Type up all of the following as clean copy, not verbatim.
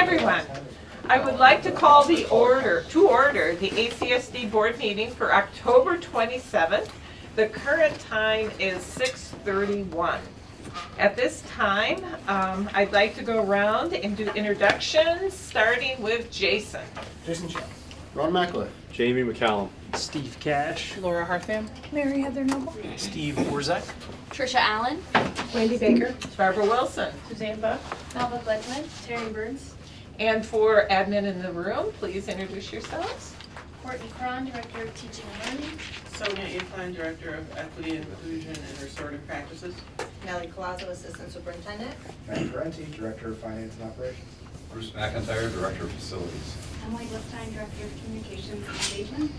everyone. I would like to call to order the ACSD board meeting for October 27th. The current time is 6:31. At this time, I'd like to go around and do introductions, starting with Jason. Jason Chow. Ron McAuliffe. Jamie McCallum. Steve Cash. Laura Hartham. Mary Heather Noble. Steve Orzek. Trisha Allen. Wendy Baker. Barbara Wilson. Suzanne Buck. Melba Gledwin. Terry Burns. And for admin in the room, please introduce yourselves. Courtney Cron, Director of Teaching and Learning. Sonia Incline, Director of Equity, Inclusion, and Restorative Practices. Nellie Colazo, Assistant Superintendent. Frank Parenti, Director of Finance and Operations. Bruce McIntyre, Director of Facilities. Emily Westine, Director of Communications and Engagement.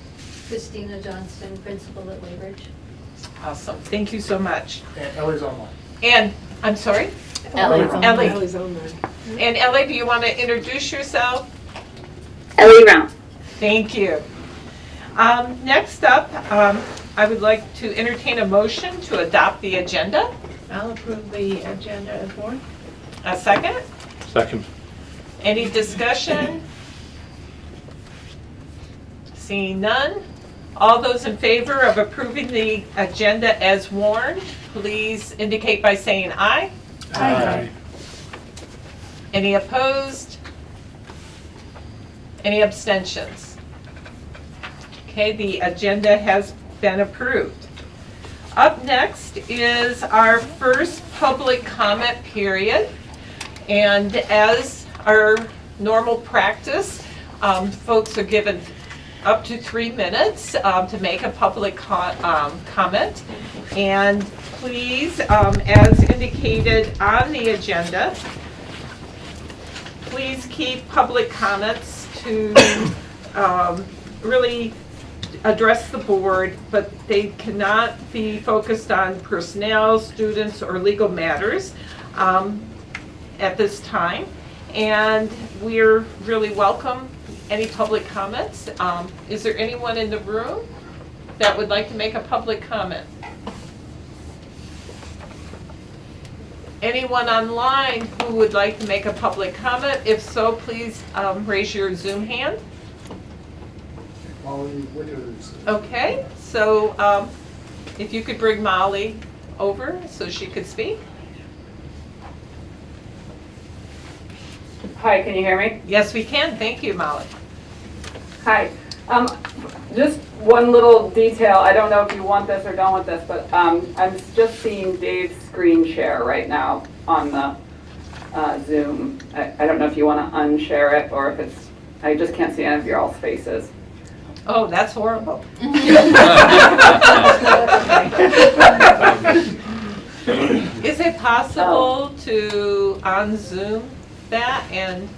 Christina Johnston, Principal at Weybridge. Awesome, thank you so much. And Ellie's online. And, I'm sorry? Ellie. Ellie. Ellie's online. And Ellie, do you want to introduce yourself? Ellie Round. Thank you. Next up, I would like to entertain a motion to adopt the agenda. I'll approve the agenda as warned. A second? Second. Any discussion? Seeing none. All those in favor of approving the agenda as warned, please indicate by saying aye. Aye. Any opposed? Any abstentions? Okay, the agenda has been approved. Up next is our first public comment period. And as our normal practice, folks are given up to 3 minutes to make a public comment. And please, as indicated on the agenda, please keep public comments to really address the board, but they cannot be focused on personnel, students, or legal matters at this time. And we're really welcome any public comments. Is there anyone in the room that would like to make a public comment? Anyone online who would like to make a public comment? If so, please raise your Zoom hand. Molly Wickers. Okay, so if you could bring Molly over so she could speak. Hi, can you hear me? Yes, we can. Thank you, Molly. Hi. Just one little detail. I don't know if you want this or don't want this, but I'm just seeing Dave's screen share right now on the Zoom. I don't know if you want to unshare it or if it's, I just can't see any of your all's faces. Oh, that's horrible. Is it possible to on-Zoom that and?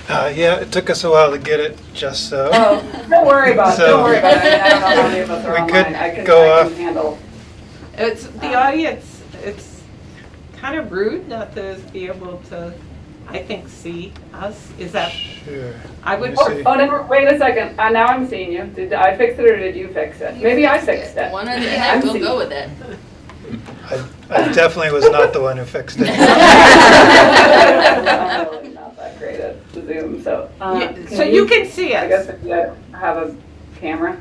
Yeah, it took us a while to get it just so. Oh, don't worry about it. So- Don't worry about it. I mean, I don't know how many of us are We online. could I can go off. handle. It's the audience, it's kind of rude not to be able to, I think, see us. Is that, Sure. I would, Let me see. Oh, never, wait a second. Now I'm seeing you. Did I fix it or did you fix it? Maybe I fixed it. One or the I'm other, we'll seeing- go with it. I definitely was not the one who fixed it. I'm really not that great at Zoom, so. so you can see I guess us. if you have a camera.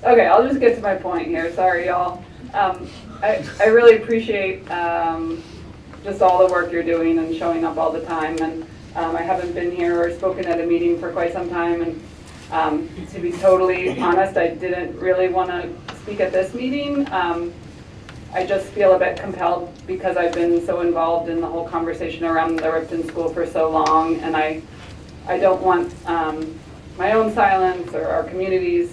Okay, I'll just get to my point here. Sorry, y'all. I really appreciate just all the work you're doing and showing up all the time. And I haven't been here or spoken at a meeting for quite some time. And to be totally honest, I didn't really want to speak at this meeting. I just feel a bit compelled because I've been so involved in the whole conversation around the Ripton School for so long, and I don't want my own silence or our community's,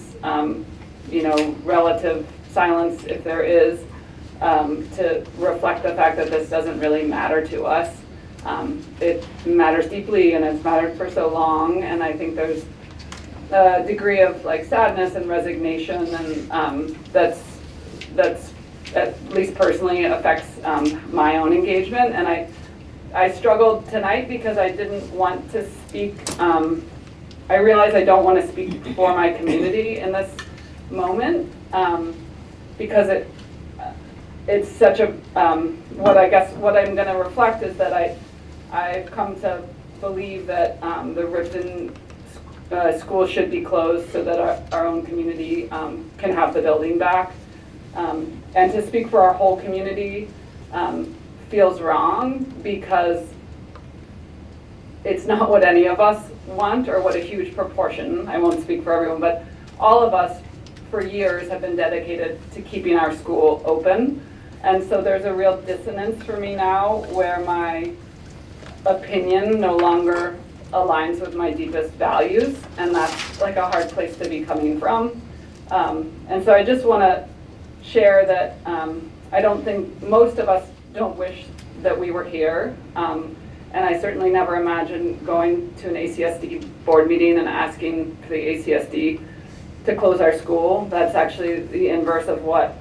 relative silence, if there is, to reflect the fact that this doesn't really matter to us. It matters deeply, and it's mattered for so long, and I think there's a degree of sadness and resignation, and that's at least personally affects my own engagement. And I struggled tonight because I didn't want to speak. I realize I don't want to speak for my community in this moment because it's such a what I'm going to reflect is that I've come to believe that the Ripton school should be closed so that our own community can have the building back. And to speak for our whole community feels wrong because it's not what any of us want or what a huge proportion, I won't speak for everyone, but all of us for years have been dedicated to keeping our school open. And so there's a real dissonance for me now where my opinion no longer aligns with my deepest values, and that's like a hard place to be coming from. And so I just want to share that I don't think most of us don't wish that we were here. And I certainly never imagined going to an ACSD board meeting and asking for the ACSD to close our school. That's actually the inverse of what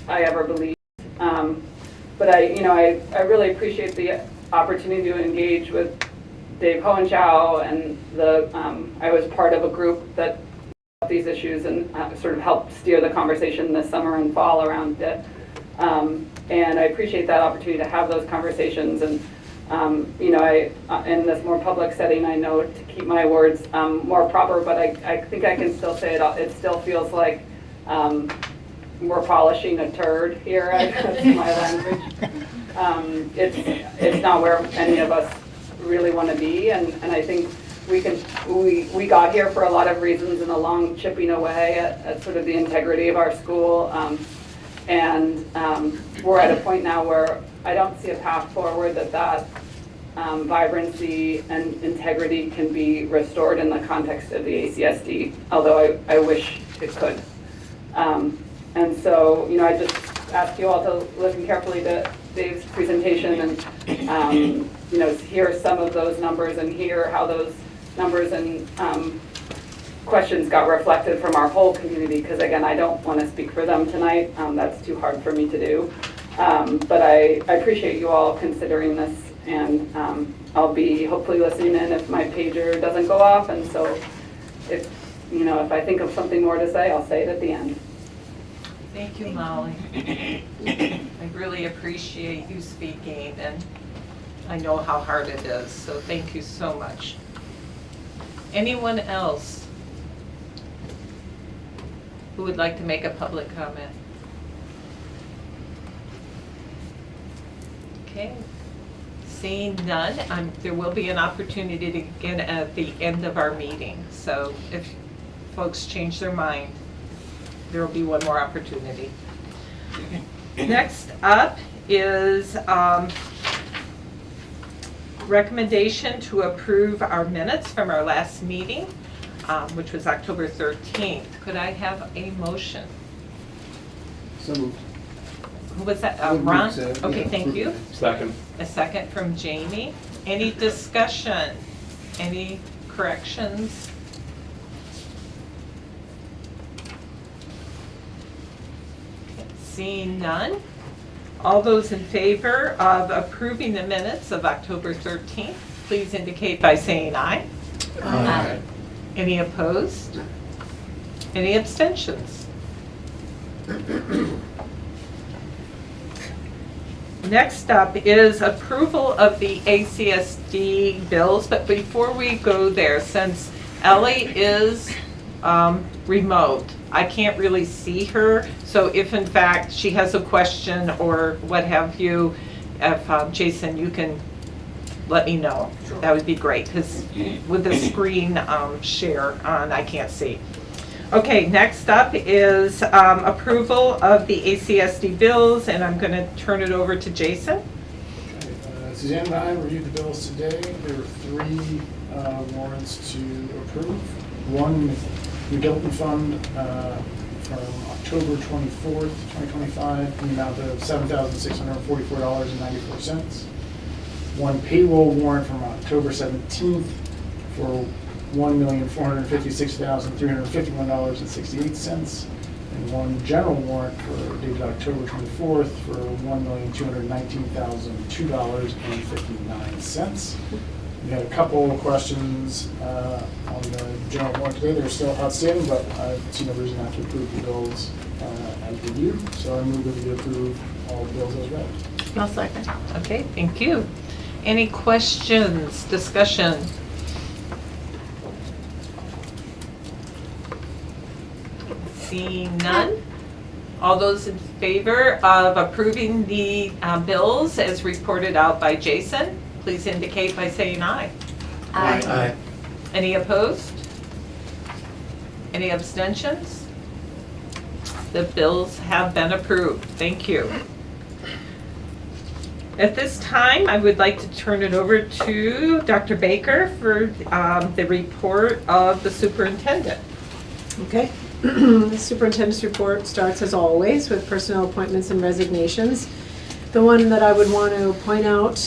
I ever believed. But I really appreciate the opportunity to engage with Dave Hohenschau, and I was part of a group that these issues and sort of helped steer the conversation this summer and fall around it. And I appreciate that opportunity to have those conversations. And in this more public setting, I know to keep my words more proper, but I think I can still say it. It still feels like we're polishing a turd here. That's my language. It's not where any of us really want to be, and I think we got here for a lot of reasons and a long chipping away at sort of the integrity of our school, and we're at a point now where I don't see a path forward that vibrancy and integrity can be restored in the context of the ACSD, although I wish it could. And so, I just ask you all to listen carefully to Dave's presentation and, hear some of those numbers and hear how those numbers and questions got reflected from our whole community, because again, I don't want to speak for them tonight. That's too hard for me to do. But I appreciate you all considering this, and I'll be hopefully listening in if my pager doesn't go off. And so if I think of something more to say, I'll say it at the end. Thank you, Molly. I really appreciate you speaking, and I know how hard it is, so thank you so much. Anyone else who would like to make a public comment? Okay, seeing none, there will be an opportunity to get at the end of our meeting, so if folks change their mind, there will be one more opportunity. Next up is recommendation to approve our minutes from our last meeting, which was October 13th. Could I have a motion? So moved. Who was that? I would Ron? move to, Okay, yeah, thank you. Second. A second from Jamie. Any discussion? Any corrections? Seeing none, all those in favor of approving the minutes of October 13th, please indicate by saying aye. Aye. Any opposed? Any abstentions? Next up is approval of the ACSD bills, but before we go there, since Ellie is remote, I can't really see her, so if in fact she has a question or what have you, if Jason, you can let me know. Sure. That would be great, because with the screen share on, I can't see. Okay, next up is approval of the ACSD bills, and I'm going to turn it over to Jason. Suzanne and I reviewed the bills today. There were 3 warrants to approve. One, the Rebuilding Fund from October 24th, 2025, in the amount of $7,644.94. One payroll warrant from October 17th for $1,456,351.68. And one general warrant dated October 24th for $1,219,002.59. We had a couple of questions on the general warrant today. They're still outstanding, but I see no reason not to approve the bills as reviewed. So I move that we approve all the bills as read. I'll second. Okay, thank you. Any questions, discussion? Seeing none. All those in favor of approving the bills as reported out by Jason, please indicate by saying aye. Aye. Any opposed? Any abstentions? The bills have been approved. Thank you. At this time, I would like to turn it over to Dr. Baker for the report of the superintendent. Okay. The superintendent's report starts as always with personnel appointments and resignations. The one that I would want to point out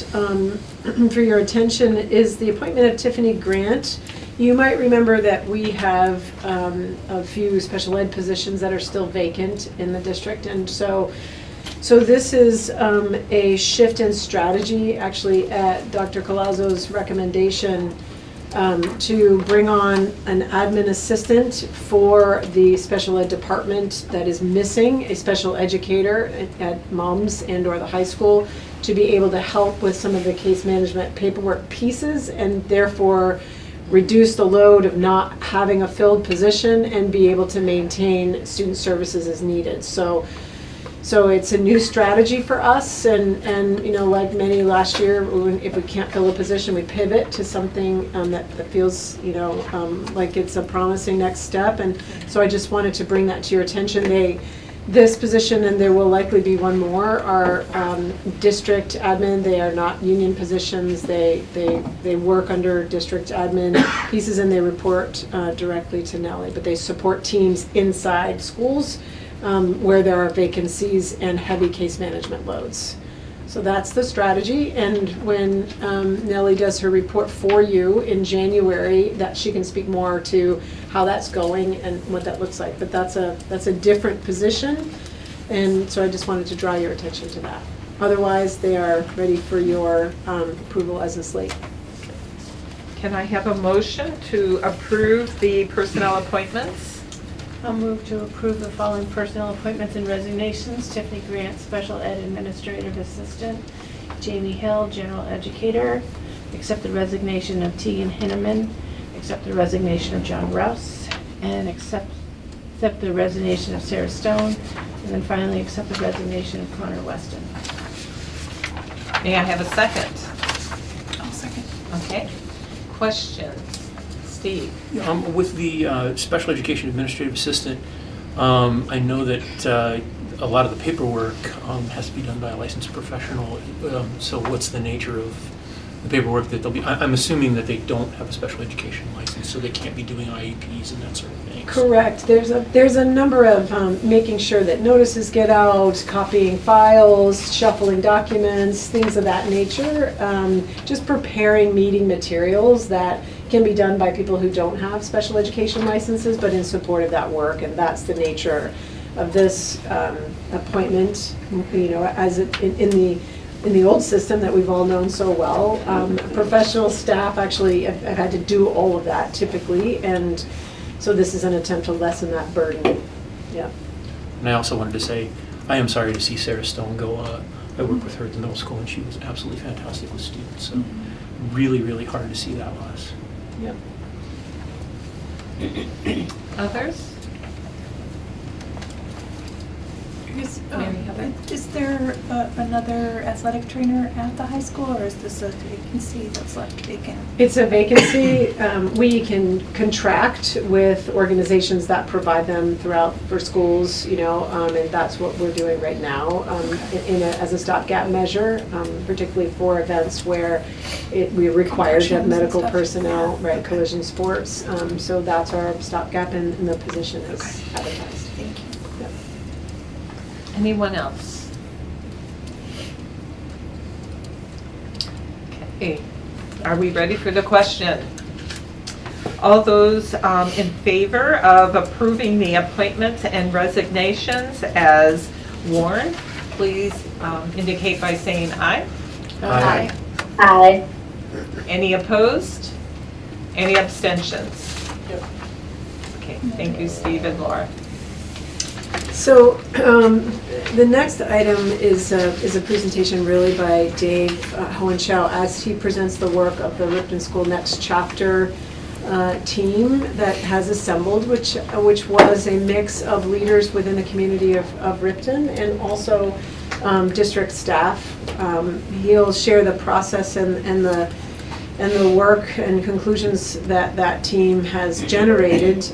for your attention is the appointment of Tiffany Grant. You might remember that we have a few special ed positions that are still vacant in the district, and so this is a shift in strategy, actually at Dr. Colazzo's recommendation, to bring on an admin assistant for the special ed department that is missing a special educator at MOMS and or the high school to be able to help with some of the case management paperwork pieces and therefore reduce the load of not having a filled position and be able to maintain student services as needed. So it's a new strategy for us, and you know, like many last year, if we can't fill a position, we pivot to something that feels, you know, like it's a promising next step. And so I just wanted to bring that to your attention. This position, and there will likely be one more, are district admin. They are not union positions. They work under district admin pieces, and they report directly to Nellie. But they support teams inside schools where there are vacancies and heavy case management loads. So that's the strategy, and when Nellie does her report for you in January, that she can speak more to how that's going and what that looks like. But that's a different position, and so I just wanted to draw your attention to that. Otherwise, they are ready for your approval as a slate. Can I have a motion to approve the personnel appointments? I'll move to approve the following personnel appointments and resignations. Tiffany Grant, Special Ed Administrative Assistant. Jamie Hill, General Educator. Accept the resignation of Tegan Hinneman. Accept the resignation of John Rouse. And accept the resignation of Sarah Stone. And then finally, accept the resignation of Connor Weston. May I have a second? I'll second. Okay. Questions? Steve? With the special education administrative assistant, I know that a lot of the paperwork has to be done by a licensed professional. So what's the nature of the paperwork that they'll be? I'm assuming that they don't have a special education license, so they can't be doing IEPs and that sort of thing. Correct. There's a number of making sure that notices get out, copying files, shuffling documents, things of that nature. Just preparing meeting materials that can be done by people who don't have special education licenses, but in support of that work, and that's the nature of this appointment. You know, as in the old system that we've all known so well, professional staff actually have had to do all of that typically, and so this is an attempt to lessen that burden. Yeah. And I also wanted to say, I am sorry to see Sarah Stone go. I worked with her at the middle school, and she was absolutely fantastic with students. So really, really hard to see that loss. Yep. Others? Is there another athletic trainer at the high school, or is this a vacancy that's left vacant? It's a vacancy. We can contract with organizations that provide them throughout for schools, you know, and that's what we're doing right now as a stopgap measure, particularly for events where we require to have medical personnel, right, collision sports. So that's our stopgap, and the position is advertised. Thank you. Yep. Anyone else? Okay, are we ready for the question? All those in favor of approving the appointments and resignations as warned, please indicate by saying aye. Aye. Aye. Any opposed? Any abstentions? Okay, thank you, Steve and Laura. So the next item is a presentation really by Dave Hohenschau as he presents the work of the Ripton School Next Chapter team that has assembled, which was a mix of leaders within the community of Ripton and also district staff. He'll share the process and the work and conclusions that that team has generated.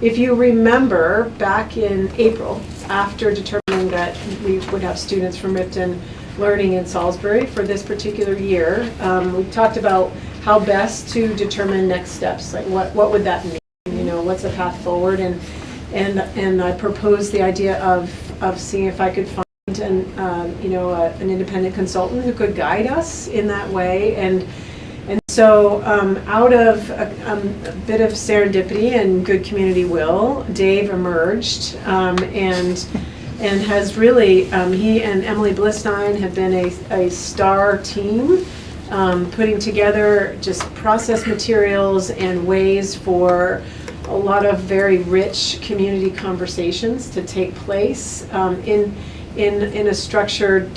If you remember, back in April, after determining that we would have students from Ripton learning in Salisbury for this particular year, we talked about how best to determine next steps, like what would that mean, you know, what's the path forward, and I proposed the idea of seeing if I could find an independent consultant who could guide us in that way, and so out of a bit of serendipity and good community will, Dave emerged and has really, he and Emily Blistein have been a star team, putting together just process materials and ways for a lot of very rich community conversations to take place in a structured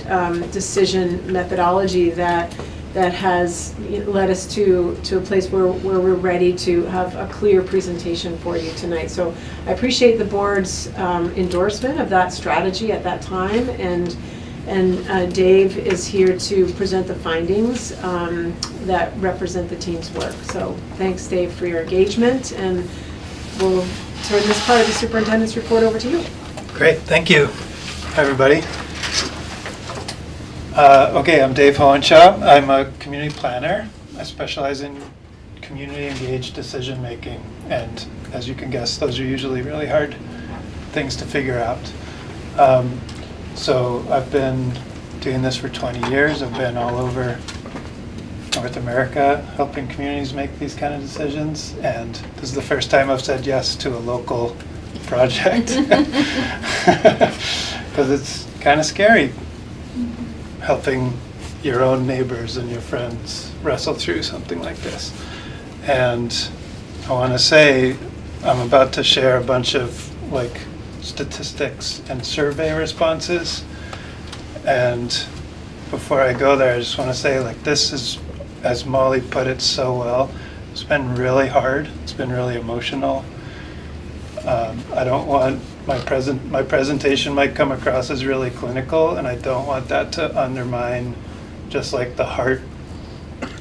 decision methodology that has led us to a place where we're ready to have a clear presentation for you tonight. So I appreciate the board's endorsement of that strategy at that time, and Dave is here to present the findings that represent the team's work. So thanks, Dave, for your engagement, and we'll turn this part of the superintendent's report over to you. Great, thank you, everybody. Okay, I'm Dave Hohenschau. I'm a community planner. I specialize in community engaged decision making, and as you can guess, those are usually really hard things to figure out. So I've been doing this for 20 years. I've been all over North America helping communities make these kind of decisions, and this is the first time I've said yes to a local project because it's kind of scary helping your own neighbors and your friends wrestle through something like this. And I want to say I'm about to share a bunch of statistics and survey responses, and before I go there, I just want to say this is, as Molly put it so well, it's been really hard, it's been really emotional. I don't want my presentation might come across as really clinical, and I don't want that to undermine just the heart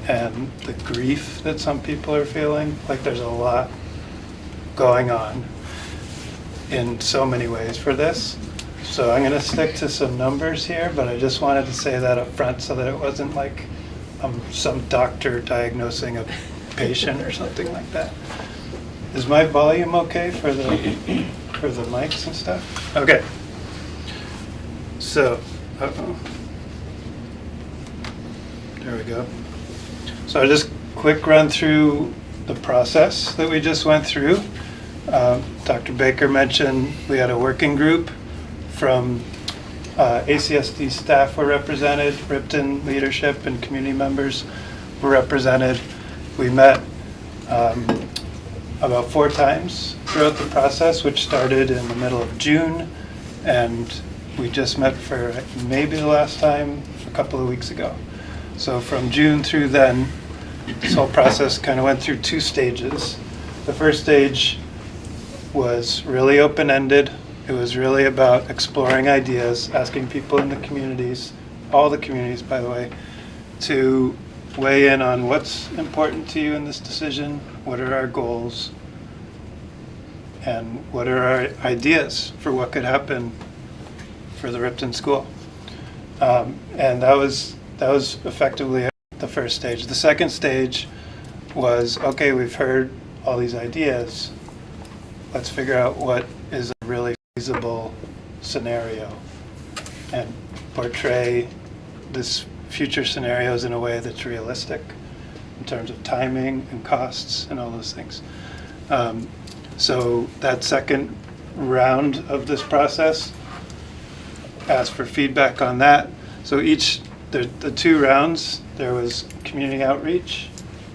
and the grief that some people are feeling. There's a lot going on in so many ways for this. So I'm going to stick to some numbers here, but I just wanted to say that up front so that it wasn't like some doctor diagnosing a patient or something like that. Is my volume okay for the mics and stuff? Okay. So, there we go. So I'll just quick run through the process that we just went through. Dr. Baker mentioned we had a working group from ACSD staff were represented, Ripton leadership and community members were represented. We met about 4 times throughout the process, which started in the middle of June, and we just met for maybe the last time a couple of weeks ago. So from June through then, this whole process kind of went through 2 stages. The first stage was really open-ended. It was really about exploring ideas, asking people in the communities, all the communities by the way, to weigh in on what's important to you in this decision, what are our goals, and what are our ideas for what could happen for the Ripton School. And that was effectively the first stage. The second stage was, okay, we've heard all these ideas. Let's figure out what is a really feasible scenario and portray this future scenarios in a way that's realistic in terms of timing and costs and all those things. So that second round of this process asked for feedback on that. So the 2 rounds, there was community outreach.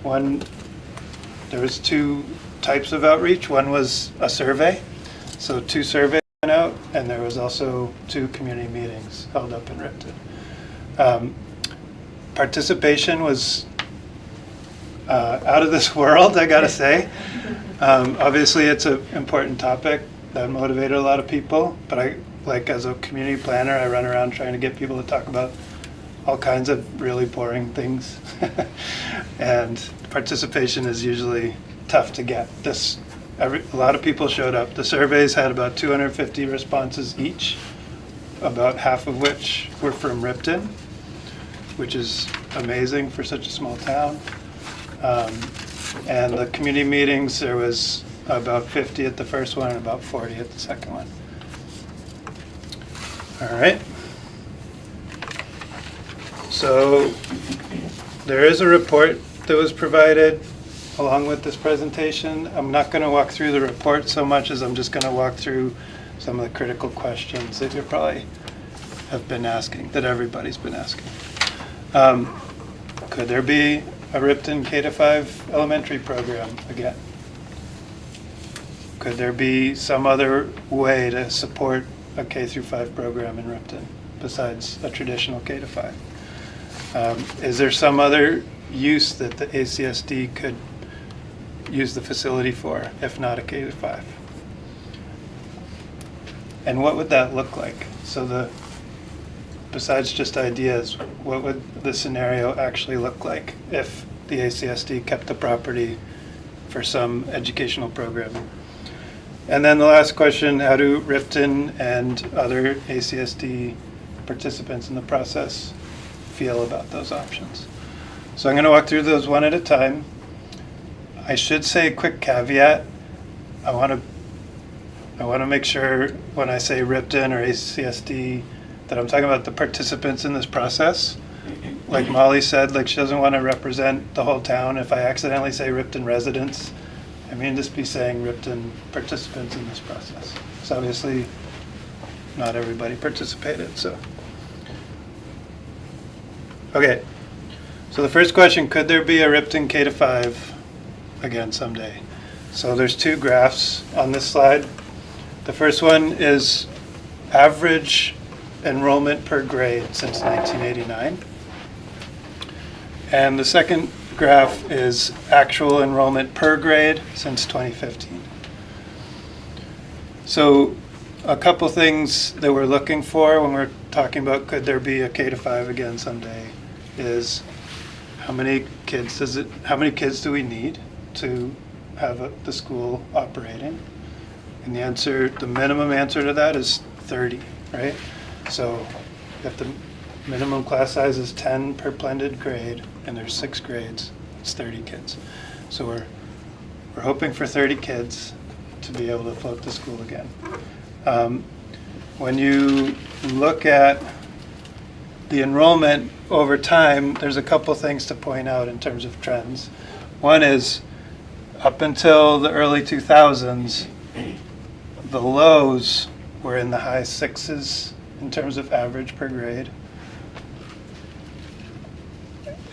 There was 2 types of outreach. One was a survey. So 2 surveys out, and there was also 2 community meetings held up in Ripton. Participation was out of this world, I gotta say. Obviously, it's an important topic that motivated a lot of people, but as a community planner, I run around trying to get people to talk about all kinds of really boring things. And participation is usually tough to get. A lot of people showed up. The surveys had about 250 responses each, about half of which were from Ripton, which is amazing for such a small town. And the community meetings, there was about 50 at the first one and about 40 at the second one. All right. So there is a report that was provided along with this presentation. I'm not going to walk through the report so much as I'm just going to walk through some of the critical questions that you probably have been asking, that everybody's been asking. Could there be a Ripton K-5 elementary program again? Could there be some other way to support a K-5 program in Ripton besides a traditional K-5? Is there some other use that the ACSD could use the facility for, if not a K-5? And what would that look like? So besides just ideas, what would the scenario actually look like if the ACSD kept the property for some educational programming? And then the last question, how do Ripton and other ACSD participants in the process feel about those options? So I'm going to walk through those one at a time. I should say a quick caveat. I want to make sure when I say Ripton or ACSD that I'm talking about the participants in this process. Like Molly said, like she doesn't want to represent the whole town. If I accidentally say Ripton residents, I mean just be saying Ripton participants in this process. So obviously not everybody participated, so. Okay, so the first question, could there be a Ripton K-5 again someday? So there's 2 graphs on this slide. The first one is average enrollment per grade since 1989. And the second graph is actual enrollment per grade since 2015. So a couple things that we're looking for when we're talking about could there be a K-5 again someday is how many kids do we need to have the school operating? And the minimum answer to that is 30, right? So if the minimum class size is 10 per blended grade and there's 6 grades, it's 30 kids. So we're hoping for 30 kids to be able to float the school again. When you look at the enrollment over time, there's a couple things to point out in terms of trends. One is up until the early 2000s, the lows were in the high 6s in terms of average per grade.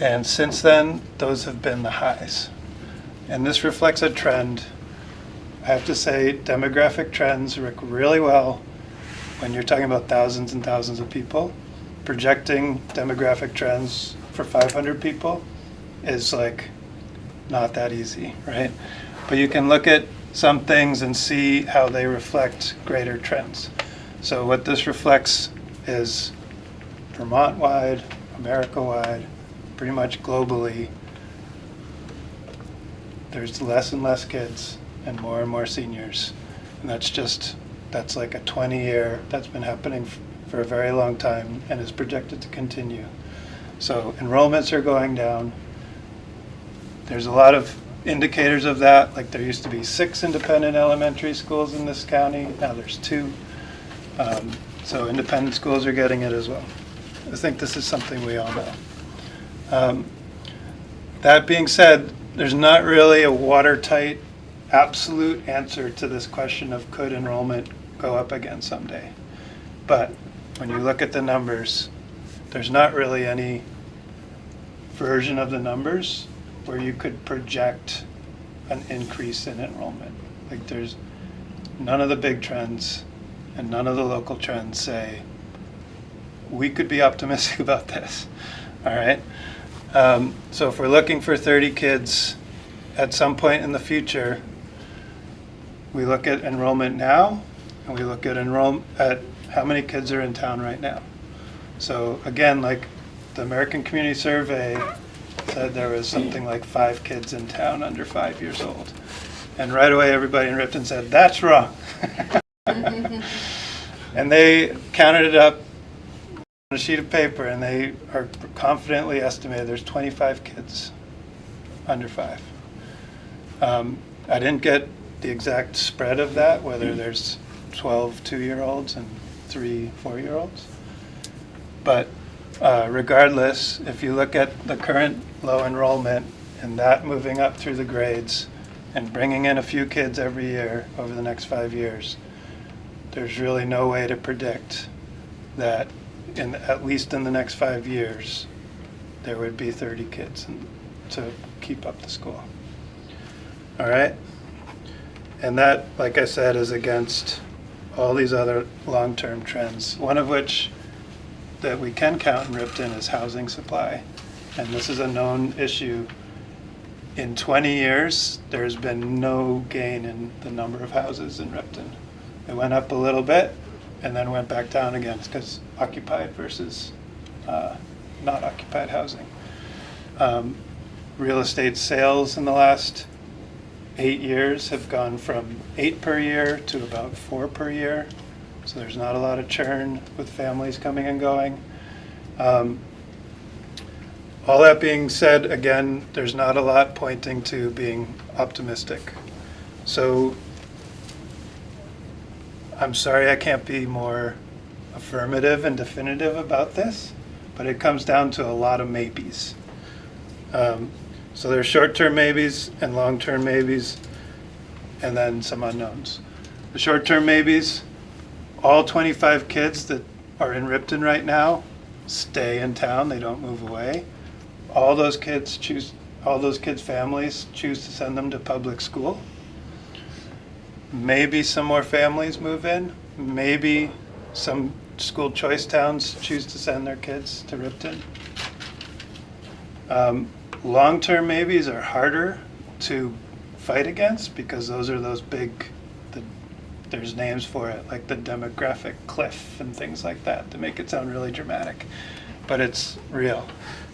And since then, those have been the highs. And this reflects a trend. I have to say, demographic trends work really well when you're talking about thousands and thousands of people. Projecting demographic trends for 500 people is like not that easy, right? But you can look at some things and see how they reflect greater trends. So what this reflects is Vermont-wide, America-wide, pretty much globally, there's less and less kids and more seniors. And that's like a 20-year, that's been happening for a very long time and is projected to continue. So enrollments are going down. There's a lot of indicators of that, like there used to be 6 independent elementary schools in this county, now there's 2. So independent schools are getting it as well. I think this is something we all know. That being said, there's not really a watertight, absolute answer to this question of could enrollment go up again someday. But when you look at the numbers, there's not really any version of the numbers where you could project an increase in enrollment. Like there's none of the big trends and none of the local trends say, we could be optimistic about this, all right? So if we're looking for 30 kids at some point in the future, we look at enrollment now, and we look at at how many kids are in town right now. So again, like the American Community Survey said there was something like 5 kids in town under 5 years old. And right away everybody in Ripton said, that's wrong. And they counted it up on a sheet of paper, and they are confidently estimated there's 25 kids under 5. I didn't get the exact spread of that, whether there's 12 2-year-olds and 3 4-year-olds. But regardless, if you look at the current low enrollment and that moving up through the grades and bringing in a few kids every year over the next 5 years, there's really no way to predict that at least in the next 5 years, there would be 30 kids to keep up the school. All right? And that, like I said, is against all these other long-term trends, one of which that we can count in Ripton is housing supply. And this is a known issue. In 20 years, there's been no gain in the number of houses in Ripton. It went up a little bit and then went back down again because occupied versus not occupied housing. Real estate sales in the last 8 years have gone from 8 per year to about 4 per year. So there's not a lot of churn with families coming and going. All that being said, again, there's not a lot pointing to being optimistic. So I'm sorry I can't be more affirmative and definitive about this, but it comes down to a lot of maybes. So there's short-term maybes and long-term maybes, and then some unknowns. The short-term maybes, all 25 kids that are in Ripton right now stay in town, they don't move away. All those kids' families choose to send them to public school. Maybe some more families move in. Maybe some school choice towns choose to send their kids to Ripton. Long-term maybes are harder to fight against because those are those big, there's names for it, like the demographic cliff and things like that to make it sound really dramatic, but it's real.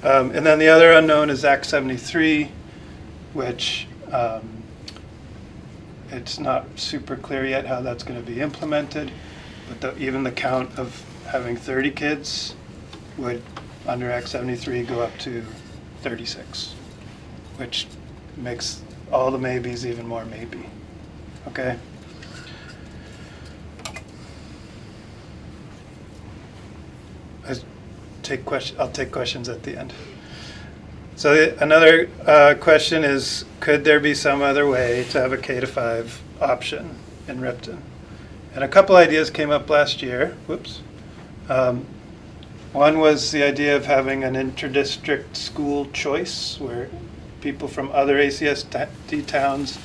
And then the other unknown is Act 73, which it's not super clear yet how that's going to be implemented, but even the count of having 30 kids would, under Act 73, go up to 36, which makes all the maybes even more maybe. Okay? I'll take questions at the end. So another question is, could there be some other way to have a K-5 option in Ripton? And a couple ideas came up last year. Whoops. One was the idea of having an inter-district school choice where people from other ACSD towns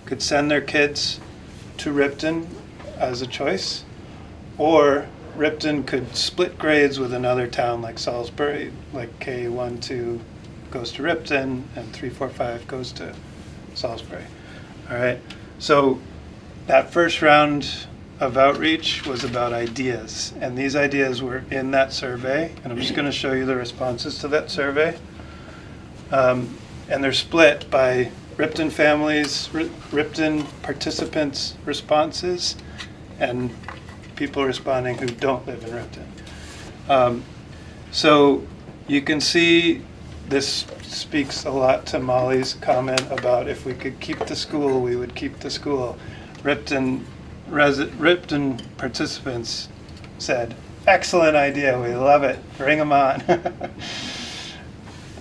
could send their kids to Ripton as a choice, or Ripton could split grades with another town like Salisbury, like K1, 2 goes to Ripton and 3, 4, 5 goes to Salisbury. All right, so that first round of outreach was about ideas, and these ideas were in that survey, and I'm just going to show you the responses to that survey. And they're split by Ripton families, Ripton participants' responses, and people responding who don't live in Ripton. So you can see this speaks a lot to Molly's comment about if we could keep the school, we would keep the school. Ripton participants said, excellent idea, we love it, bring them on.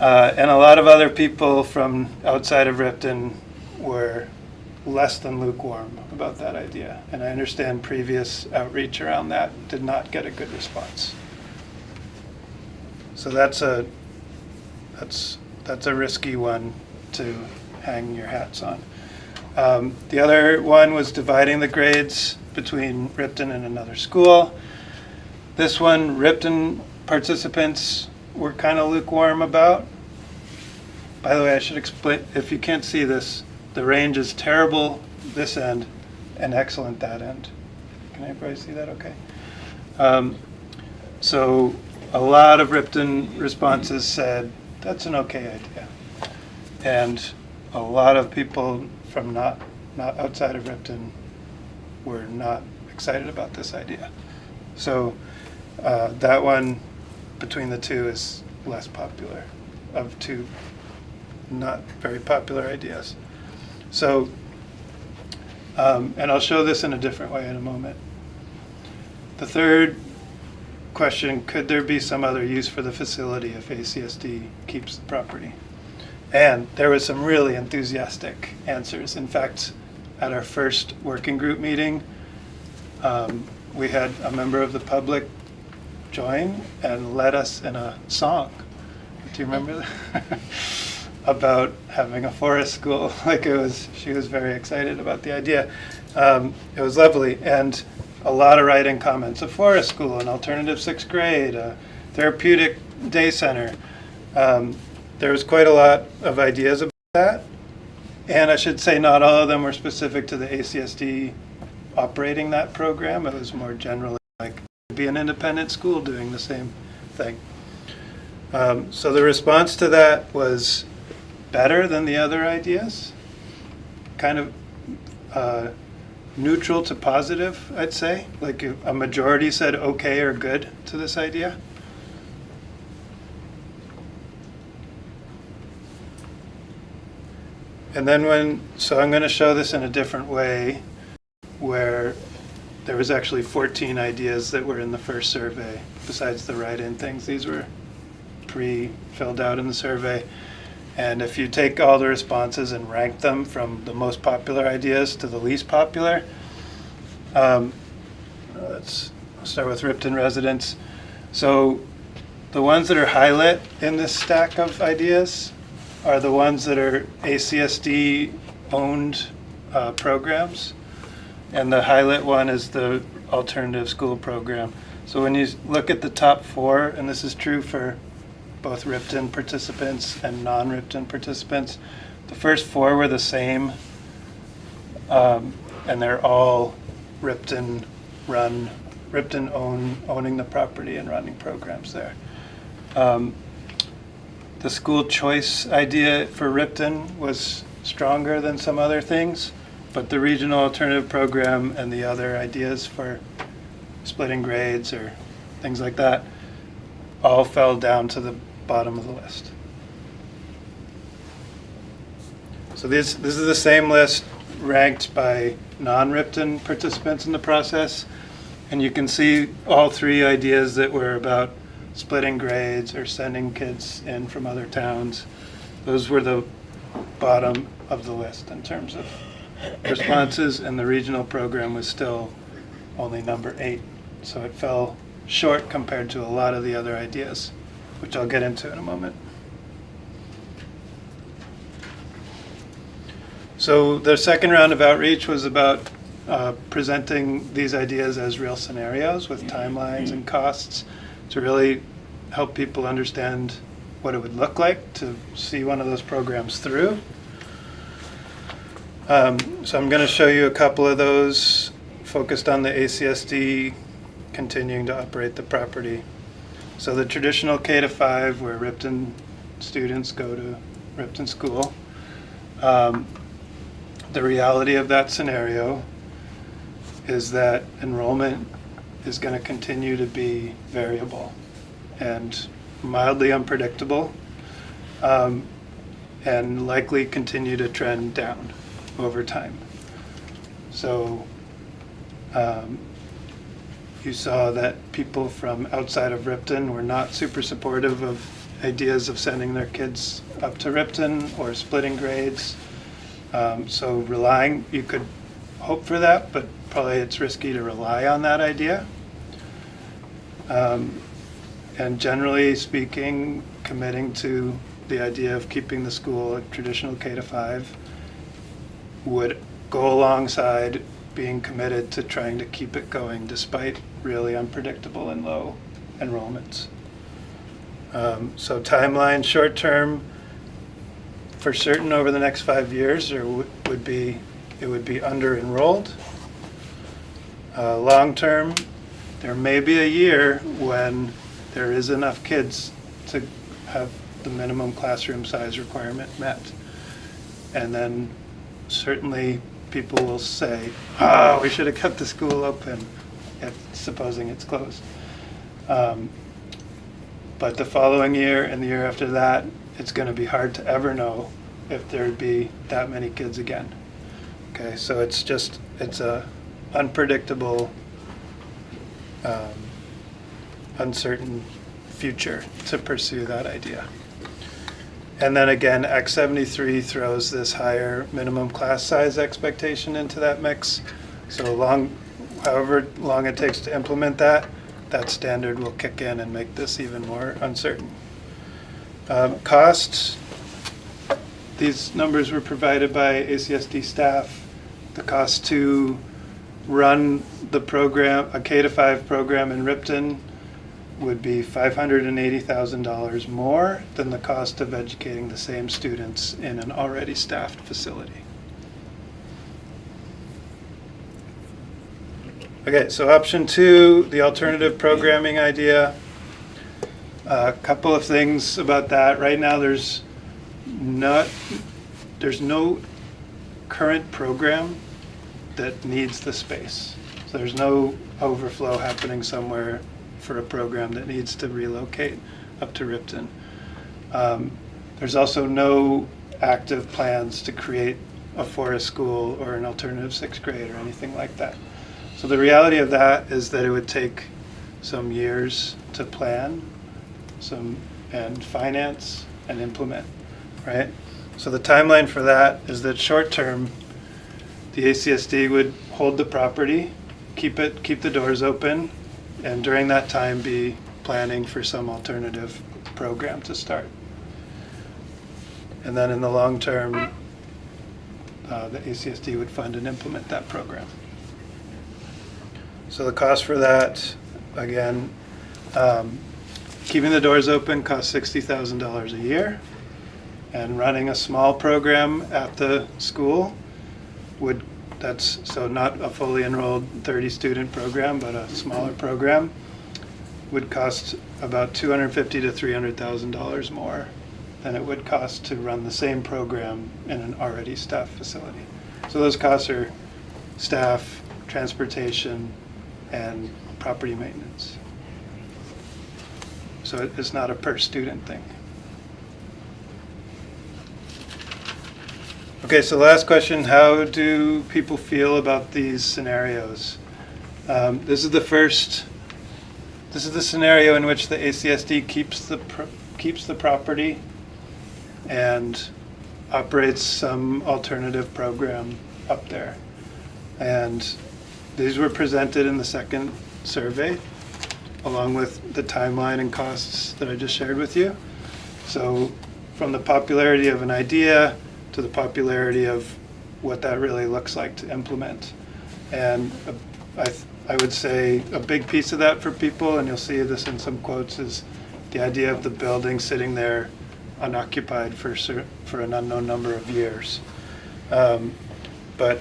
And a lot of other people from outside of Ripton were less than lukewarm about that idea. And I understand previous outreach around that did not get a good response. So that's a risky one to hang your hats on. The other one was dividing the grades between Ripton and another school. This one, Ripton participants were kind of lukewarm about. By the way, I should explain, if you can't see this, the range is terrible this end and excellent that end. Can everybody see that okay? So a lot of Ripton responses said, that's an okay idea. And a lot of people from not outside of Ripton were not excited about this idea. So that one between the two is less popular of two not very popular ideas. So, and I'll show this in a different way in a moment. The third question, could there be some other use for the facility if ACSD keeps the property? And there was some really enthusiastic answers. In fact, at our first working group meeting, we had a member of the public join and led us in a song. Do you remember that? About having a forest school. She was very excited about the idea. It was lovely. And a lot of write-in comments, a forest school, an alternative sixth grade, a therapeutic day center. There was quite a lot of ideas about that. And I should say not all of them were specific to the ACSD operating that program. It was more generally like be an independent school doing the same thing. So the response to that was better than the other ideas. Kind of neutral to positive, I'd say. Like a majority said okay or good to this idea. And then so I'm going to show this in a different way, where there was actually 14 ideas that were in the first survey, besides the write-in things. These were pre-filled out in the survey. And if you take all the responses and rank them from the most popular ideas to the least popular, let's start with Ripton residents. So the ones that are highlight in this stack of ideas are the ones that are ACSD-owned programs. And the highlight one is the alternative school program. So when you look at the top four, and this is true for both Ripton participants and non-Ripton participants, the first four were the same, and they're all Ripton owning the property and running programs there. The school choice idea for Ripton was stronger than some other things, but the regional alternative program and the other ideas for splitting grades or things like that all fell down to the bottom of the list. So this is the same list ranked by non-Ripton participants in the process, and you can see all three ideas that were about splitting grades or sending kids in from other towns. Those were the bottom of the list in terms of responses, and the regional program was still only number 8, so it fell short compared to a lot of the other ideas, which I'll get into in a moment. So the second round of outreach was about presenting these ideas as real scenarios with timelines and costs to really help people understand what it would look like to see one of those programs through. So I'm going to show you a couple of those focused on the ACSD continuing to operate the property. So the traditional K-5, where Ripton students go to Ripton School, the reality of that scenario is that enrollment is going to continue to be variable and mildly unpredictable, and likely continue to trend down over time. So you saw that people from outside of Ripton were not super supportive of ideas of sending their kids up to Ripton or splitting grades. So you could hope for that, but probably it's risky to rely on that idea. And generally speaking, committing to the idea of keeping the school a traditional K-5 would go alongside being committed to trying to keep it going despite really unpredictable and low enrollments. So timeline, short term, for certain over the next 5 years, it would be under enrolled. Long term, there may be a year when there is enough kids to have the minimum classroom size requirement met. And then certainly people will say, oh, we should have kept the school open, supposing it's closed. But the following year and the year after that, it's going to be hard to ever know if there'd be that many kids again. Okay, so it's a unpredictable, uncertain future to pursue that idea. And then again, Act 73 throws this higher minimum class size expectation into that mix. So however long it takes to implement that standard will kick in and make this even more uncertain. Costs, these numbers were provided by ACSD staff. The cost to run the program, a K-5 program in Ripton, would be $580,000 more than the cost of educating the same students in an already staffed facility. Okay, so option 2, the alternative programming idea. A couple of things about that. Right now there's no current program that needs the space. So there's no overflow happening somewhere for a program that needs to relocate up to Ripton. There's also no active plans to create a forest school or an alternative 6th grade or anything like that. So the reality of that is that it would take some years to plan, and finance and implement, right? So the timeline for that is that short term, the ACSD would hold the property, keep the doors open, and during that time be planning for some alternative program to start. And then in the long term, the ACSD would fund and implement that program. So the cost for that, again, keeping the doors open costs $60,000 a year, and running a small program at the school that's not a fully enrolled 30-student program, but a smaller program, would cost about $250,000 to $300,000 more than it would cost to run the same program in an already staffed facility. So those costs are staff, transportation, and property maintenance. So it's not a per student thing. Okay, so last question, how do people feel about these scenarios? This is the scenario in which the ACSD keeps the property and operates some alternative program up there. And these were presented in the second survey, along with the timeline and costs that I just shared with you. So from the popularity of an idea to the popularity of what that really looks like to implement. And I would say a big piece of that for people, and you'll see this in some quotes, is the idea of the building sitting there unoccupied for an unknown number of years. But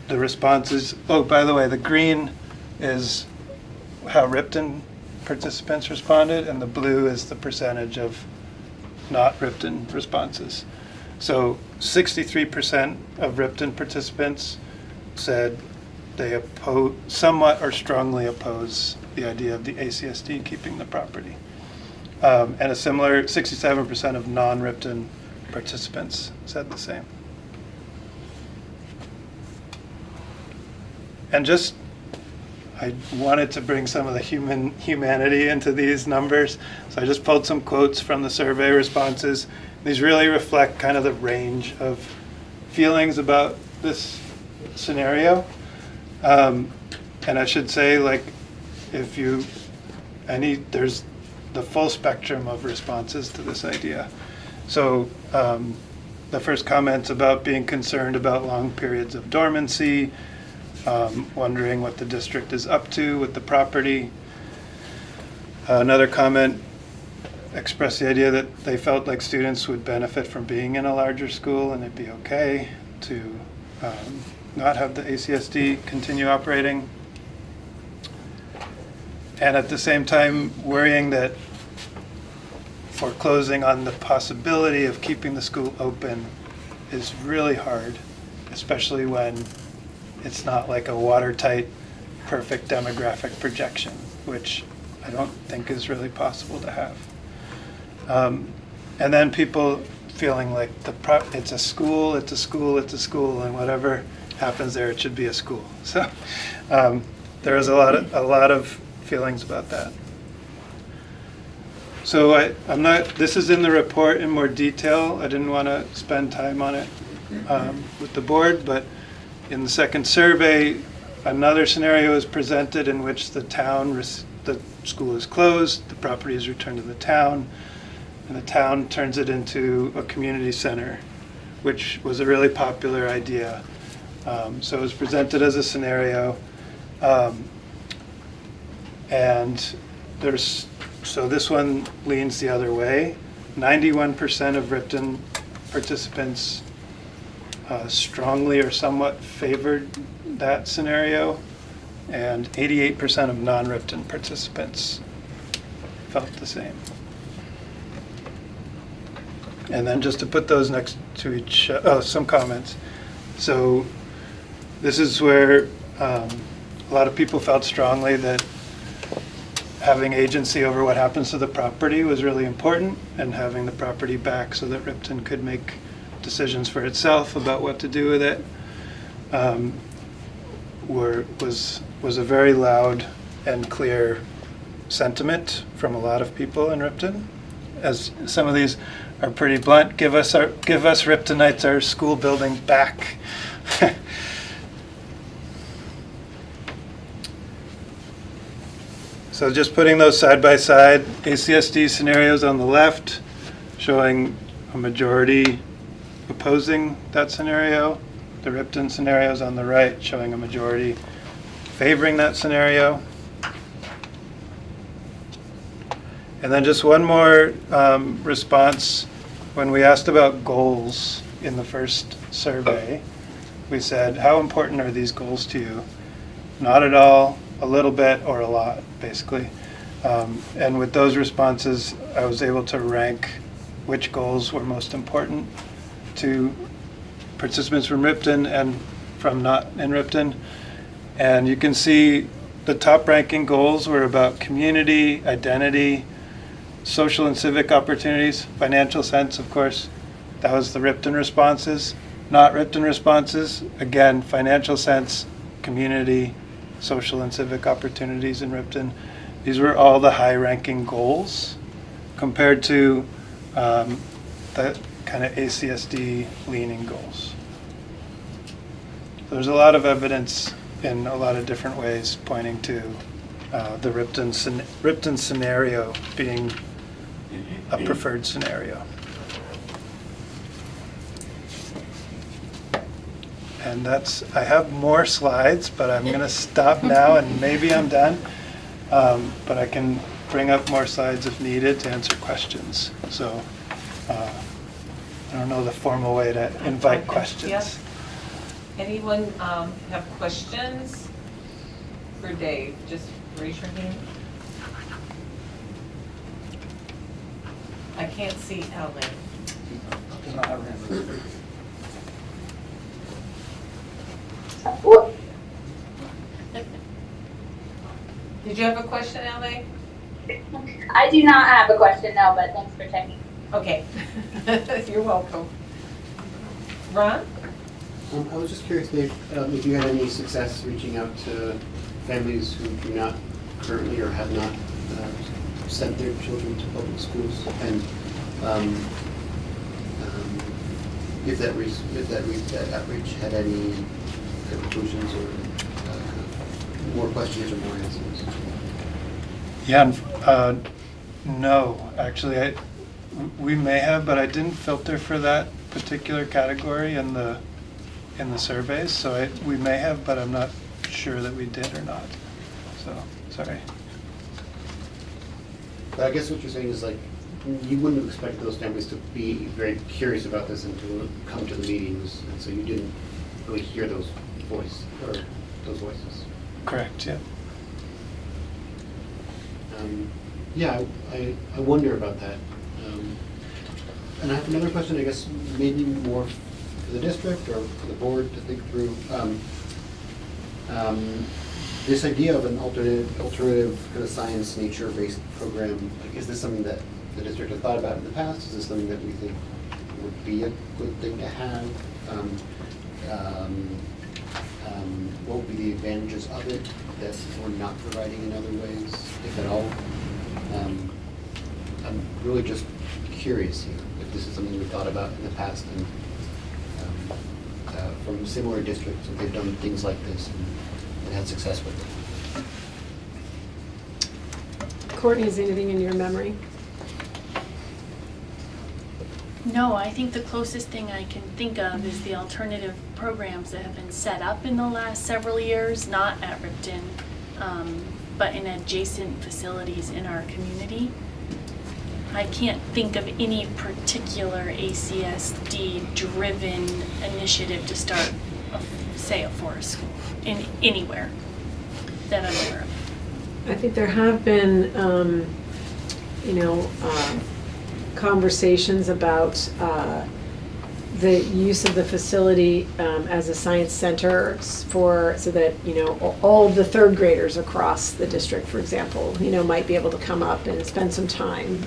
the response is, oh, by the way, the green is how Ripton participants responded, and the blue is the percentage of not Ripton responses. So 63% of Ripton participants said they somewhat or strongly oppose the idea of the ACSD keeping the property. And a similar 67% of non-Ripton participants said the same. And I wanted to bring some of the humanity into these numbers, so I just pulled some quotes from the survey responses. These really reflect kind of the range of feelings about this scenario. And I should say, like, there's the full spectrum of responses to this idea. So the first comments about being concerned about long periods of dormancy, wondering what the district is up to with the property. Another comment expressed the idea that they felt like students would benefit from being in a larger school and it'd be okay to not have the ACSD continue operating. And at the same time, worrying that foreclosing on the possibility of keeping the school open is really hard, especially when it's not like a watertight, perfect demographic projection, which I don't think is really possible to have. And then people feeling like it's a school, it's a school, it's a school, and whatever happens there, it should be a school. So there is a lot of feelings about that. So I'm not. This is in the report in more detail. I didn't want to spend time on it with the board, but in the second survey, another scenario is presented in which the school is closed, the property is returned to the town, and the town turns it into a community center, which was a really popular idea. So it was presented as a scenario, and so this one leans the other way. 91% of Ripton participants strongly or somewhat favored that scenario, and 88% of non-Ripton participants felt the same. And then just to put those next to each, some comments. So this is where a lot of people felt strongly that having agency over what happens to the property was really important, and having the property back so that Ripton could make decisions for itself about what to do with it was a very loud and clear sentiment from a lot of people in Ripton. As some of these are pretty blunt, give us Riptonites our school building back. So just putting those side by side, ACSD scenarios on the left, showing a majority opposing that scenario. The Ripton scenarios on the right, showing a majority favoring that scenario. And then just one more response. When we asked about goals in the first survey, we said, how important are these goals to you? Not at all, a little bit, or a lot, basically. And with those responses, I was able to rank which goals were most important to participants from Ripton and from not in Ripton. And you can see the top ranking goals were about community, identity, social and civic opportunities, financial sense, of course. That was the Ripton responses. Not Ripton responses, again, financial sense, community, social and civic opportunities in Ripton. These were all the high-ranking goals compared to the kind of ACSD leaning goals. There's a lot of evidence in a lot of different ways pointing to the Ripton scenario being a preferred scenario. And I have more slides, but I'm going to stop now and maybe I'm done. But I can bring up more slides if needed to answer questions. So I don't know the formal way to invite questions. Yes. Anyone have questions for Dave? Just raise your hand. I can't see Ellen. Does not have a hand. Did you have a question, Ellen? I do not have a question, no, but thanks for checking. Okay. You're welcome. Ron? I was just curious, Dave, if you had any success reaching out to families who do not currently or have not sent their children to public schools, and if that outreach had any conclusions or more questions or more answers. Yeah, no, actually, we may have, but I didn't filter for that particular category in the surveys, so we may have, but I'm not sure that we did or not. So, sorry. But I guess what you're saying is like, you wouldn't have expected those families to be very curious about this and to come to the meetings, and so you didn't really hear those voices. Correct, yeah. Yeah, I wonder about that. And I have another question, I guess, maybe more for the district or for the board to think through. This idea of an alternative kind of science, nature-based program, like, is this something that the district has thought about in the past? Is this something that we think would be a good thing to have? What would be the advantages of it that we're not providing in other ways, if at all? I'm really just curious here if this is something we've thought about in the past and from similar districts, if they've done things like this and had success with it. Courtney, is anything in your memory? No, I think the closest thing I can think of is the alternative programs that have been set up in the last several years, not at Ripton, but in adjacent facilities in our community. I can't think of any particular ACSD-driven initiative to start, say, a forest school in anywhere that I'm aware of. I think there have been, conversations about the use of the facility as a science center so that, all the third graders across the district, for example, might be able to come up and spend some time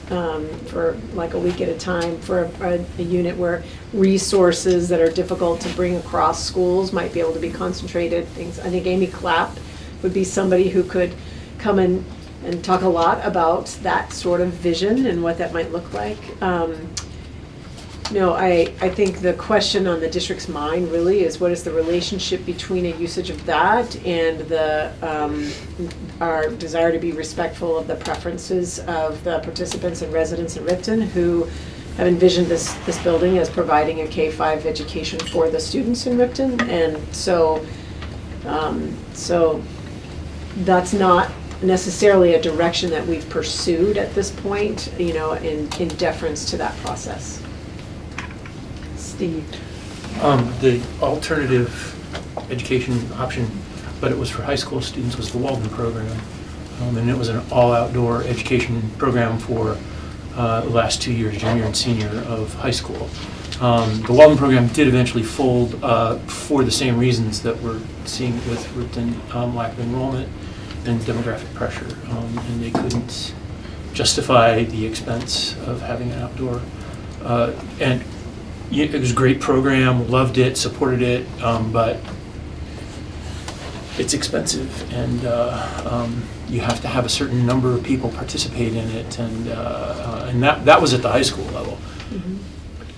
for like a week at a time for a unit where resources that are difficult to bring across schools might be able to be concentrated. I think Amy Clapp would be somebody who could come in and talk a lot about that sort of vision and what that might look like. I think the question on the district's mind really is what is the relationship between a usage of that and our desire to be respectful of the preferences of the participants and residents in Ripton who have envisioned this building as providing a K-5 education for the students in Ripton. And so that's not necessarily a direction that we've pursued at this point, in deference to that process. Steve. The alternative education option, but it was for high school students, was the Walden program. And it was an all-outdoor education program for the last 2 years, junior and senior of high school. The Walden program did eventually fold for the same reasons that we're seeing with Ripton, lack of enrollment and demographic pressure, and they couldn't justify the expense of having an outdoor. And it was a great program, loved it, supported it, but it's expensive, and you have to have a certain number of people participate in it, and that was at the high school level. Mm-hmm.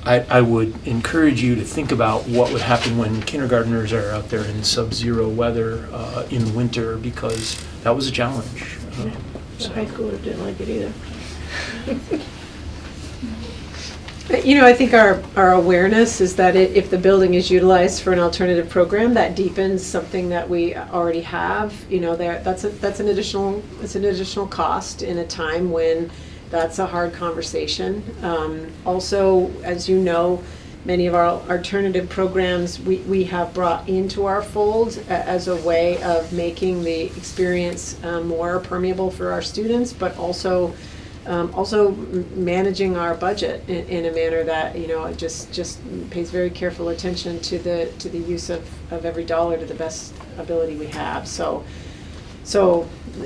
I would encourage you to think about what would happen when kindergartners are out there in sub-zero weather in the winter, because that was a challenge. The high schoolers didn't like it either. I think our awareness is that if the building is utilized for an alternative program, that deepens something that we already have. That's an additional cost in a time when that's a hard conversation. Also, as you know, many of our alternative programs we have brought into our fold as a way of making the experience more permeable for our students, but also managing our budget in a manner that just pays very careful attention to the use of every dollar to the best ability we have. So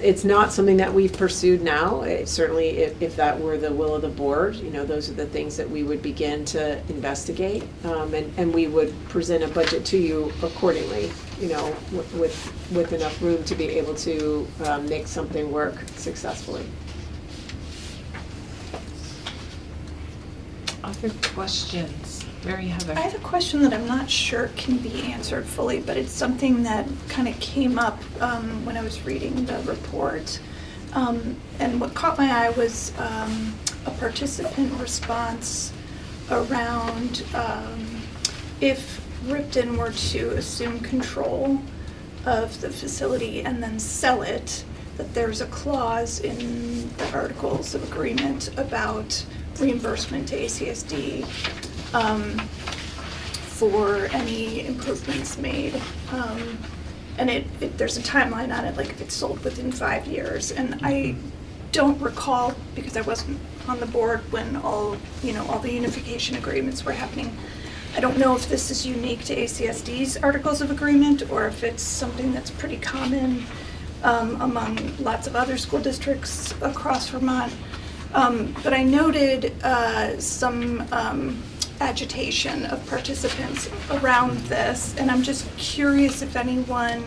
it's not something that we've pursued now. Certainly, if that were the will of the board, those are the things that we would begin to investigate, and we would present a budget to you accordingly, with enough room to be able to make something work successfully. Other questions? Mary Heather. I have a question that I'm not sure can be answered fully, but it's something that kind of came up when I was reading the report. And what caught my eye was a participant response around if Ripton were to assume control of the facility and then sell it, that there's a clause in the Articles of Agreement about reimbursement to ACSD for any improvements made. And there's a timeline on it, like if it's sold within 5 years. And I don't recall, because I wasn't on the board when all the unification agreements were happening. I don't know if this is unique to ACSD's Articles of Agreement or if it's something that's pretty common among lots of other school districts across Vermont. But I noted some agitation of participants around this, and I'm just curious if anyone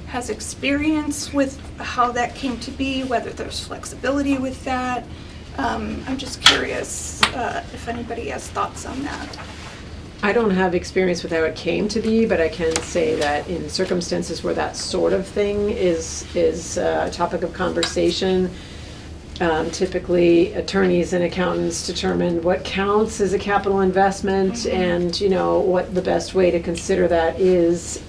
has experience with how that came to be, whether there's flexibility with that. I'm just curious if anybody has thoughts on that. I don't have experience with how it came to be, but I can say that in circumstances where that sort of thing is a topic of conversation, typically attorneys and accountants determine what counts as a capital investment and, what the best way to consider that is.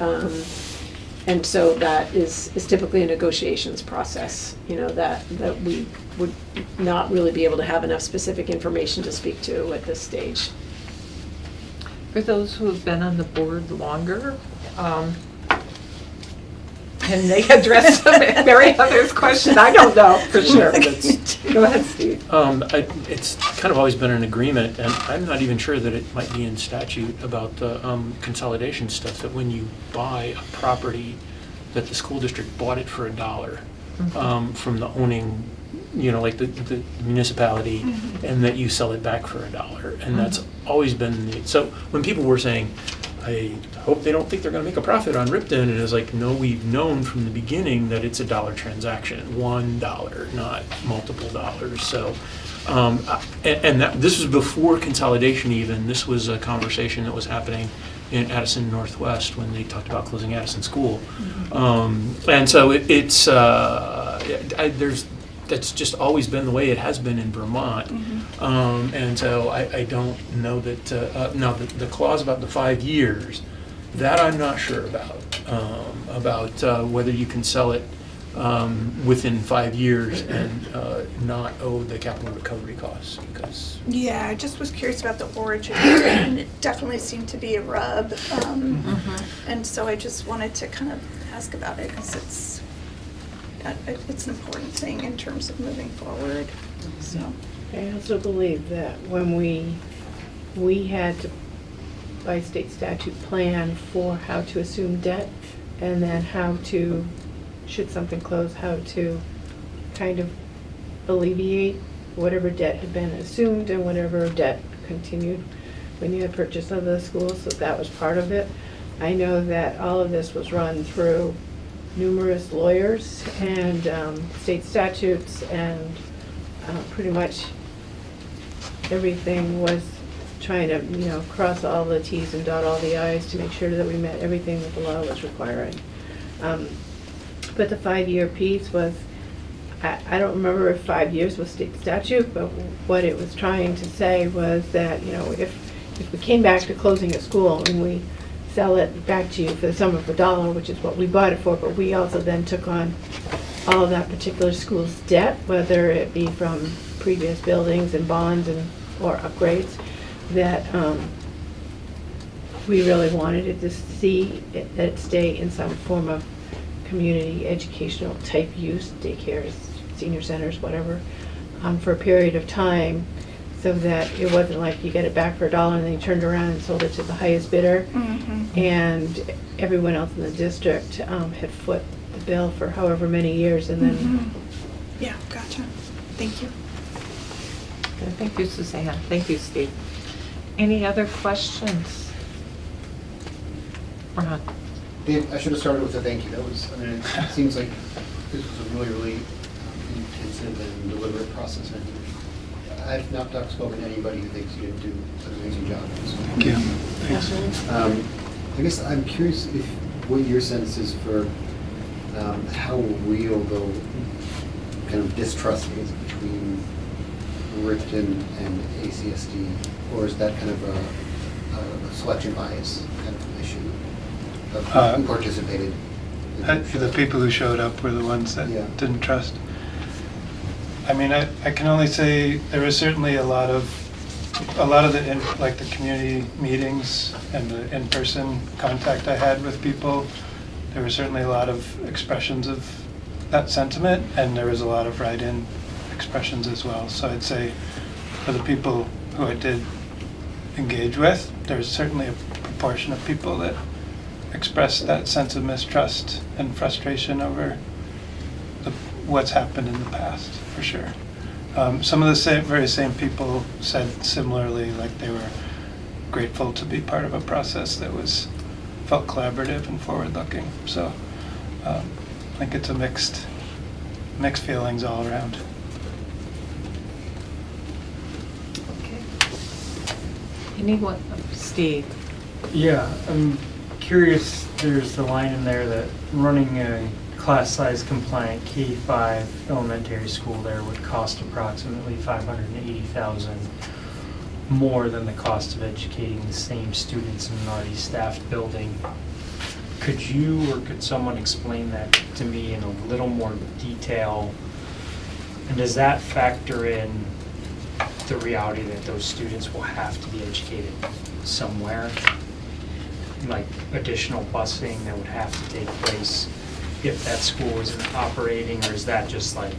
And so that is typically a negotiations process, that we would not really be able to have enough specific information to speak to at this stage. For those who have been on the board longer, can they address Mary Heather's question? I don't know for sure. Go ahead, Steve. It's kind of always been an agreement, and I'm not even sure that it might be in statute about the consolidation stuff, that when you buy a property, that the school district bought it for $1 from the owning, like the municipality, and that you sell it back for $1. And that's always been so when people were saying, I hope they don't think they're going to make a profit on Ripton, and it was like, no, we've known from the beginning that it's a $1 transaction, $1, not multiple dollars. So, and this was before consolidation even. This was a conversation that was happening in Addison Northwest when they talked about closing Addison School. And so that's just always been the way it has been in Vermont. And so I don't know that, now the clause about the 5 years, that I'm not sure about whether you can sell it within 5 years and not owe the capital recovery costs, because. Yeah, I just was curious about the origin, and it definitely seemed to be a rub. And so I just wanted to kind of ask about it, because it's an important thing in terms of moving forward. So I also believe that when we had to, by state statute, plan for how to assume debt, and then how to, should something close, how to kind of alleviate whatever debt had been assumed and whatever debt continued when you had purchase of the school, so that was part of it. I know that all of this was run through numerous lawyers and state statutes, and pretty much everything was trying to, cross all the T's and dot all the I's to make sure that we met everything that the law was requiring. But the 5-year piece was, I don't remember if 5 years was state statute, but what it was trying to say was that, if we came back to closing a school and we sell it back to you for the sum of $1, which is what we bought it for, but we also then took on all of that particular school's debt, whether it be from previous buildings and bonds or upgrades, that we really wanted it to see that it stay in some form of community educational type use, daycares, senior centers, whatever, for a period of time, so that it wasn't like you get it back for $1 and then you turned around and sold it to the highest bidder, and everyone else in the district had foot the bill for however many years, and then. Yeah, gotcha. Thank you. Thank you, Suzanne. Thank you, Steve. Any other questions? Ron? Dave, I should have started with a thank you. That was, it seems like this was a really, really intensive and deliberate process. And I've not spoken to anybody who thinks you did do an amazing job. So, Thank you. Thanks. I guess I'm curious what your sense is for how real the kind of distrust is between Ripton and ACSD, or is that kind of a selection bias kind of issue of who participated The people who showed up were the ones that Yeah. didn't trust. I mean, I can only say there was certainly a lot of the community meetings and the in-person contact I had with people. There were certainly a lot of expressions of that sentiment, and there was a lot of write-in expressions as well. So I'd say for the people who I did engage with, there's certainly a proportion of people that expressed that sense of mistrust and frustration over what's happened in the past, for sure. Some of the very same people said similarly, like they were grateful to be part of a process that felt collaborative and forward-looking. So I think it's a mixed feelings all around. Anyone? Steve? Yeah, I'm curious, there's the line in there that running a class size compliant K-5 elementary school there would cost approximately $580,000 more than the cost of educating the same students in an already staffed building. Could you or could someone explain that to me in a little more detail? And does that factor in the reality that those students will have to be educated somewhere? Like additional busing that would have to take place if that school isn't operating, or is that just like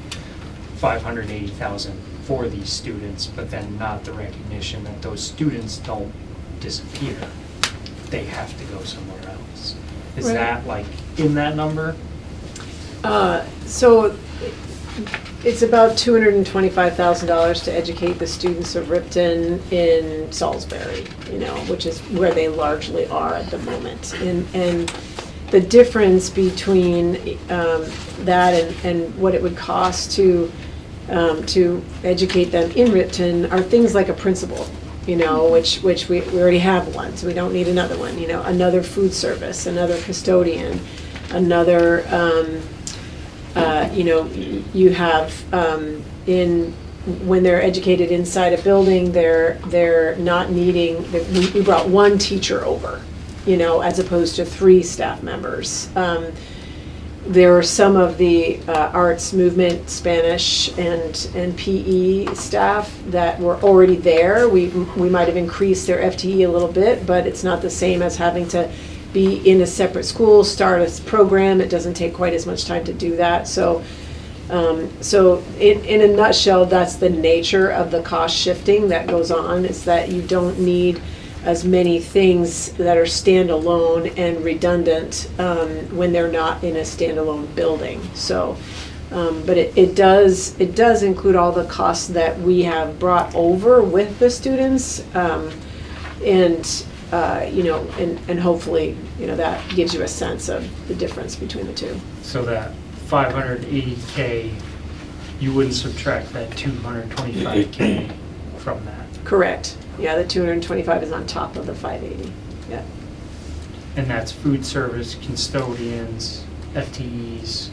$580,000 for these students, but then not the recognition that those students don't disappear? They have to go somewhere else. Is Right. that like in that number? So it's about $225,000 to educate the students of Ripton in Salisbury, which is where they largely are at the moment. And the difference between that and what it would cost to educate them in Ripton are things like a principal, which we already have one, so we don't need another one. Another food service, another custodian, another. You have when they're educated inside a building, they're not needing. We brought one teacher over, as opposed to 3 staff members. There are some of the arts, movement, Spanish, and PE staff that were already there. We might have increased their FTE a little bit, but it's not the same as having to be in a separate school, start a program. It doesn't take quite as much time to do that. So in a nutshell, that's the nature of the cost shifting that goes on, is that you don't need as many things that are standalone and redundant when they're not in a standalone building. So, but it does include all the costs that we have brought over with the students, and hopefully, that gives you a sense of the difference between the two. So that $580K, you wouldn't subtract that $225K from that? Correct. Yeah, the 225 is on top of the 580. Yeah. And that's food service, custodians, FTEs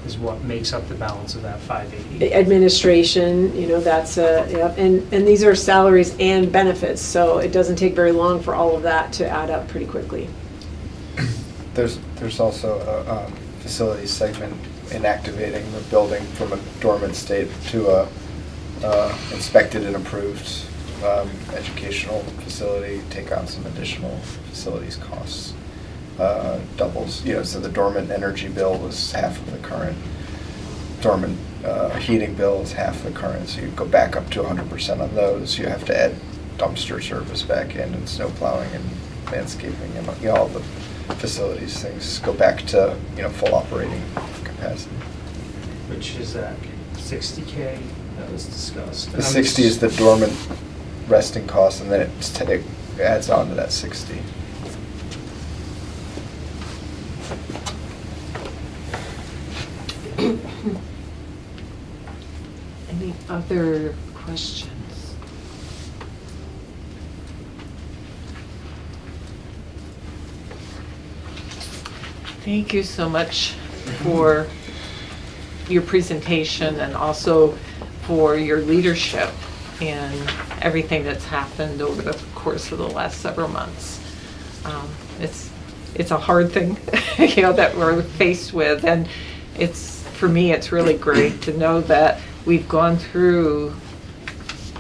is what makes up the balance of that 580. Administration, that's and these are salaries and benefits, so it doesn't take very long for all of that to add up pretty quickly. There's also a facilities segment in activating the building from a dormant state to a inspected and approved educational facility, take on some additional facilities costs. Doubles, so the dormant energy bill was half of the current. Dormant heating bill is half the current, so you go back up to 100% on those. You have to add dumpster service back in, and snow plowing and landscaping, and all the facilities things go back to full operating capacity. Which is that 60K that was discussed. The 60 is the dormant resting cost, and then it adds on to that 60. Any other questions? Thank you so much for your presentation and also for your leadership in everything that's happened over the course of the last several months. It's it's a hard thing, you know, that we're faced with. And for me, it's really great to know that we've gone through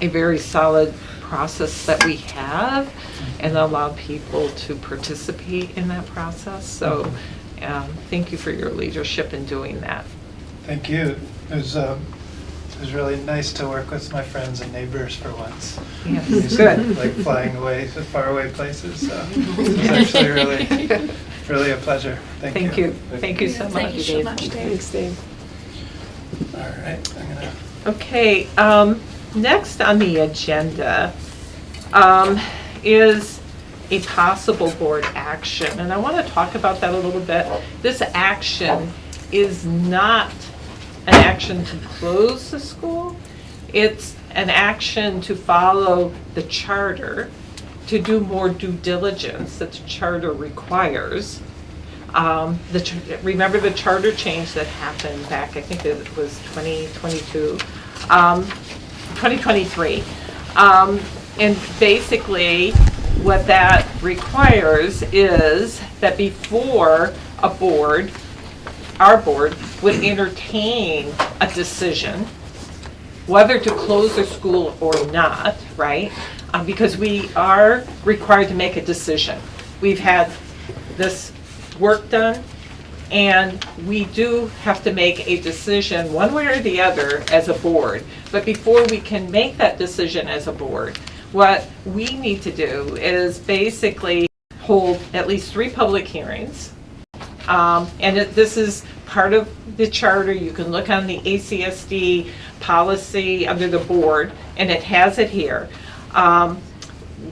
a very solid process that we have and allow people to participate in that process. So thank you for your leadership in doing that. Thank you. It was really nice to work with my friends and neighbors for once. Yes, Used good. to, like flying away to faraway places. So it was actually really a pleasure. Thank you. Thank you so much. Thank you so much, Dave. Thanks, Dave. All right, I'm gonna. Okay, next on the agenda is a possible board action, and I want to talk about that a little bit. This action is not an action to close the school. It's an action to follow the charter, to do more due diligence that the charter requires. Remember the charter change that happened back, I think it was 2022, 2023. And basically what that requires is that before a board, our board would entertain a decision whether to close the school or not, right? Because we are required to make a decision. We've had this work done, and we do have to make a decision one way or the other as a board. But before we can make that decision as a board, what we need to do is basically hold at least 3 public hearings. This is part of the charter. You can look on the ACSD policy under the board, and it has it here. I'm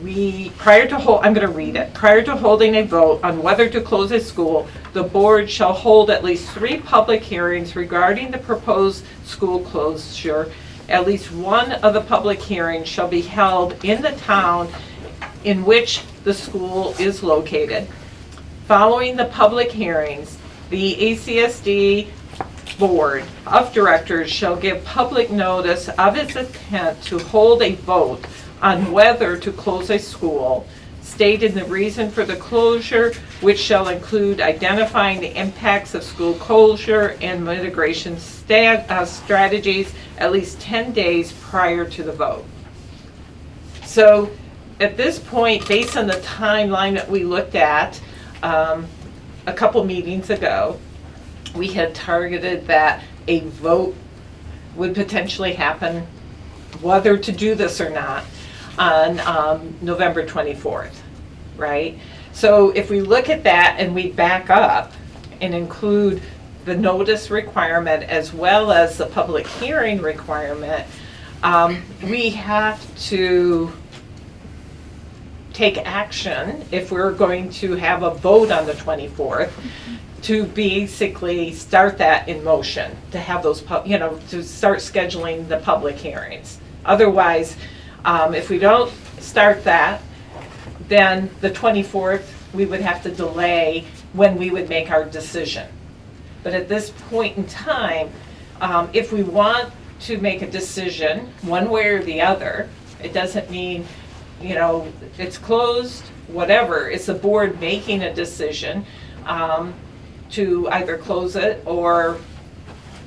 going to read it. Prior to holding a vote on whether to close a school, the board shall hold at least 3 public hearings regarding the proposed school closure. At least one of the public hearings shall be held in the town in which the school is located. Following the public hearings, the ACSD Board of Directors shall give public notice of its intent to hold a vote on whether to close a school, stating the reason for the closure, which shall include identifying the impacts of school closure and mitigation strategies at least 10 days prior to the vote. So at this point, based on the timeline that we looked at a couple meetings ago, we had targeted that a vote would potentially happen, whether to do this or not, on November 24th, right? So if we look at that and we back up and include the notice requirement as well as the public hearing requirement, we have to take action if we're going to have a vote on the 24th to basically start that in motion, to have those, to start scheduling the public hearings. Otherwise, if we don't start that, then the 24th, we would have to delay when we would make our decision. But at this point in time, if we want to make a decision one way or the other, it doesn't mean, it's closed, whatever. It's the board making a decision to either close it or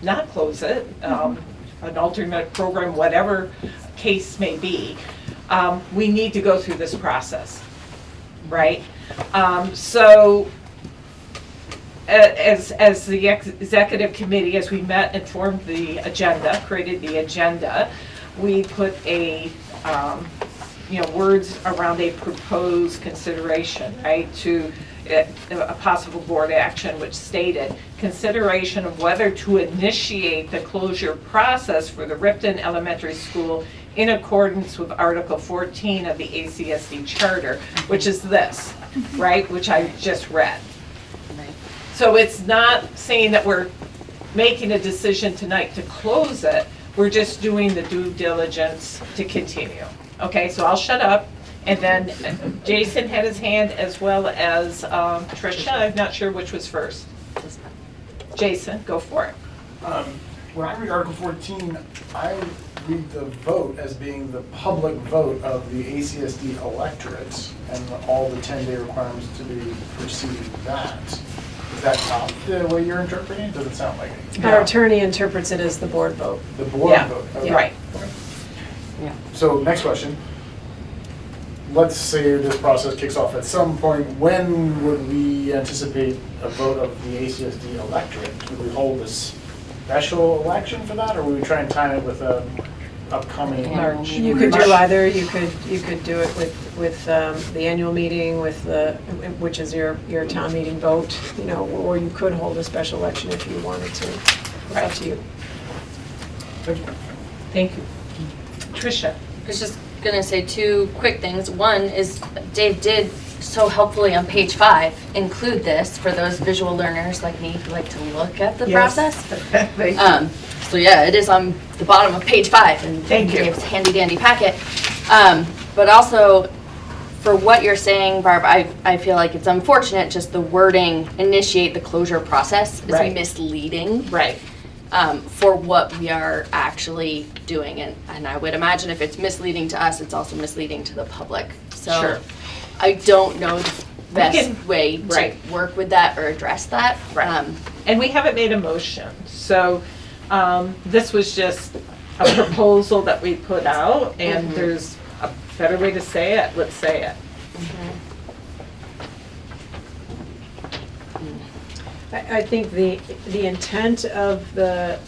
not close it, an alternate program, whatever case may be. We need to go through this process, right? So as the executive committee, as we met and formed the agenda, created the agenda, we put a words around a proposed consideration, right, to a possible board action, which stated consideration of whether to initiate the closure process for the Ripton Elementary School in accordance with Article 14 of the ACSD Charter, which is this, right, which I just read. So it's not saying that we're making a decision tonight to close it, we're just doing the due diligence to continue. Okay, so I'll shut up, and then Jason had his hand as well as Tricia. I'm not sure which was first. Jason, go for it. when I read Article 14, I read the vote as being the public vote of the ACSD electorate and all the 10-day requirements to be preceding that. Is that not the way you're interpreting it? Doesn't sound like it. Our attorney interprets it as the board vote. The board vote. Okay. Right. Okay. Yeah. So next question. Let's say this process kicks off at some point. When would we anticipate a vote of the ACSD electorate? Would we hold a special election for that, or would we try and time it with a upcoming March? You could do either. You could do it with the annual meeting, with which is your town meeting vote, you know, or you could hold a special election if you wanted to. It's up to you. Thank you. Thank you. Tricia? I was just going to say two quick things. One is Dave did so helpfully on page 5 include this for those visual learners like me who like to look at the process. So yeah, it is on the bottom of page 5 and Thank you. Dave's handy dandy packet. But also for what you're saying, Barb, I feel like it's unfortunate just the wording initiate the closure process is Right. misleading. Right. For what we are actually doing. And I would imagine if it's misleading to us, it's also misleading to the public. So Sure. I don't know the best can- way to right. work with that or address that. Right. And we haven't made a motion, so this was just a proposal that we put out, and there's a better way to say it, let's say it. I think the intent of the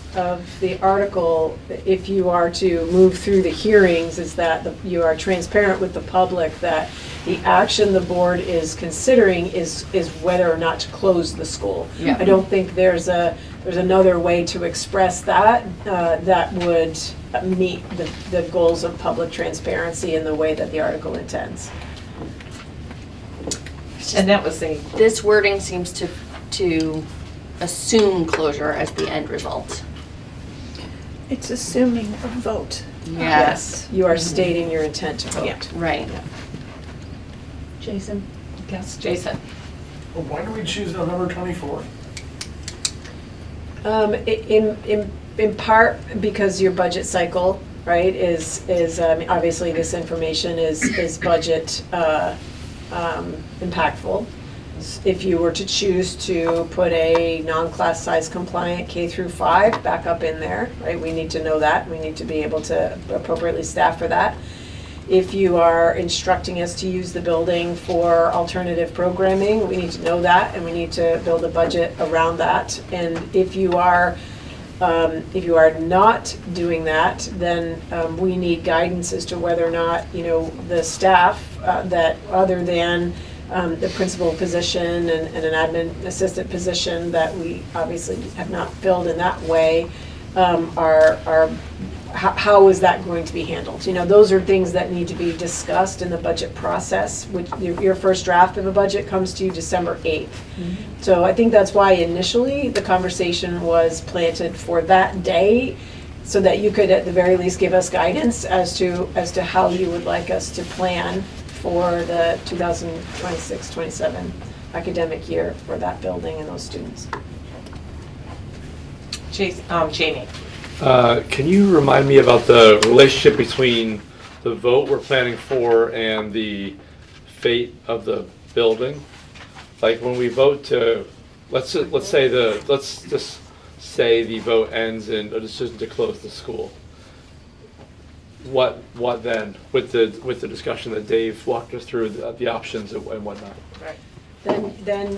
article, if you are to move through the hearings, is that you are transparent with the public that the action the board is considering is whether or not to close the school. Yeah. I don't think there's another way to express that that would meet the goals of public transparency in the way that the article intends. And that was this wording seems to assume closure as the end result. It's assuming a vote. Yes, you are stating your intent to vote. Yeah. Right. Jason? Yes, Jason? Well, why do we choose November 24th? In part because your budget cycle, right, is obviously this information is budget impactful. If you were to choose to put a non-class size compliant K through 5 back up in there, right, we need to know that. We need to be able to appropriately staff for that. If you are instructing us to use the building for alternative programming, we need to know that, and we need to build a budget around that. And if you are not doing that, then we need guidance as to whether or not, you know, the staff that other than the principal position and an admin assistant position that we obviously have not filled in that way, how is that going to be handled? You know, those are things that need to be discussed in the budget process. Which your first draft of a budget comes to you December 8th. So I think that's why initially the conversation was planted for that day, so that you could at the very least give us guidance as to how you would like us to plan for the 2026-27 academic year for that building and those students. Jamie? Can you remind me about the relationship between the vote we're planning for and the fate of the building? Like when we vote to, let's just say the vote ends in a decision to close the school. What then with the discussion that Dave walked us through, the options and whatnot? Right. Then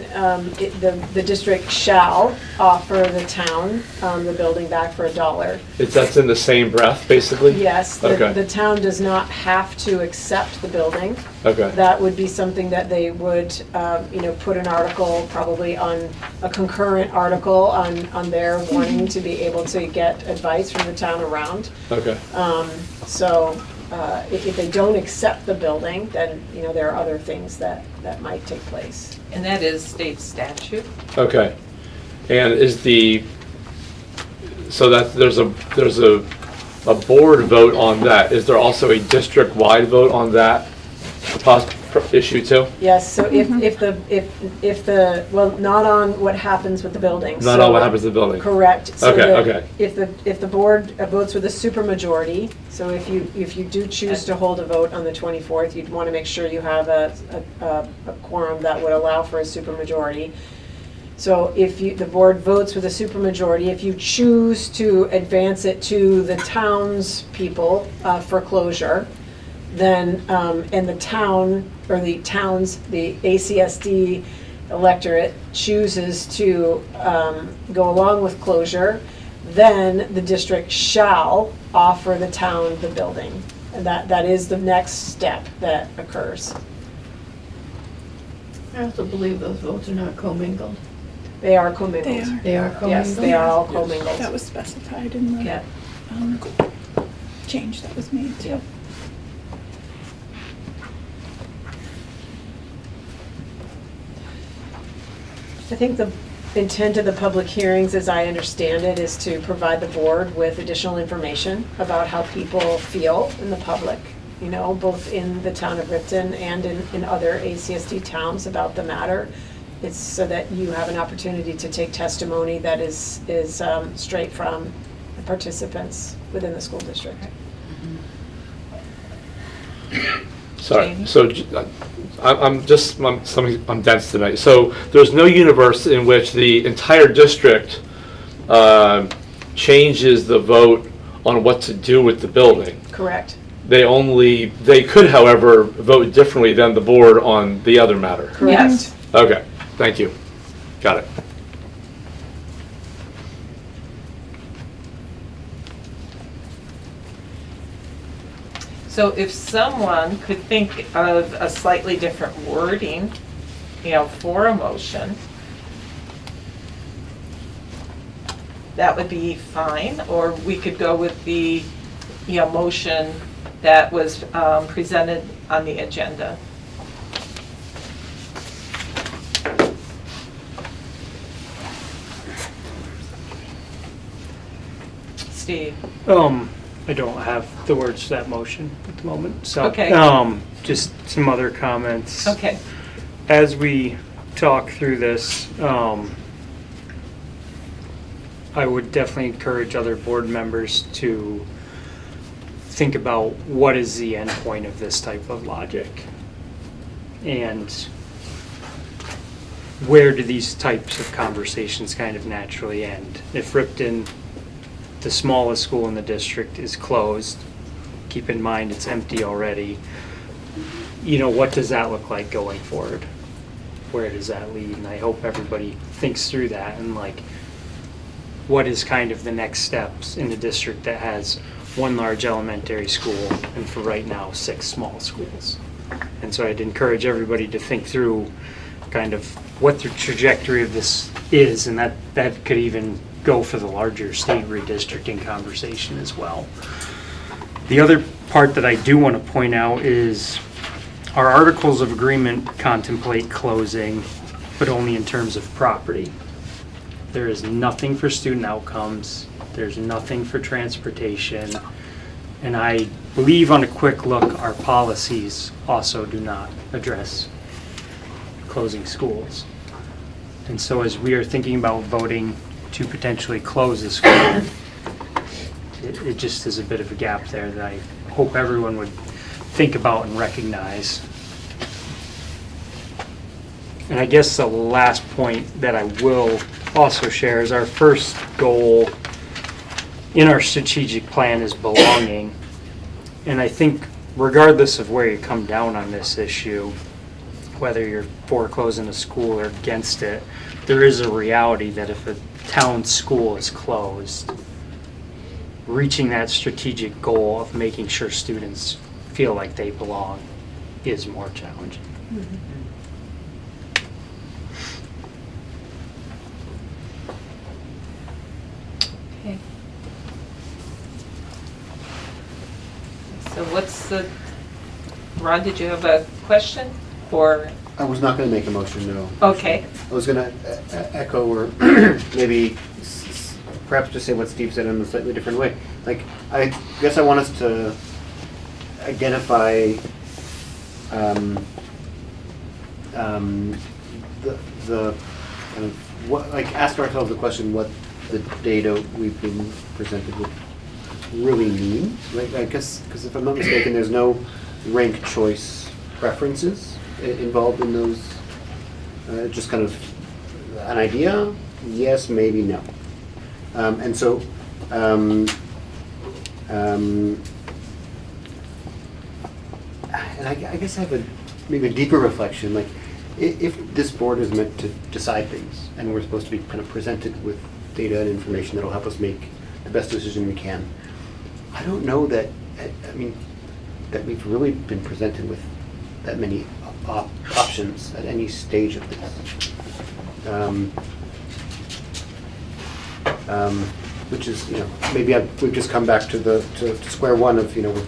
the district shall offer the town the building back for $1. That's in the same breath, basically? Yes, Okay. the town does not have to accept the building. Okay. That would be something that they would, put an article, probably on a concurrent article on their wanting to be able to get advice from the town around. Okay. If they don't accept the building, then, there are other things that might take place. And that is state statute. Okay. And so that there's a board vote on that. Is there also a district-wide vote on that issue too? Yes, so if the, well, not on what happens with the building. Not So- on what happens to the building? Correct. So Okay, that okay. If the board votes with a supermajority, so if you do choose to hold a vote on the 24th, you'd want to make sure you have a quorum that would allow for a supermajority. So if the board votes with a supermajority, if you choose to advance it to the townspeople for closure, then, and the town, or the towns, the ACSD electorate chooses to go along with closure, then the district shall offer the town the building. And that is the next step that occurs. I also believe those votes are not commingled. They are commingled. They are commingled? Yes, they are all commingled. That was specified in the Yeah. change that was made too. I think the intent of the public hearings, as I understand it, is to provide the board with additional information about how people feel in the public, you know, both in the town of Ripton and in other ACSD towns about the matter. It's so that you have an opportunity to take testimony that is straight from the participants within the school district. Sorry, so I'm dense tonight. So there's no universe in which the entire district changes the vote on what to do with the building. Correct. They could, however, vote differently than the board on the other matter. Correct. Okay, thank you. Got it. So if someone could think of a slightly different wording, you know, for a motion, that would be fine, or we could go with the, you know, motion that was presented on the agenda. Steve? I don't have the words to that motion at the moment, so. Okay. Just some other comments. Okay. As we talk through this, I would definitely encourage other board members to think about what is the end point of this type of logic? And where do these types of conversations kind of naturally end? If Ripton, the smallest school in the district, is closed, keep in mind it's empty already, you know, what does that look like going forward? Where does that lead? And I hope everybody thinks through that and like, what is kind of the next steps in the district that has one large elementary school and for right now 6 small schools. And so I'd encourage everybody to think through kind of what the trajectory of this is, and that could even go for the larger state redistricting conversation as well. The other part that I do want to point out is our articles of agreement contemplate closing, but only in terms of property. There is nothing for student outcomes. There's nothing for transportation. And I believe on a quick look, our policies also do not address closing schools. And so as we are thinking about voting to potentially close the school, it just is a bit of a gap there that I hope everyone would think about and recognize. And I guess the last point that I will also share is our first goal in our strategic plan is belonging. And I think regardless of where you come down on this issue, whether you're for closing a school or against it, there is a reality that if a town school is closed, reaching that strategic goal of making sure students feel like they belong is more challenging. Mm-hmm. Okay. So what's the, Ron, did you have a question or? I was not going to make a motion, no. Okay. I was going to echo or maybe perhaps just say what Steve said in a slightly different way. Like, I guess I want us to identify the kind of what, like, ask ourselves the question what the data we've been presented with really mean. Like, I guess, because if I'm not mistaken, there's no rank choice preferences involved in those. Just kind of an idea, yes, maybe, no. And so, and I guess I have maybe a deeper reflection. Like, if this board is meant to decide things, and we're supposed to be kind of presented with data and information that'll help us make the best decision we can, I don't know that, I mean, that we've really been presented with that many options at any stage of this. Which is, you know, maybe we've just come back to square one of, you know, we're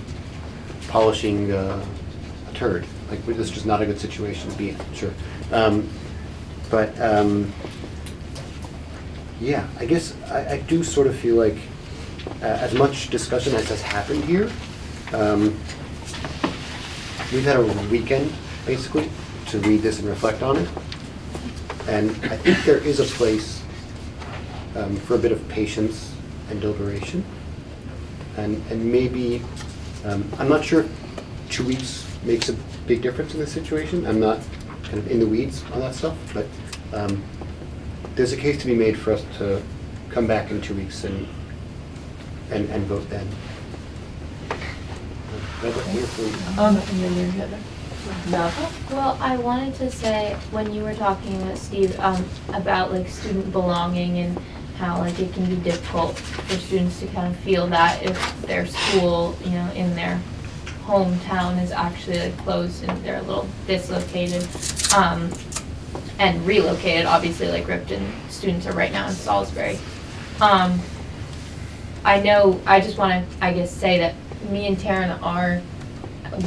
polishing a turd. Like, this is just not a good situation to be in, sure. Yeah, I guess I do sort of feel like as much discussion as has happened here, we've had a weekend, basically, to read this and reflect on it. And I think there is a place for a bit of patience and deliberation. And maybe, I'm not sure if 2 weeks makes a big difference in this situation. I'm not kind of in the weeds on that stuff, but there's a case to be made for us to come back in 2 weeks and vote then. Well, I wanted to say, when you were talking with Steve, about like student belonging and how like it can be difficult for students to kind of feel that if their school, you know, in their hometown is actually like closed and they're a little dislocated, and relocated, obviously, like Ripton students are right now in Salisbury. I know, I just want to, I guess, say that me and Taryn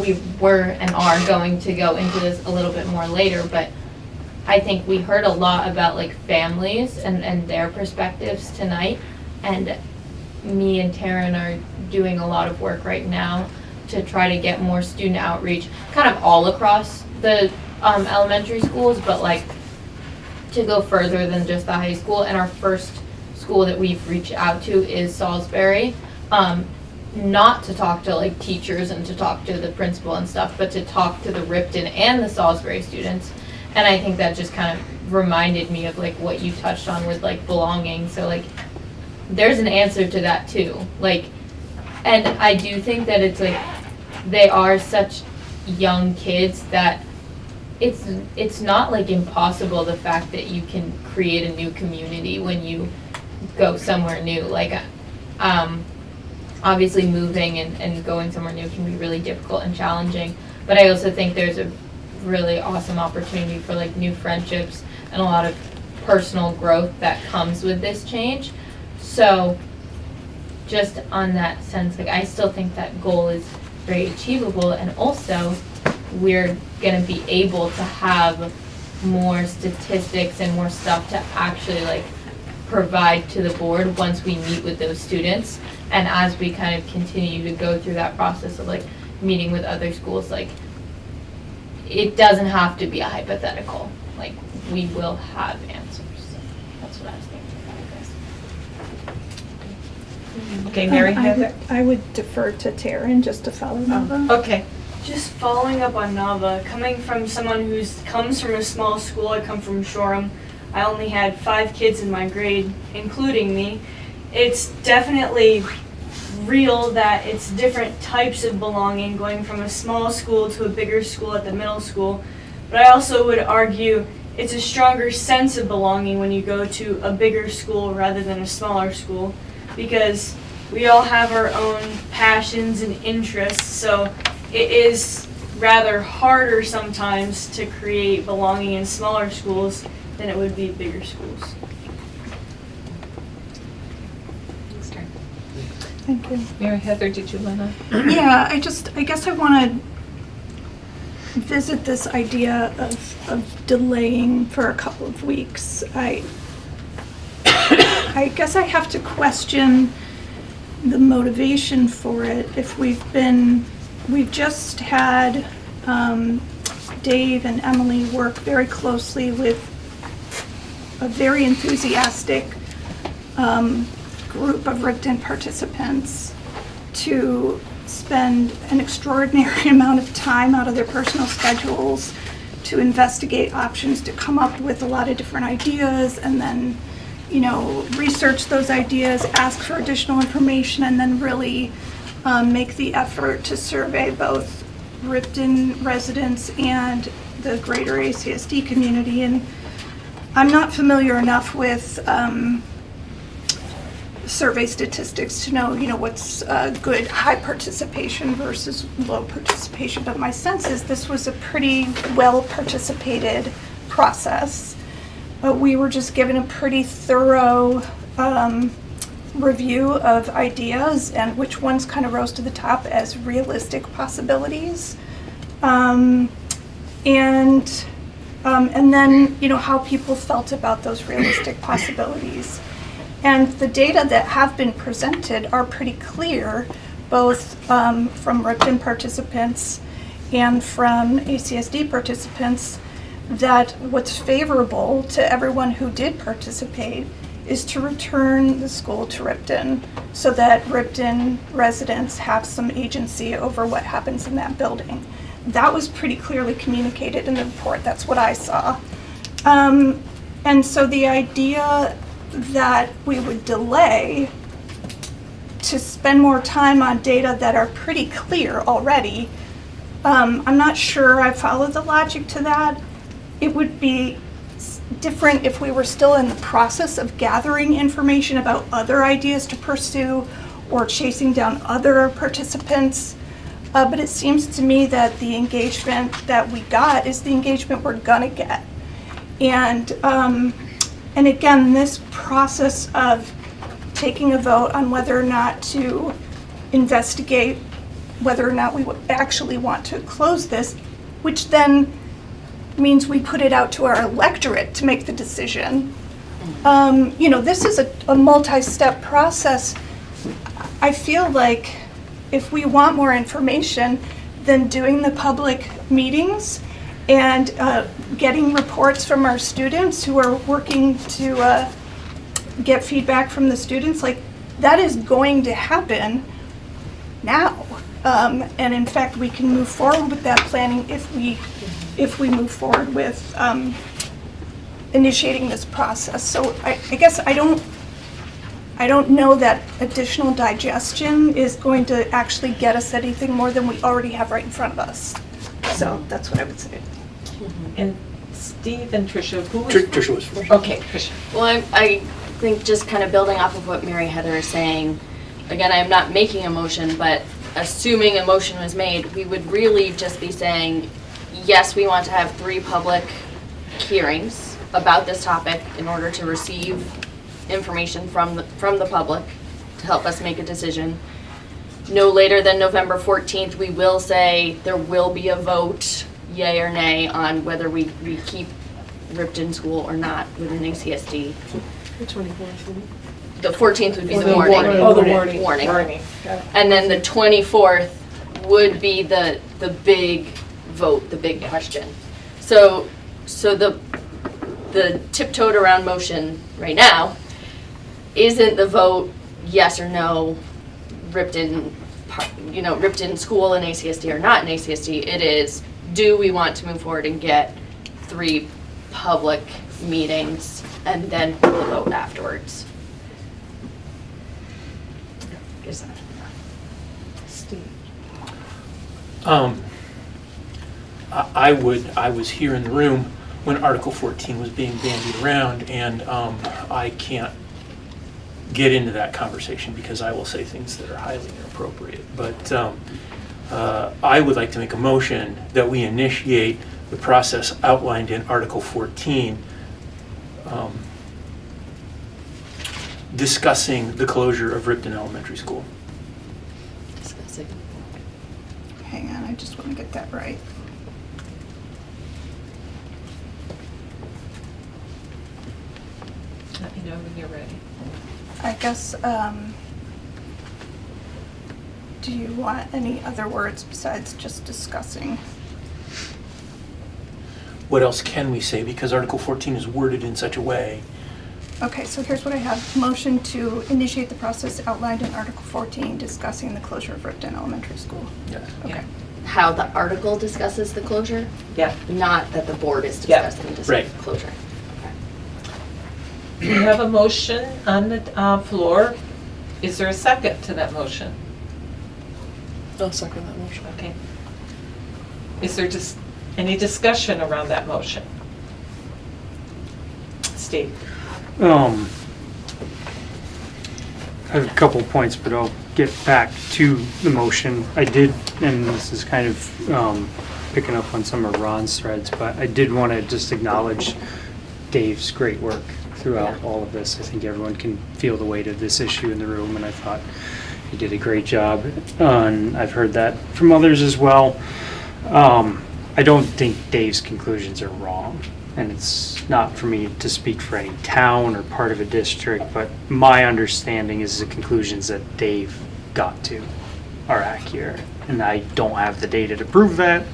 we were and are going to go into this a little bit more later, but I think we heard a lot about like families and their perspectives tonight, and me and Taryn are doing a lot of work right now to try to get more student outreach, kind of all across the elementary schools, but like to go further than just the high school. And our first school that we've reached out to is Salisbury. Not to talk to like teachers and to talk to the principal and stuff, but to talk to the Ripton and the Salisbury students. And I think that just kind of reminded me of like what you touched on with like belonging. So like there's an answer to that too. Like, and I do think that it's like they are such young kids that it's not like impossible, the fact that you can create a new community when you go somewhere new. Like obviously moving and going somewhere new can be really difficult and challenging, but I also think there's a really awesome opportunity for like new friendships and a lot of personal growth that comes with this change. So just on that sense, like I still think that goal is very achievable, and also we're going to be able to have more statistics and more stuff to actually like provide to the board once we meet with those students. And as we kind of continue to go through that process of like meeting with other schools, like it doesn't have to be a hypothetical. Like we will have answers. So that's what I was thinking about, I guess. Okay, Mary Heather. I would defer to Taryn just to follow Nava. Okay. Just following up on Nava, coming from someone who comes from a small school, I come from Shoreham. I only had 5 kids in my grade, including me. It's definitely real that it's different types of belonging, going from a small school to a bigger school at the middle school. But I also would argue it's a stronger sense of belonging when you go to a bigger school rather than a smaller school, because we all have our own passions and interests, so it is rather harder sometimes to create belonging in smaller schools than it would be bigger schools. Thank you. Mary Heather, did you want to? Yeah, I guess I want to visit this idea of delaying for a couple of weeks. I guess I have to question the motivation for it. If we've just had Dave and Emily work very closely with a very enthusiastic group of Ripton participants to spend an extraordinary amount of time out of their personal schedules to investigate options, to come up with a lot of different ideas, and then, you know, research those ideas, ask for additional information, and then really make the effort to survey both Ripton residents and the greater ACSD community. And I'm not familiar enough with survey statistics to know, you know, what's good high participation versus low participation, but my sense is this was a pretty well participated process. But we were just given a pretty thorough review of ideas and which ones kind of rose to the top as realistic possibilities. And then, you know, how people felt about those realistic possibilities. And the data that have been presented are pretty clear, both from Ripton participants and from ACSD participants, that what's favorable to everyone who did participate is to return the school to Ripton so that Ripton residents have some agency over what happens in that building. That was pretty clearly communicated in the report. That's what I saw. And so the idea that we would delay to spend more time on data that are pretty clear already, I'm not sure I follow the logic to that. It would be different if we were still in the process of gathering information about other ideas to pursue or chasing down other participants. But it seems to me that the engagement that we got is the engagement we're gonna get. And again, this process of taking a vote on whether or not to investigate whether or not we would actually want to close this, which then means we put it out to our electorate to make the decision. You know, this is a multi-step process. I feel like if we want more information, then doing the public meetings and getting reports from our students who are working to get feedback from the students, like that is going to happen now. And in fact, we can move forward with that planning if we move forward with initiating this process. So I guess I don't know that additional digestion is going to actually get us anything more than we already have right in front of us. So that's what I would say. And Steve and Tricia, who was? Tricia was first. Okay, Tricia. Well, I think just kind of building off of what Mary Heather is saying, again, I am not making a motion, but assuming a motion was made, we would really just be saying, yes, we want to have 3 public hearings about this topic in order to receive information from the public to help us make a decision. No later than November 14th, we will say there will be a vote, yay or nay, on whether we keep Ripton School or not within ACSD. The 24th. The 14th would be the warning. warning. Oh, the warning. Warning. Got it. And then the 24th would be the big vote, the big question. So the tiptoed around motion right now isn't the vote yes or no, Ripton School and ACSD or not in ACSD. It is, do we want to move forward and get 3 public meetings and then hold a vote afterwards? Is that Steve? I was here in the room when Article 14 was being bandied around, and I can't get into that conversation because I will say things that are highly inappropriate. But I would like to make a motion that we initiate the process outlined in Article 14, discussing the closure of Ripton Elementary School. discussing? Hang on, I just want to get that right. Let me know when you're ready. I guess, do you want any other words besides just discussing? what else can we say? Because Article 14 is worded in such a way. Okay, so here's what I have. Motion to initiate the process outlined in Article 14 discussing the closure of Ripton Elementary School. Yes. Okay. How the article discusses the closure? Yeah. Not that the board is Yeah. discussing the Right. closure. We have a motion on the floor. Is there a second to that motion? I'll second that motion. Okay. Is there just any discussion around that motion? Steve? I have a couple of points, but I'll get back to the motion. I did, and this is kind of picking up on some of Ron's threads, but I did want to just acknowledge Dave's great work throughout all of this. I think everyone can feel the weight of this issue in the room, and I thought he did a great job. And I've heard that from others as well. I don't think Dave's conclusions are wrong, and it's not for me to speak for any town or part of a district, but my understanding is the conclusions that Dave got to are accurate. And I don't have the data to prove that,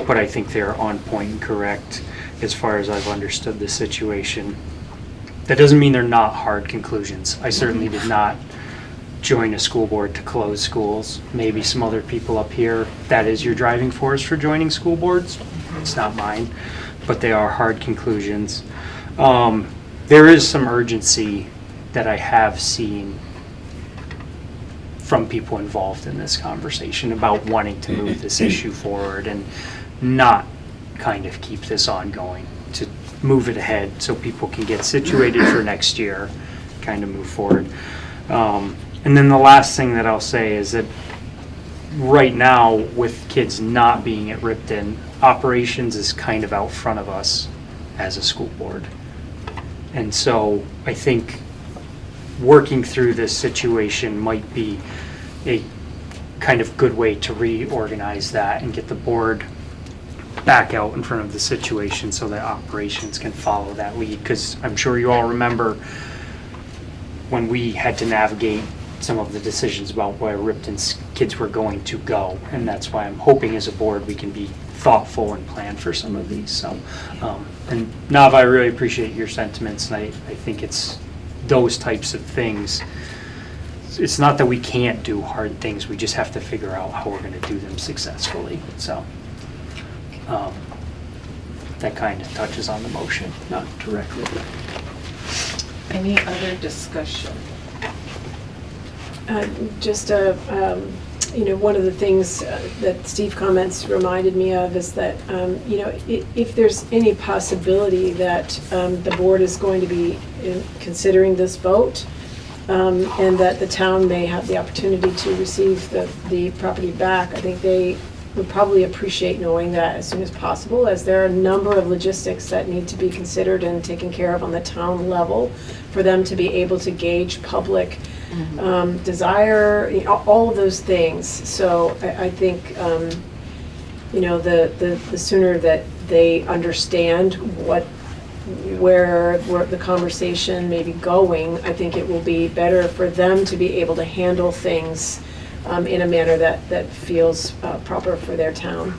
but I think they're on point and correct as far as I've understood the situation. That doesn't mean they're not hard conclusions. I certainly did not join a school board to close schools. Maybe some other people up here, that is your driving force for joining school boards. It's not mine, but they are hard conclusions. There is some urgency that I have seen from people involved in this conversation about wanting to move this issue forward and not kind of keep this ongoing, to move it ahead so people can get situated for next year, kind of move forward. And then the last thing that I'll say is that right now, with kids not being at Ripton, operations is kind of out front of us as a school board. And so I think working through this situation might be a kind of good way to reorganize that and get the board back out in front of the situation so that operations can follow that lead. Because I'm sure you all remember when we had to navigate some of the decisions about where Ripton's kids were going to go. And that's why I'm hoping as a board we can be thoughtful and plan for some of these. So, and Nav, I really appreciate your sentiments, and I think it's those types of things. It's not that we can't do hard things, we just have to figure out how we're going to do them successfully. So that kind of touches on the motion, not directly. Any other discussion? Just one of the things that Steve comments reminded me of is that, if there's any possibility that the board is going to be considering this vote, and that the town may have the opportunity to receive the property back, I think they would probably appreciate knowing that as soon as possible, as there are a number of logistics that need to be considered and taken care of on the town level for them to be able to gauge public desire, all of those things. So I think, the sooner that they understand where the conversation may be going, I think it will be better for them to be able to handle things in a manner that feels proper for their town.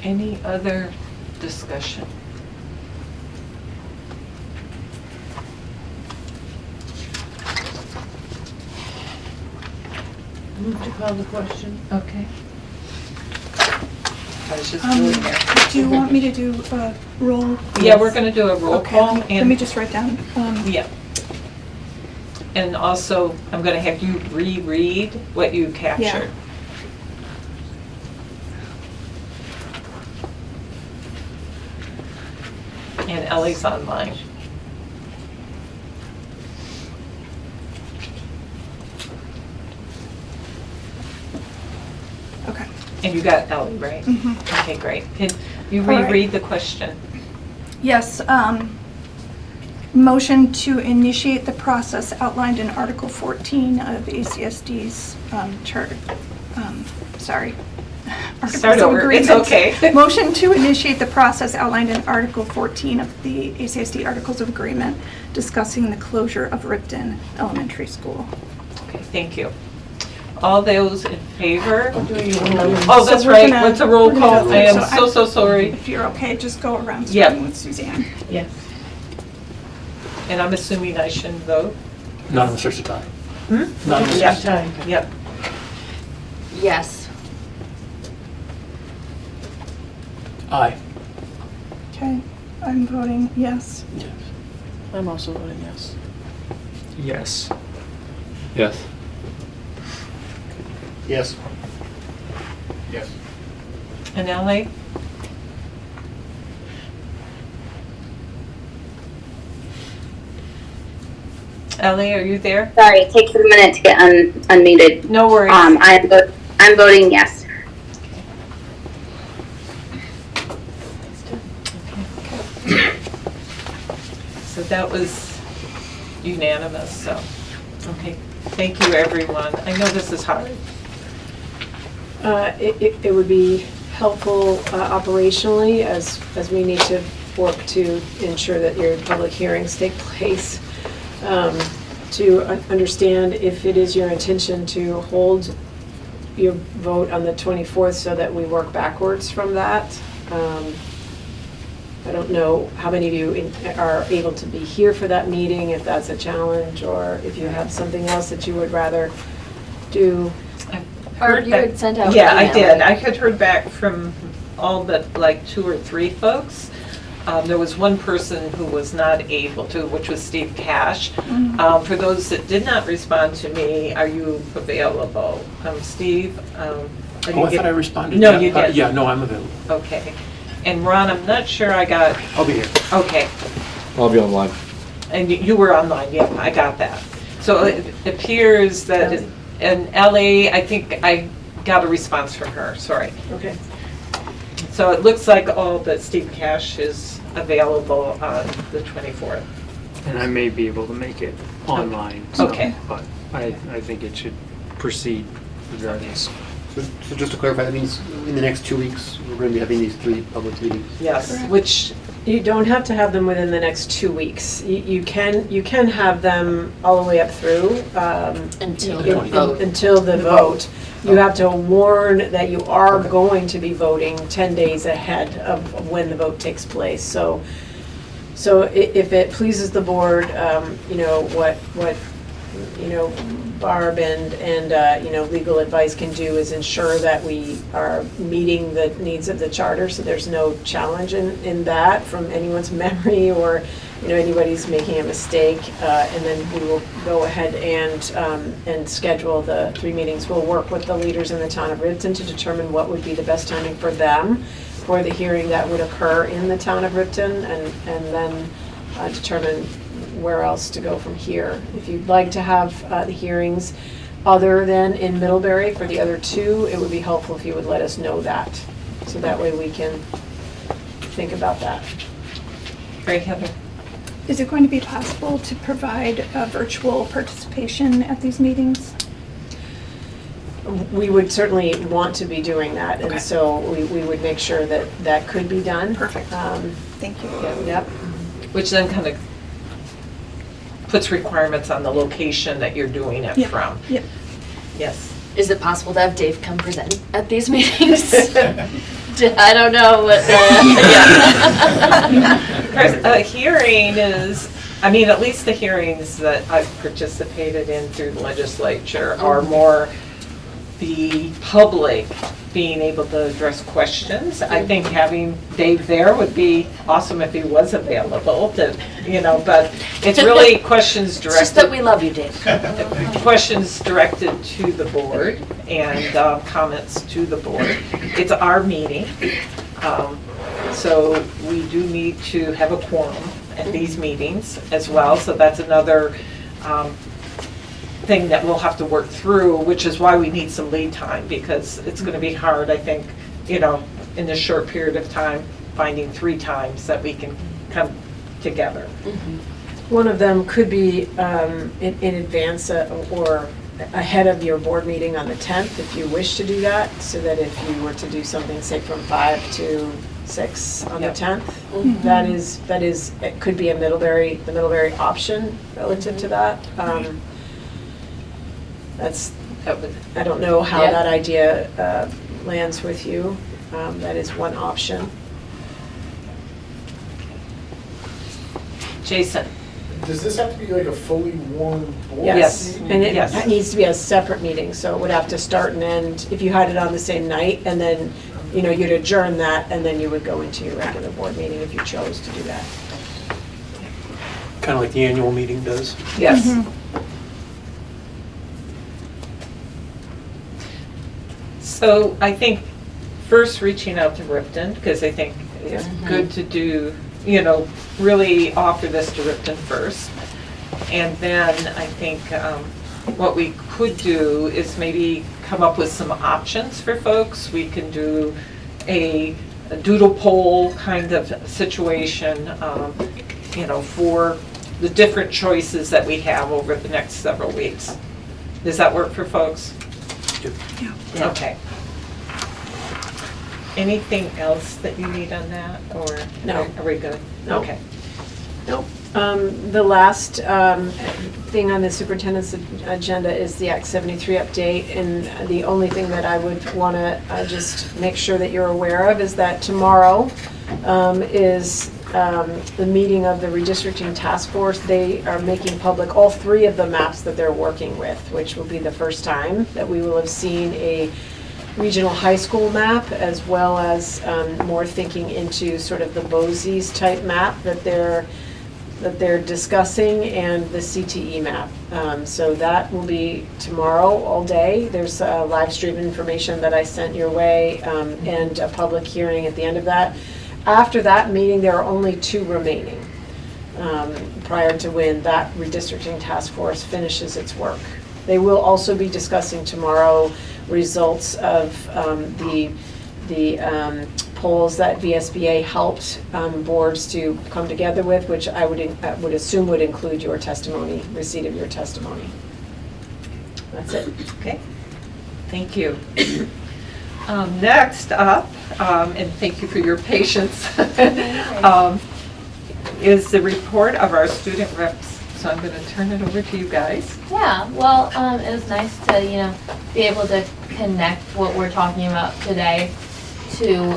Any other discussion? Move to call the question. Okay. I was just doing that. Do you want me to do a roll? Yeah, we're going to do a roll Okay, call. let me just write down. Yeah. And also, I'm going to have you reread what you captured. And Ellie's online. Okay. And you got Ellie, right? Mhm. Okay, great. Can you All right. reread the question? Yes, motion to initiate the process outlined in Article 14 of ACSD's charter. Sorry. Articles Start of over. It's Agreement. okay. Motion to initiate the process outlined in Article 14 of the ACSD Articles of Agreement discussing the closure of Ripton Elementary School. Okay, thank you. All those in favor? So That's we're right. gonna- What's a roll we're gonna call? go I am through. so sorry. If you're okay, just go around Yep. starting with Suzanne. Yes. And I'm assuming I shouldn't vote? Not unless there's a tie. Hmm? Not unless Yep. there's a tie. Yep. Yes. Aye. Okay, I'm voting yes. I'm also voting yes. Yes. Yes. Yes. Yes. And Ellie? Ellie, are you there? Sorry, it takes a minute to get unmuted. No worries. I'm voting yes. So that was unanimous, so, okay. Thank you, everyone. I know this is hard. It would be helpful operationally as we need to work to ensure that your public hearings take place, to understand if it is your intention to hold your vote on the 24th so that we work backwards from that. I don't know how many of you are able to be here for that meeting, if that's a challenge, or if you have something else that you would rather do. Or you had sent out. Yeah, an I email, did. I had heard back from all but like 2 or 3 folks. There was one person who was not able to, which was Steve Cash. For those that did not respond to me, are you available? Steve? Oh, I thought I responded. No, Yeah, you did. Yeah, no, I'm available. Okay. And Ron, I'm not sure I got, I'll be here. okay. I'll be online. And you were online, yeah, I got that. So it appears that, and Ellie, I think I got a response from her, sorry. Okay. So it looks like all but Steve Cash is available on the 24th. And I may be able to make it online. Okay. But I think it should proceed regardless. So just to clarify, that means in the next 2 weeks, we're going to be having these 3 public meetings? Yes, Correct. which, You don't have to have them within the next 2 weeks. You can have them all the way up through. Until the vote. Until the vote. You have to warn that you are going to be voting 10 days ahead of when the vote takes place. So if it pleases the board, what Barb and legal advice can do is ensure that we are meeting the needs of the charter, so there's no challenge in that from anyone's memory or anybody's making a mistake, and then we will go ahead and schedule the 3 meetings. We'll work with the leaders in the town of Ripton to determine what would be the best timing for them for the hearing that would occur in the town of Ripton, and then determine where else to go from here. If you'd like to have the hearings other than in Middlebury for the other 2, it would be helpful if you would let us know that, so that way we can think about that. Great, Heather. Is it going to be possible to provide virtual participation at these meetings? We would certainly want to be doing that, Okay. and so we would make sure that that could be done. Perfect. Thank you. Yep. which then kind of puts requirements on the location that you're doing it Yep. from. Yep. Yes. Is it possible to have Dave come present at these meetings? I don't know what A hearing is, I mean, at least the hearings that I've participated in through the legislature are more the public being able to address questions. I think having Dave there would be awesome if he was available to, but it's really questions directed. It's just that we love you, Dave. Questions directed to the board and comments to the board. It's our meeting, so we do need to have a quorum at these meetings as well, so that's another thing that we'll have to work through, which is why we need some lead time, because it's going to be hard, I think, in this short period of time, finding 3 times that we can come together. One of them could be in advance or ahead of your board meeting on the 10th, if you wish to do that, so that if you were to do something, say, from 5 to 6 on the 10th, that is, it could be the Middlebury option relative to that. That's I don't know how Yeah. that idea lands with you. That is one option. Jason? Does this have to be like a fully warned board? Yes, meeting? and it Yes. needs to be a separate meeting, so it would have to start and end, if you had it on the same night, and then, you'd adjourn that, and then you would go into your regular board meeting if you chose to do that. Kind of like the annual meeting does. Yes. So I think first reaching out to Ripton, because I think it's good to do, really offer this to Ripton first. And then I think what we could do is maybe come up with some options for folks. We can do a doodle poll kind of situation, for the different choices that we have over the next several weeks. Does that work for folks? Yeah. Okay. Anything else that you need on that, or No. are we good? No. Okay. Nope. The last thing on the superintendent's agenda is the Act 73 update, and the only thing that I would want to just make sure that you're aware of is that tomorrow is the meeting of the redistricting task force. They are making public all 3 of the maps that they're working with, which will be the first time that we will have seen a regional high school map, as well as more thinking into sort of the BOSI's type map that they're discussing, and the CTE map. So that will be tomorrow all day. There's live stream information that I sent your way, and a public hearing at the end of that. After that meeting, there are only 2 remaining prior to when that redistricting task force finishes its work. They will also be discussing tomorrow results of the polls that VSBA helped boards to come together with, which I would assume would include your testimony, receipt of your testimony. That's it. Okay. Thank you. Next up, and thank you for your patience, is the report of our student reps. So I'm going to turn it over to you guys. Yeah, well, it was nice to, be able to connect what we're talking about today to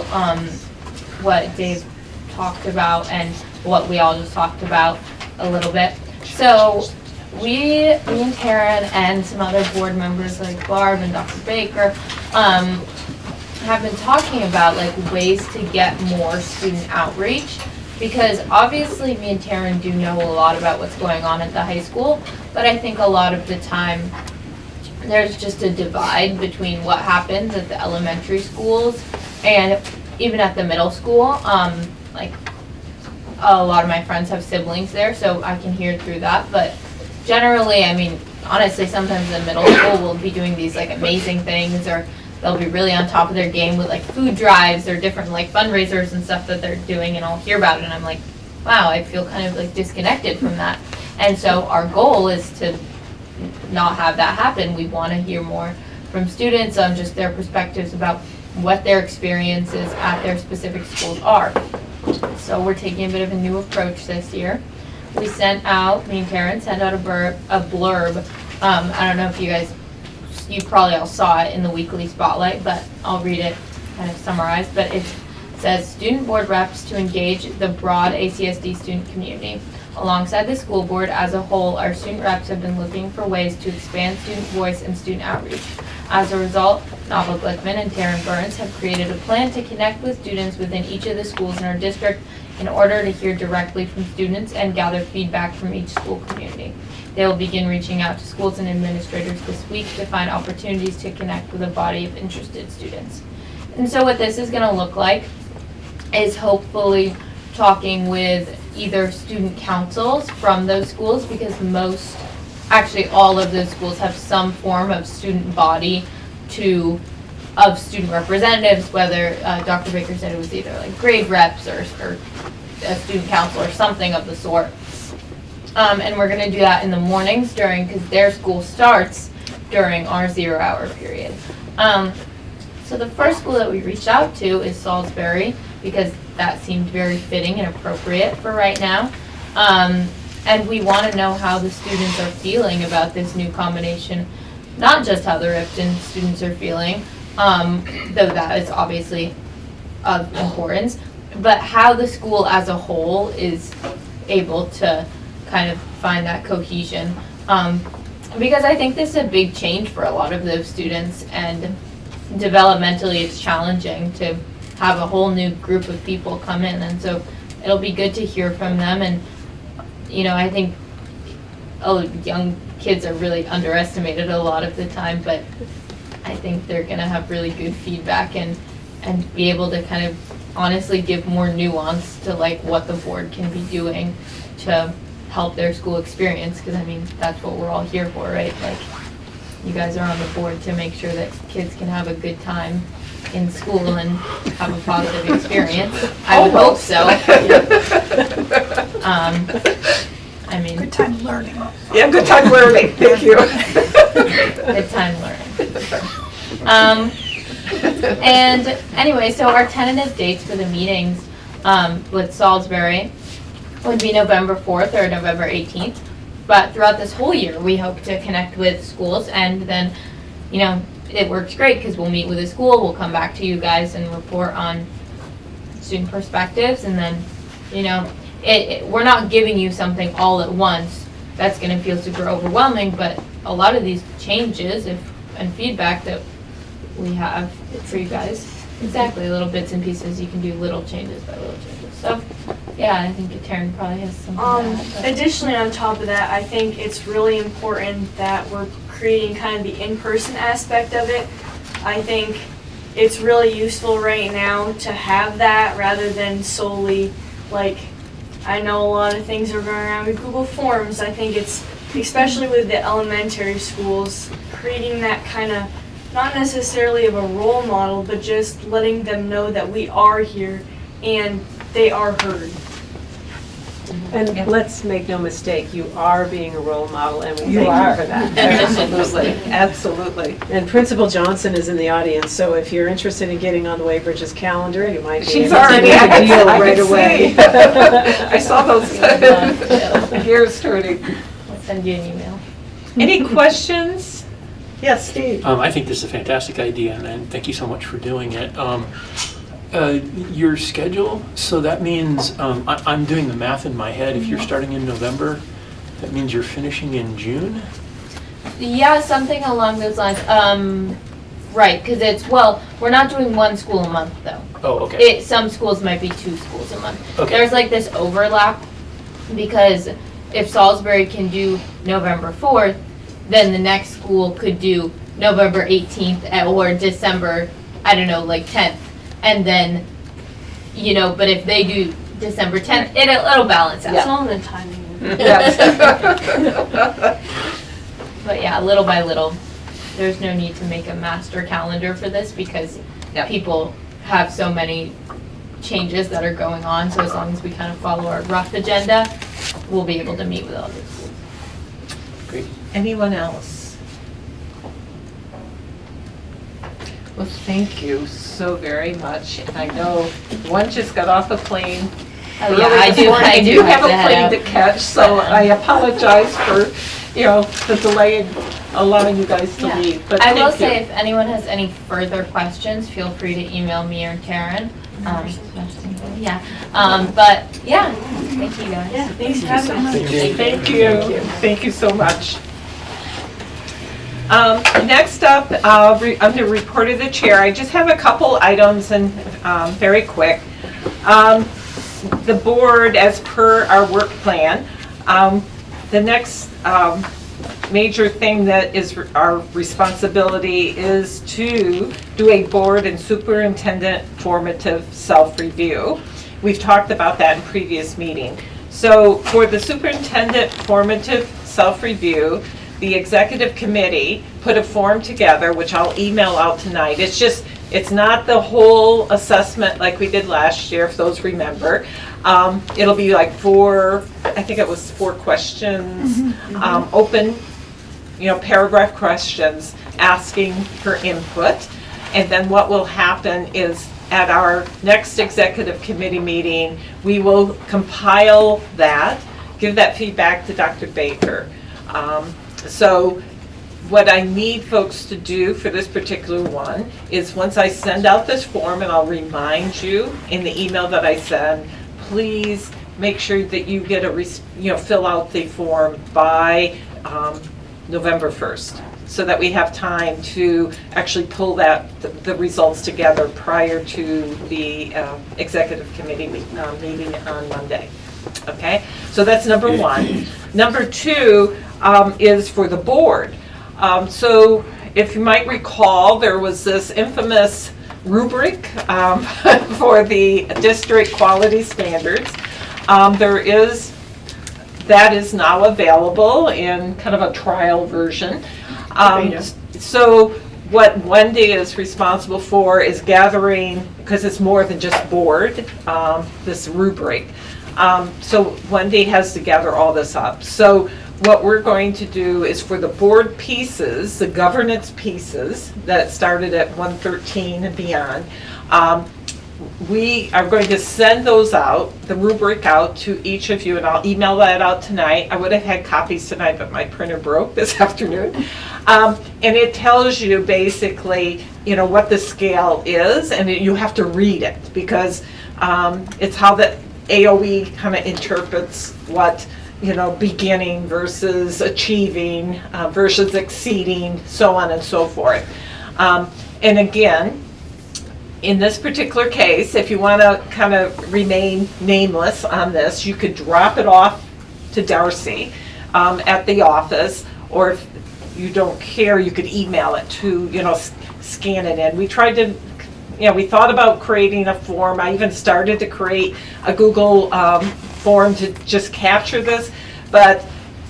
what Dave talked about and what we all just talked about a little bit. So me and Taryn and some other board members like Barb and Dr. Baker have been talking about ways to get more student outreach. Because obviously me and Taryn do know a lot about what's going on at the high school, but I think a lot of the time there's just a divide between what happens at the elementary schools and even at the middle school. Like a lot of my friends have siblings there, so I can hear through that. But generally, I mean, honestly, sometimes the middle school will be doing these amazing things, or they'll be really on top of their game with food drives or different fundraisers and stuff that they're doing, and I'll hear about it and I'm like, wow, I feel kind of disconnected from that. And so our goal is to not have that happen. We want to hear more from students on just their perspectives about what their experiences at their specific schools are. So we're taking a bit of a new approach this year. We sent out, me and Karen sent out a blurb. I don't know if you probably all saw it in the weekly spotlight, but I'll read it kind of summarized. But it says, student board reps to engage the broad ACSD student community. Alongside the school board as a whole, our student reps have been looking for ways to expand student voice and student outreach. As a result, Nava Glickman and Taryn Burns have created a plan to connect with students within each of the schools in our district in order to hear directly from students and gather feedback from each school community. They will begin reaching out to schools and administrators this week to find opportunities to connect with a body of interested students. And so what this is going to look like is hopefully talking with either student councils from those schools, because actually all of those schools have some form of student body of student representatives, whether Dr. Baker said it was either grade reps or a student council or something of the sort. And we're going to do that in the mornings because their school starts during our 0 hour period. So the first school that we reached out to is Salisbury, because that seemed very fitting and appropriate for right now. And we want to know how the students are feeling about this new combination not just how the Ripton students are feeling, though that is obviously of importance, but how the school as a whole is able to kind of find that cohesion. Because I think this is a big change for a lot of those students, and developmentally it's challenging to have a whole new group of people come in, and so it'll be good to hear from them. And I think young kids are really underestimated a lot of the time, but I think they're going to have really good feedback and be able to kind of honestly give more nuance to like what the board can be doing to help their school experience, because I mean that's what we're all here for, right? Like, you guys are on the board to make sure that kids can have a good time in school and have a positive experience. I would hope so. I mean, Good time learning. Yeah, good time learning, thank you. good time learning. And anyway, so our tentative dates for the meetings with Salisbury would be November 4th or November 18th. But throughout this whole year, we hope to connect with schools, and then, it works great because we'll meet with a school, we'll come back to you guys and report on student perspectives, and then, we're not giving you something all at once that's going to feel super overwhelming, but a lot of these changes and feedback that we have for you guys, exactly, little bits and pieces, you can do little changes by little changes. So, yeah, I think Taryn probably has something to add. Additionally, on top of that, I think it's really important that we're creating kind of the in-person aspect of it. I think it's really useful right now to have that rather than solely, like, I know a lot of things are going around with Google Forms. I think it's, especially with the elementary schools, creating that kind of, not necessarily of a role model, but just letting them know that we are here and they are heard. And let's make no mistake, you are being a role model, and we You thank are. you for that. Absolutely, absolutely. And Principal Johnson is in the audience, so if you're interested in getting on the Weybridge's calendar, you might be She's able to already, make I a deal can right see. away. I saw those gears turning. I'll send you an email. Any questions? Yes, Steve. I think this is a fantastic idea, and thank you so much for doing it. Your schedule, so that means, I'm doing the math in my head. If you're starting in November, that means you're finishing in June? Yeah, something along those lines. Right, because we're not doing one school a month though. Oh, okay. Some schools might be 2 schools a month. Okay. There's like this overlap, because if Salisbury can do November 4th, then the next school could do November 18th or December, I don't know, like 10th. And then, but if they do December 10th, it'll balance out. It's all in the timing. But yeah, little by little, there's no need to make a master calendar for this, because people have so many changes that are going on. So as long as we kind of follow our rough agenda, we'll be able to meet with all the schools. Great. Anyone else? Well, thank you so very much. And I know one just got off a plane. Oh, yeah, early I this do- morning. I do You have have to a head plane out. to catch, so I apologize for, the delay in allowing you guys to Yeah. leave. But I will thank you. say, if anyone has any further questions, feel free to email me or Karen. But yeah, thank you guys. Yeah, thanks for having us. Thank you. Thank you so much. Next up, under report of the chair, I just have a couple items, and very quick. The board, as per our work plan, the next major thing that is our responsibility is to do a board and superintendent formative self-review. We've talked about that in previous meeting. So for the superintendent formative self-review, the executive committee put a form together, which I'll email out tonight. It's not the whole assessment like we did last year, if those remember. It'll be like 4 questions, open, paragraph questions asking for input. And then what will happen is at our next executive committee meeting, we will compile that, give that feedback to Dr. Baker. So what I need folks to do for this particular one is once I send out this form, and I'll remind you in the email that I send, please make sure that you get fill out the form by November 1st, so that we have time to actually pull the results together prior to the executive committee meeting on Monday. Okay, so that's number one. Number two is for the board. So if you might recall, there was this infamous rubric for the district quality standards. That is now available in kind of a trial version. So what Wendy is responsible for is gathering, because it's more than just board, this rubric. So Wendy has to gather all this up. So what we're going to do is for the board pieces, the governance pieces that started at 113 and beyond, we are going to send those out, the rubric out to each of you, and I'll email that out tonight. I would have had copies tonight, but my printer broke this afternoon. And it tells you basically, what the scale is, and you have to read it because it's how the AOE kind of interprets what, beginning versus achieving versus exceeding, so on and so forth. And again, in this particular case, if you want to kind of remain nameless on this, you could drop it off to Darcy at the office, or if you don't care, you could email it to, scan it in. We tried to, we thought about creating a form. I even started to create a Google form to just capture this, but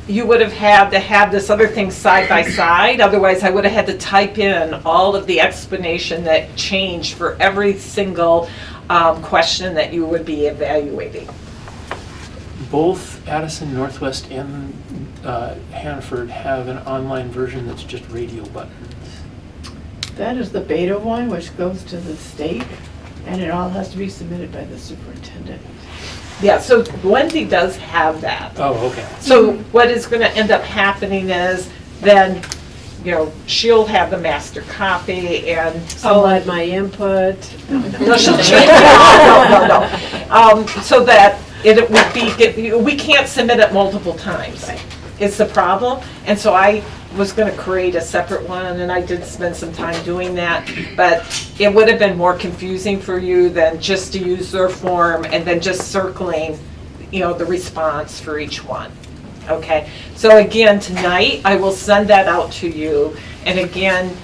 you would have had to have this other thing side by side. Otherwise, I would have had to type in all of the explanation that changed for every single question that you would be evaluating. Both Addison, Northwest, and Hanford have an online version that's just radio buttons. That is the beta one, which goes to the state, and it all has to be submitted by the superintendent. Yeah, so Wendy does have that. Oh, okay. So what is going to end up happening is then, she'll have the master copy and I'll add my input. No, she'll change it. No. So that it would be, we can't submit it multiple times. It's the problem. And so I was going to create a separate one, and I did spend some time doing that, but it would have been more confusing for you than just to use their form and then just circling, the response for each one. Okay, so again, tonight I will send that out to you, and again,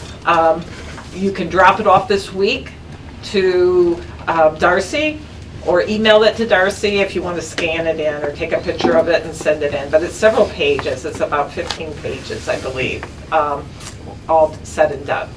you can drop it off this week to Darcy, or email it to Darcy if you want to scan it in or take a picture of it and send it in. But it's several pages. It's about 15 pages, I believe, all said and done.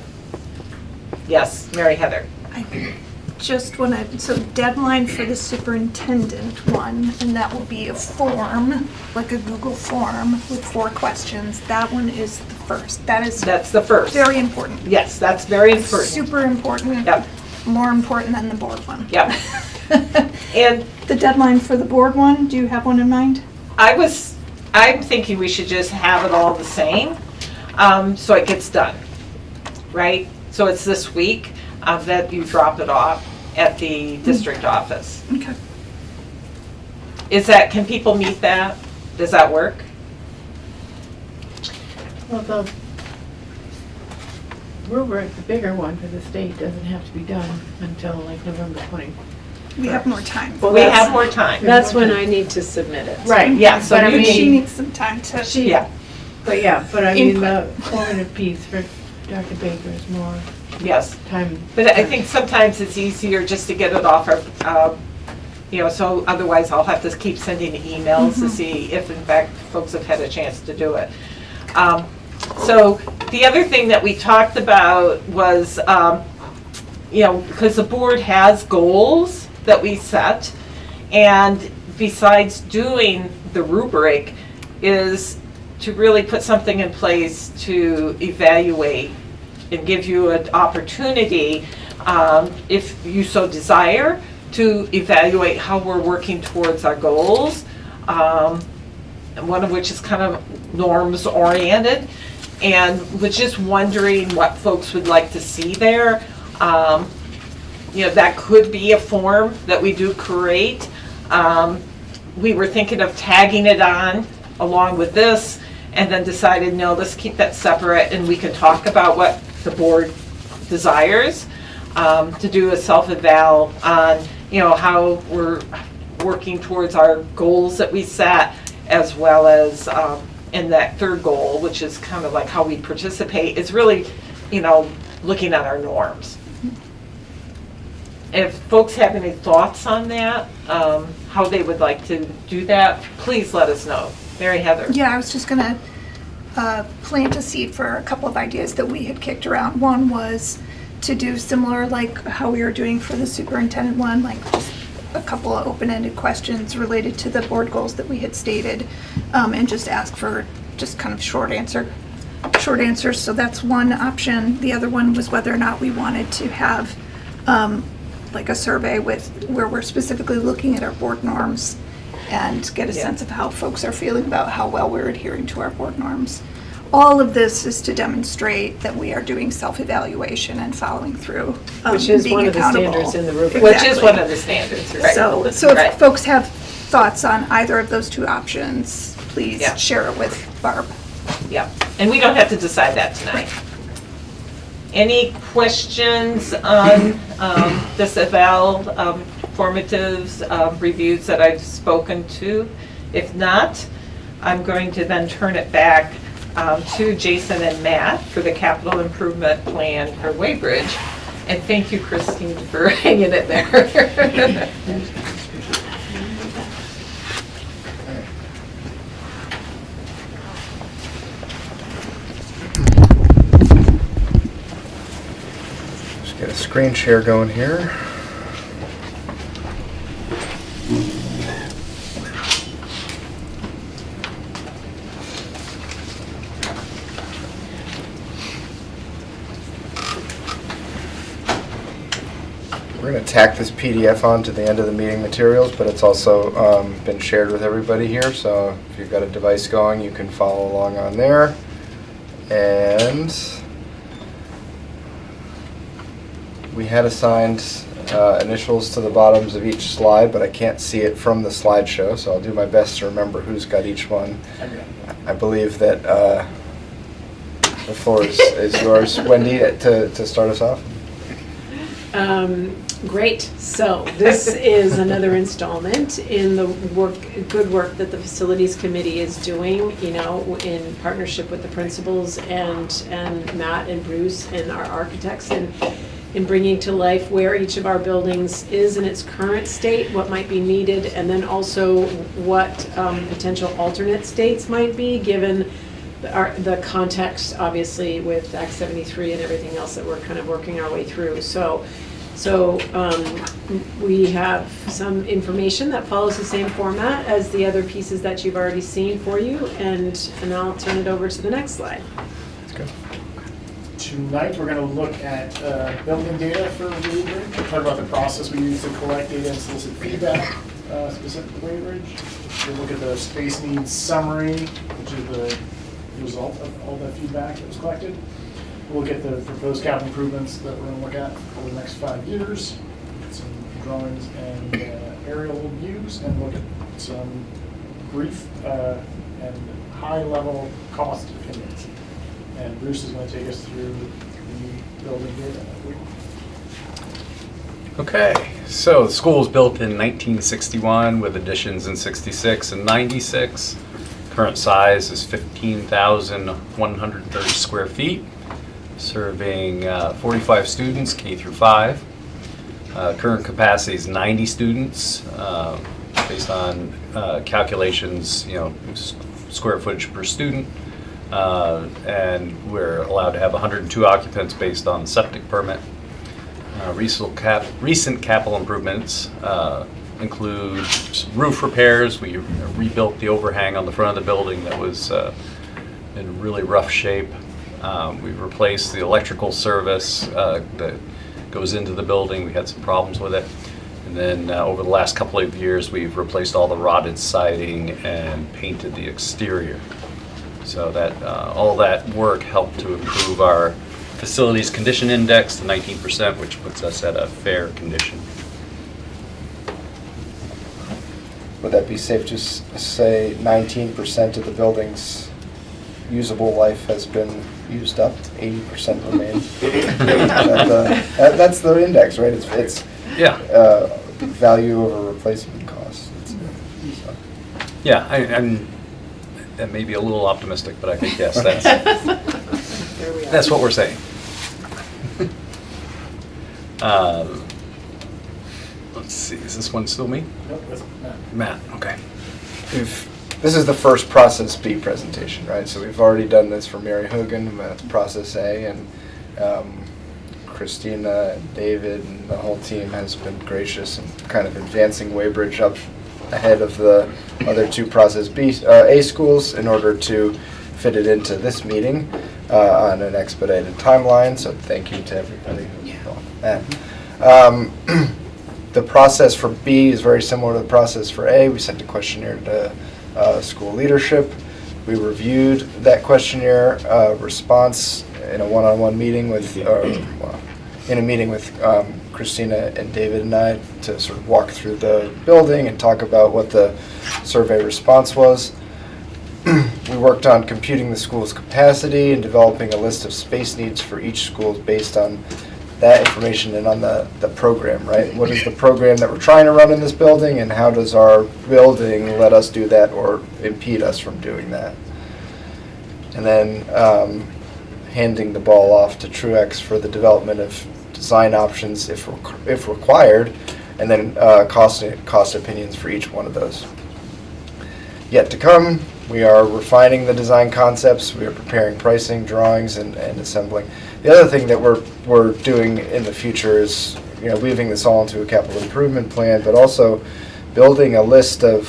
Yes, Mary Heather. I just want to, so deadline for the superintendent one, and that will be a form, like a Google form with 4 questions. That one is the first. That's the first. Very important. Yes, that's very important. Super important. Yep. More important than the board one. Yep. And the deadline for the board one, do you have one in mind? I'm thinking we should just have it all the same, so it gets done, right? So it's this week that you drop it off at the district office. Okay. Can people meet that? Does that work? Well, the rubric, the bigger one for the state, doesn't have to be done until like November 20th. We have more time. Well, we have more time. That's when I need to submit it. Right, yeah, so but I mean, she needs some time to. But I mean, the formative piece for Dr. Baker is more yes time. But I think sometimes it's easier just to get it off our, so otherwise I'll have to keep sending emails to see if in fact folks have had a chance to do it. So the other thing that we talked about was, because the board has goals that we set, and besides doing the rubric is to really put something in place to evaluate and give you an opportunity, if you so desire, to evaluate how we're working towards our goals, one of which is kind of norms oriented. and was just wondering what folks would like to see there. That could be a form that we do create. We were thinking of tagging it on along with this, and then decided, no, let's keep that separate, and we can talk about what the board desires, to do a self-eval on, how we're working towards our goals that we set, as well as in that third goal, which is kind of like how we participate, is really, looking at our norms. If folks have any thoughts on that, how they would like to do that, please let us know. Mary Heather. Yeah, I was just gonna plant a seed for a couple of ideas that we had kicked around. One was to do similar like how we were doing for the superintendent one, like just a couple of open-ended questions related to the board goals that we had stated, and just ask for just kind of short answers. So that's one option. The other one was whether or not we wanted to have like a survey where we're specifically looking at our board norms and get a sense of how folks are feeling about how well we're adhering to our board norms. All of this is to demonstrate that we are doing self-evaluation and following through, which is being one of the accountable. standards in the rubric. Which is one of the standards, right? So Right. if folks have thoughts on either of those two options, please share it with Barb. Yeah, and we don't have to decide that tonight. Any questions on this eval formatives reviews that I've spoken to? If not, I'm going to then turn it back to Jason and Matt for the capital improvement plan for Weybridge. And thank you, Christine, for hanging it there. Just get a screen share going here. We're going to tack this PDF on to the end of the meeting materials, but it's also been shared with everybody here, so if you've got a device going, you can follow along on there. And we had assigned initials to the bottoms of each slide, but I can't see it from the slideshow, so I'll do my best to remember who's got each one. I believe that the floor is yours, Wendy, to start us off. Great. So this is another installment in the good work that the facilities committee is doing, in partnership with the principals and Matt and Bruce and our architects, and in bringing to life where each of our buildings is in its current state, what might be needed, and then also what potential alternate states might be, given the context, obviously, with Act 73 and everything else that we're kind of working our way through. So we have some information that follows the same format as the other pieces that you've already seen for you, and I'll turn it over to the next slide. Let's go. Tonight, we're going to look at building data for Weybridge. We'll talk about the process we use to collect data and solicit feedback specific to Weybridge. We'll look at the space needs summary, which is the result of all the feedback that was collected. We'll look at the proposed capital improvements that we're going to look at over the next 5 years, some drawings and aerial views, and look at some brief and high-level cost opinions. And Bruce is going to take us through the building data. Okay, so the school was built in 1961 with additions in 66 and 96. Current size is 15,130 square feet, serving 45 students, K through 5. Current capacity is 90 students, based on calculations, square footage per student. And we're allowed to have 102 occupants based on septic permit. Recent capital improvements include roof repairs. We rebuilt the overhang on the front of the building that was in really rough shape. We've replaced the electrical service that goes into the building. We had some problems with it. And then over the last couple of years, we've replaced all the rotted siding and painted the exterior. So that all that work helped to improve our facilities condition index to 19%, which puts us at a fair condition. Would that be safe to say 19% of the building's usable life has been used up, 80% remain? That's the index, right? It's yeah. Value over replacement cost. Yeah, I'm that may be a little optimistic, but I think yes, that's what we're saying. Let's see, is this one still me? Nope, that's Matt, okay. This is the first Process B presentation, right? So we've already done this for Mary Hogan, that's Process A, and Christina and David and the whole team has been gracious in kind of advancing Weybridge up ahead of the other two Process B, A schools in order to fit it into this meeting on an expedited timeline. So thank you to everybody who's involved in that. The process for B is very similar to the process for A. We sent a questionnaire to school leadership. We reviewed that questionnaire response in a one-on-one meeting with, Christina and David and I to sort of walk through the building and talk about what the survey response was. We worked on computing the school's capacity and developing a list of space needs for each school based on that information and on the program, right? What is the program that we're trying to run in this building, and how does our building let us do that or impede us from doing that? And then handing the ball off to Truex for the development of design options if required, and then cost opinions for each one of those. Yet to come, we are refining the design concepts, we are preparing pricing, drawings, and assembling. The other thing that we're doing in the future is, weaving this all into a capital improvement plan, but also building a list of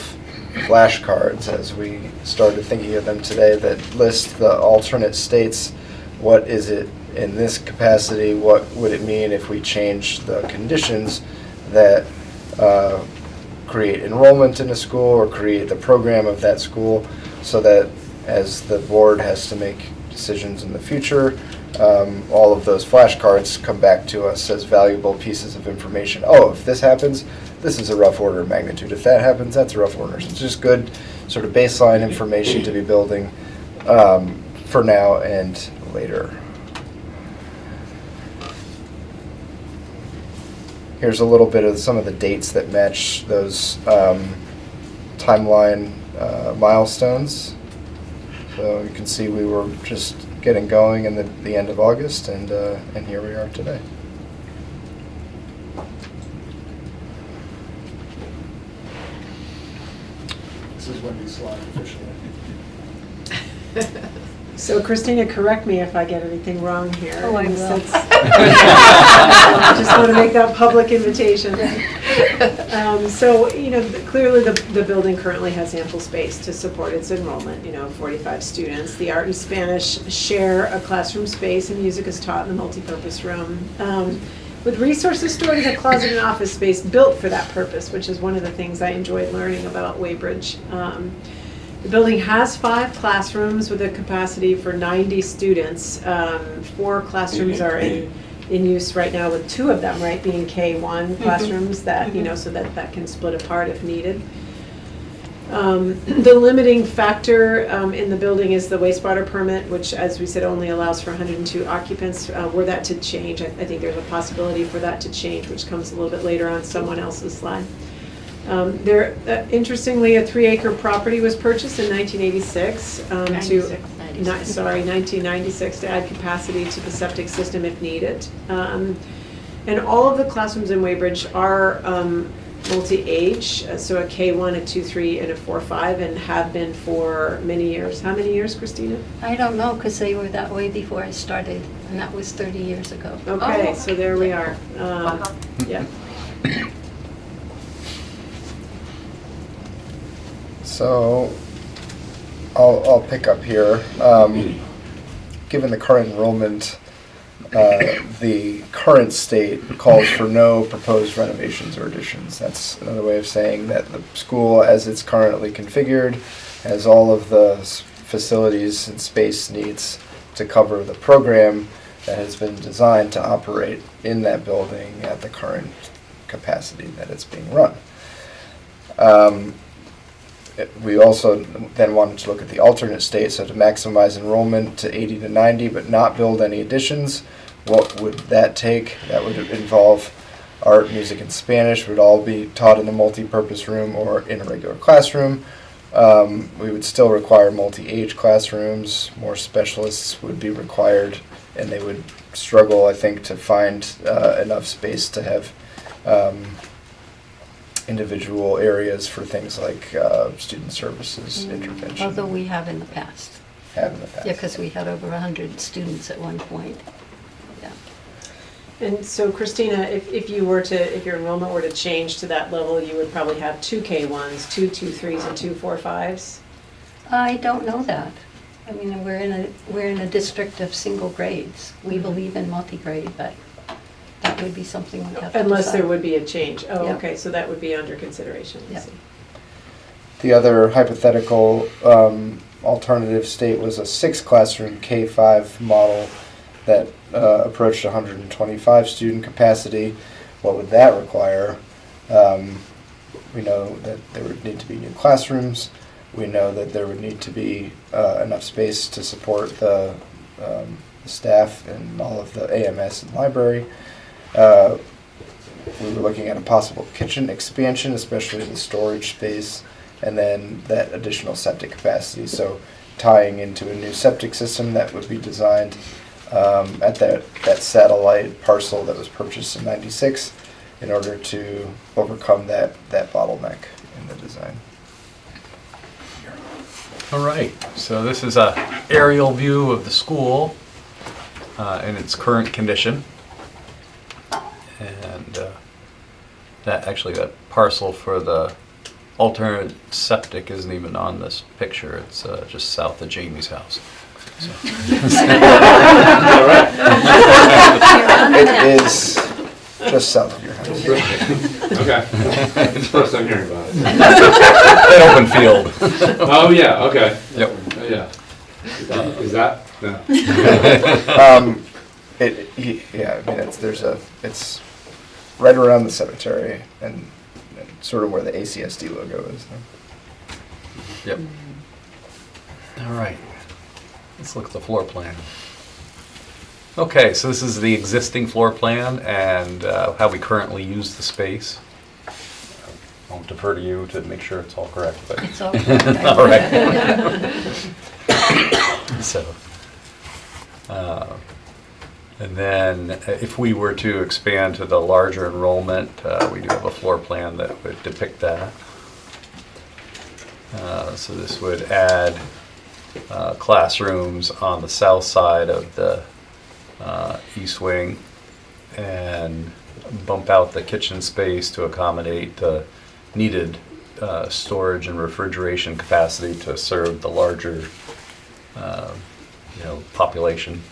flashcards as we started thinking of them today that list the alternate states. What is it in this capacity? What would it mean if we change the conditions that create enrollment in a school or create the program of that school, so that as the board has to make decisions in the future, all of those flashcards come back to us as valuable pieces of information. Oh, if this happens, this is a rough order of magnitude. If that happens, that's a rough order. So it's just good sort of baseline information to be building for now and later. Here's a little bit of some of the dates that match those timeline milestones. So you can see we were just getting going in the end of August, and here we are today. This is Wendy's slide officially. So Christina, correct me if I get anything wrong here. Oh, I will. I just want to make that public invitation. So, clearly the building currently has ample space to support its enrollment, 45 students. The art and Spanish share a classroom space, and music is taught in the multipurpose room. With resources stored in a closet and office space built for that purpose, which is one of the things I enjoyed learning about Weybridge. The building has 5 classrooms with a capacity for 90 students. 4 classrooms are in use right now, with 2 of them, right, being K1 classrooms that, so that can split apart if needed. The limiting factor in the building is the wastewater permit, which, as we said, only allows for 102 occupants. Were that to change, I think there's a possibility for that to change, which comes a little bit later on someone else's slide. Interestingly, a 3-acre property was purchased in 1986 1996 to add capacity to the septic system if needed. And all of the classrooms in Weybridge are multi-age, so a K1, a 2-3, and a 4-5, and have been for many years. How many years, Christina? I don't know, because they were that way before I started, and that was 30 years ago. Okay, so there we are. Yeah. So I'll pick up here. Given the current enrollment, the current state calls for no proposed renovations or additions. That's another way of saying that the school, as it's currently configured, has all of the facilities and space needs to cover the program that has been designed to operate in that building at the current capacity that it's being run. We also then wanted to look at the alternate state, so to maximize enrollment to 80 to 90 but not build any additions. What would that take? That would involve art, music, and Spanish would all be taught in a multi-purpose room or in a regular classroom. We would still require multi-age classrooms. More specialists would be required, and they would struggle, I think, to find enough space to have individual areas for things like student services, intervention. Although we have in the past. Have in the past. Yeah, because we had over 100 students at one point. Yeah. And so Christina, if your enrollment were to change to that level, you would probably have 2 K1s, 2 2-3s, and 2 4-5s? I don't know that. I mean, we're in a district of single grades. We believe in multi-grade, but that would be something we'd have to Unless decide. there would be a change. Oh, Yeah. okay, so that would be under consideration. I Yeah. see. The other hypothetical alternative state was a 6-classroom K-5 model that approached 125 student capacity. What would that require? We know that there would need to be new classrooms. We know that there would need to be enough space to support the staff and all of the AMS and library. We were looking at a possible kitchen expansion, especially the storage space, and then that additional septic capacity. So tying into a new septic system that would be designed at that satellite parcel that was purchased in '96 in order to overcome that bottleneck in the design. All right, so this is a aerial view of the school in its current condition. And that parcel for the alternate septic isn't even on this picture. It's just south of Jamie's house. So. It is just south of your house. Okay. It's the first time hearing about it. An open field. Oh, yeah, okay. Yep. Oh, yeah. Is that? No. Yeah, I mean, it's right around the cemetery and sort of where the ACSD logo is. Yep. All right. Let's look at the floor plan. Okay, so this is the existing floor plan and how we currently use the space. I'll defer to you to make sure it's all correct. But It's all correct. all right. So, and then if we were to expand to the larger enrollment, we do have a floor plan that would depict that. So this would add classrooms on the south side of the east wing and bump out the kitchen space to accommodate the needed storage and refrigeration capacity to serve the larger population.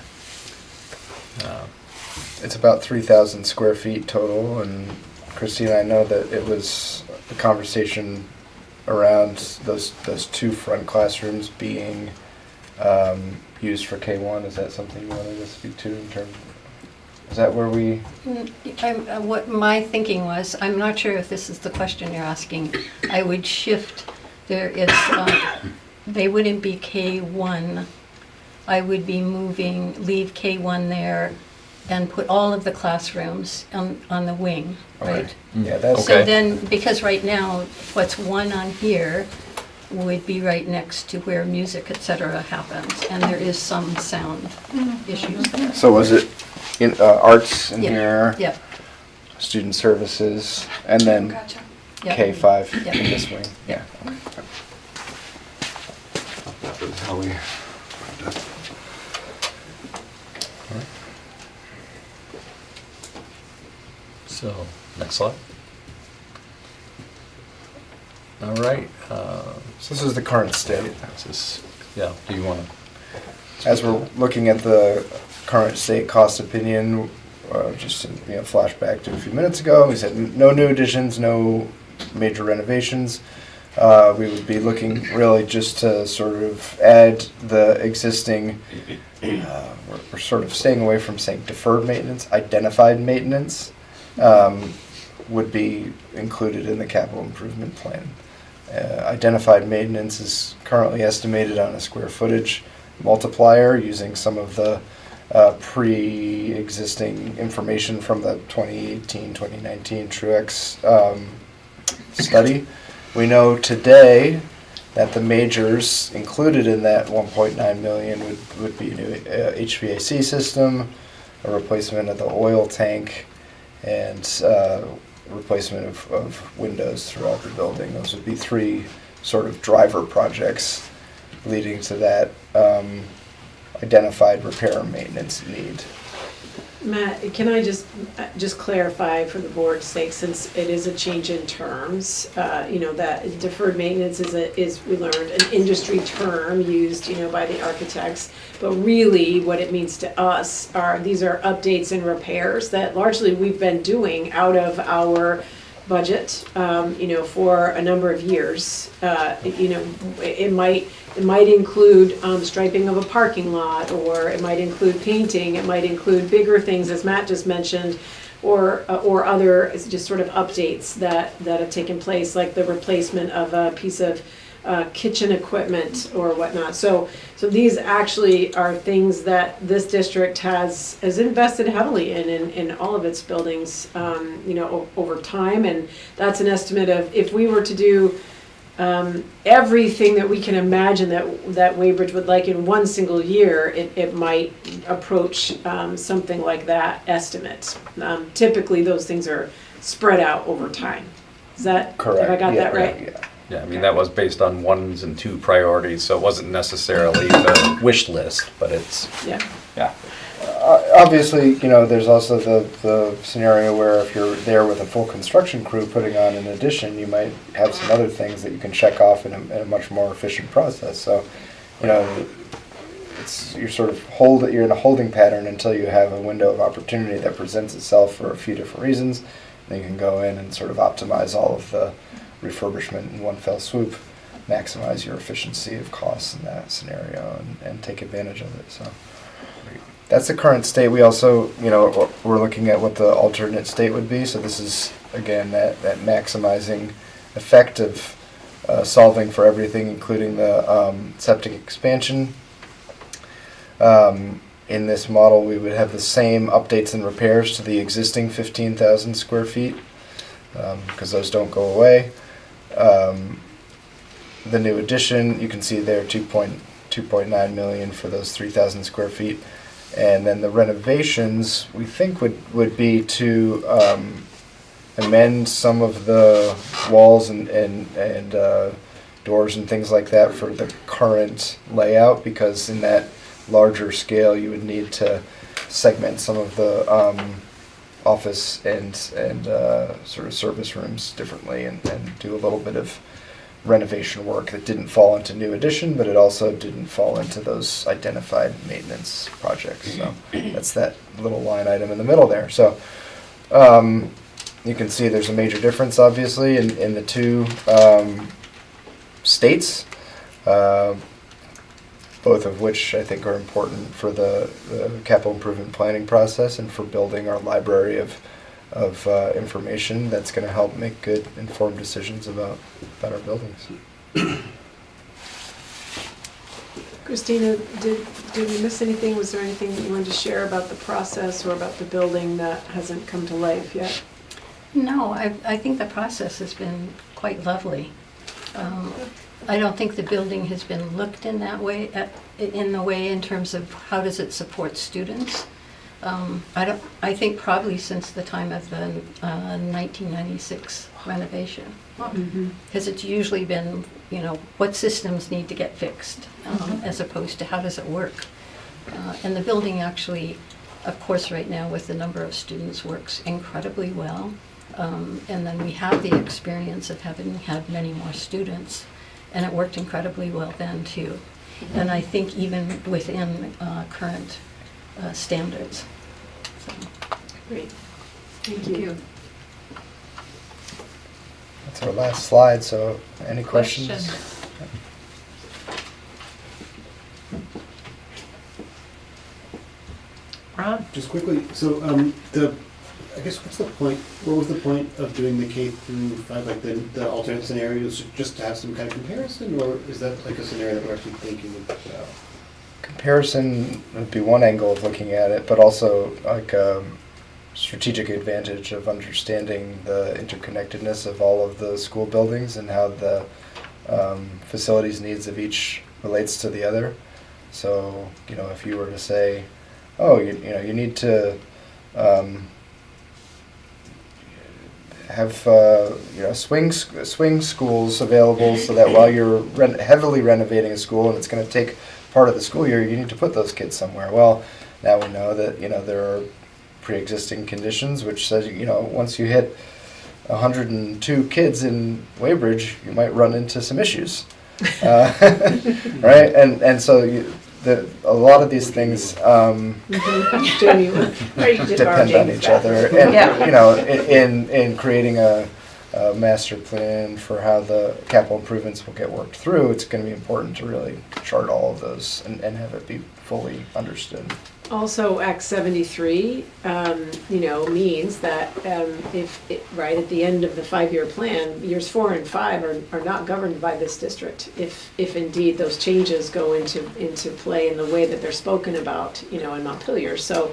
It's about 3,000 square feet total, and Christina, I know that it was a conversation around those 2 front classrooms being used for K1. Is that something you wanted to speak to in terms of, is that where we? What my thinking was, I'm not sure if this is the question you're asking. I would shift, they wouldn't be K1. I would be leave K1 there and put all of the classrooms on the wing, right? Yeah, that's So then, because right now, what's 1 on here would be right next to where music, et cetera, happens, and there is some sound issues there. So was it in arts in Yeah. here? Yeah. Student services, and then Gotcha. Yep. K5 Yep. in this wing? Yeah. That was how we. So, next slide. All right. So this is the current state. Do you want to? As we're looking at the current state cost opinion, just to flashback to a few minutes ago, we said no new additions, no major renovations. We would be looking really just to sort of add the existing, we're sort of staying away from saying deferred maintenance, identified maintenance would be included in the capital improvement plan. Identified maintenance is currently estimated on a square footage multiplier using some of the pre-existing information from the 2018-2019 Truex study. We know today that the majors included in that 1.9 million would be a new HVAC system, a replacement of the oil tank, and replacement of windows throughout the building. Those would be three sort of driver projects leading to that identified repair and maintenance need. Matt, can I just clarify for the board's sake, since it is a change in terms, that deferred maintenance is we learned an industry term used, by the architects, but really what it means to us these are updates and repairs that largely we've been doing out of our budget, for a number of years. It might include striping of a parking lot, or it might include painting, it might include bigger things, as Matt just mentioned, or other just sort of updates that have taken place, like the replacement of a piece of kitchen equipment or whatnot. So these actually are things that this district has invested heavily in all of its buildings, over time, and that's an estimate of if we were to do everything that we can imagine that Weybridge would like in one single year, it might approach something like that estimate. Typically, those things are spread out over time. Is that correct? Have I got that right? Yeah, I mean, that was based on 1s and 2 priorities, so it wasn't necessarily the wish list, but it's, yeah. Obviously, there's also the scenario where if you're there with a full construction crew putting on an addition, you might have some other things that you can check off in a much more efficient process. So, you're sort of you're in a holding pattern until you have a window of opportunity that presents itself for a few different reasons. Then you can go in and sort of optimize all of the refurbishment in one fell swoop, maximize your efficiency of costs in that scenario, and take advantage of it. So that's the current state. We also, we're looking at what the alternate state would be. So this is, again, that maximizing effect of solving for everything, including the septic expansion. In this model, we would have the same updates and repairs to the existing 15,000 square feet, because those don't go away. The new addition, you can see there, 2.9 million for those 3,000 square feet. And then the renovations, we think would be to amend some of the walls and doors and things like that for the current layout, because in that larger scale you would need to segment some of the office and sort of service rooms differently, and do a little bit of renovation work that didn't fall into new addition, but it also didn't fall into those identified maintenance projects. So that's that little line item in the middle there. So you can see there's a major difference, obviously, in the two states, both of which I think are important for the capital improvement planning process and for building our library of information that's going to help make good, informed decisions about our buildings. Christina, did we miss anything? Was there anything that you wanted to share about the process or about the building that hasn't come to life yet? No, I think the process has been quite lovely. I don't think the building has been looked in that way, in terms of how does it support students. I think probably since the time of the 1996 renovation, because it's usually been, what systems need to get fixed, as opposed to how does it work. And the building actually, of course, right now with the number of students, works incredibly well. And then we have the experience of having had many more students, and it worked incredibly well then too. And I think even within current standards. So. Great. Thank you. That's our last slide, so any questions? Questions? Ron? Just quickly, so I guess what was the point of doing the K through 5, like the alternate scenarios, just to have some kind of comparison, or is that like a scenario that we're actually thinking about? Comparison would be one angle of looking at it, but also like strategic advantage of understanding the interconnectedness of all of the school buildings and how the facilities needs of each relates to the other. So, if you were to say, oh, you need to have swing schools available so that while you're heavily renovating a school and it's going to take part of the school year, you need to put those kids somewhere. Well, now we know that there are pre-existing conditions which says once you hit 102 kids in Weybridge, you might run into some issues, right? And so a lot of these things depend on each other, and in creating a master plan for how the capital improvements will get worked through, it's going to be important to really chart all of those and have it be fully understood. Also, Act 73, means that right at the end of the 5-year plan, years 4 and 5 are not governed by this district. If indeed those changes go into play in the way that they're spoken about, in Montpelier. So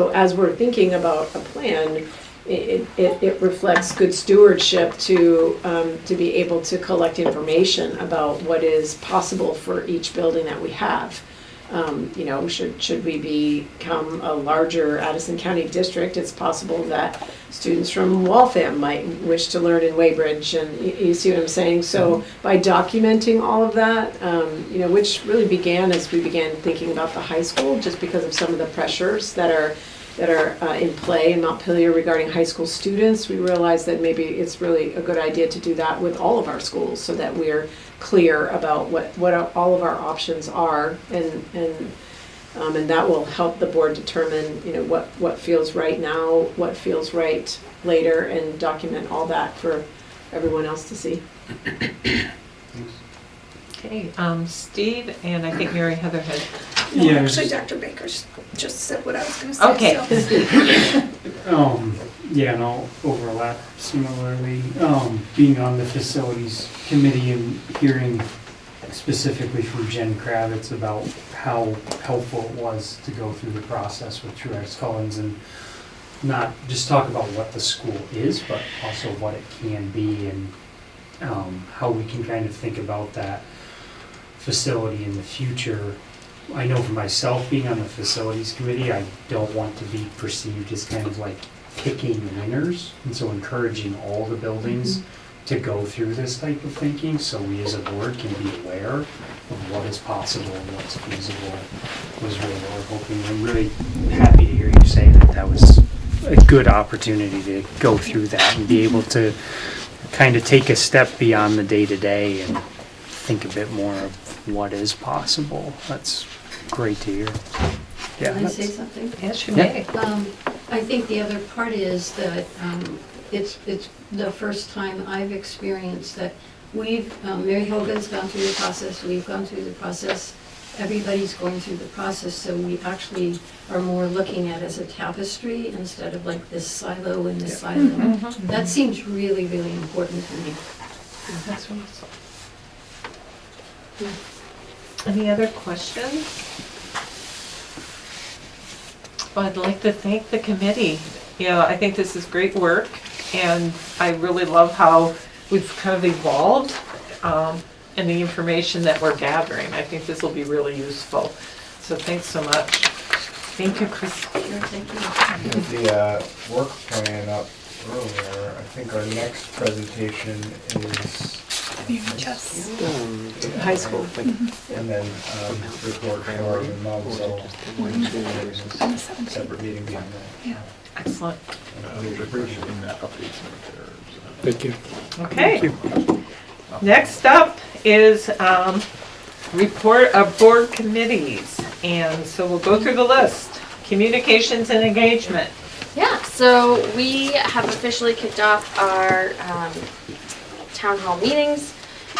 as we're thinking about a plan, it reflects good stewardship to be able to collect information about what is possible for each building that we have. Should we become a larger Addison County district, it's possible that students from Waltham might wish to learn in Weybridge, and you see what I'm saying? So by documenting all of that, which really began as we began thinking about the high school, just because of some of the pressures that are in play in Montpelier regarding high school students, we realized that maybe it's really a good idea to do that with all of our schools so that we're clear about what all of our options are, and that will help the board determine what feels right now, what feels right later, and document all that for everyone else to see. Okay, Steve, and I think Mary Heather had. No, actually, Dr. Baker's just said what I was going to say. Okay. Yeah, and I'll overlap similarly. Being on the facilities committee and hearing specifically from Jen Kravitz about how helpful it was to go through the process with Truex Collins and not just talk about what the school is, but also what it can be, and how we can kind of think about that facility in the future. I know for myself, being on the facilities committee, I don't want to be perceived as kind of like picking winners, and so encouraging all the buildings to go through this type of thinking, so we as a board can be aware of what is possible and what's feasible was really what we're hoping. I'm really happy to hear you say that was a good opportunity to go through that and be able to kind of take a step beyond the day-to-day and think a bit more of what is possible. That's great to hear. Yeah. Can I say something? Yes, you may. I think the other part is that it's the first time I've experienced that Mary Hogan's gone through the process, we've gone through the process, everybody's going through the process, so we actually are more looking at it as a tapestry instead of like this silo and this silo. Mm-hmm. That seems really, really important to me. That's awesome. Any other questions? Well, I'd like to thank the committee. I think this is great work, and I really love how we've kind of evolved and the information that we're gathering. I think this will be really useful. So thanks so much. Thank you, Chris. Thank you. The work plan up earlier, I think our next presentation is High school. and then report for the non-cell separate meeting beyond that. Yeah. Excellent. Thank you. Okay. Next up is report of board committees. And so we'll go through the list. Communications and engagement. Yeah, so we have officially kicked off our town hall meetings.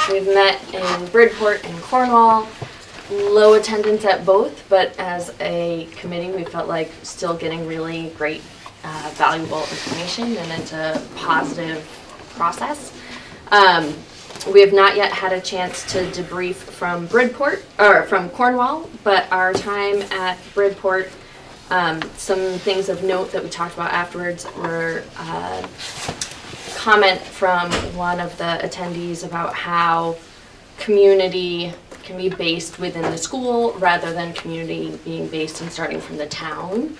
We've met in Bridport and Cornwall. Low attendance at both, but as a committee, we felt like still getting really great, valuable information, and it's a positive process. We have not yet had a chance to debrief from Bridport, or from Cornwall, but our time at Bridport, some things of note that we talked about afterwards were comment from one of the attendees about how community can be based within the school rather than community being based and starting from the town.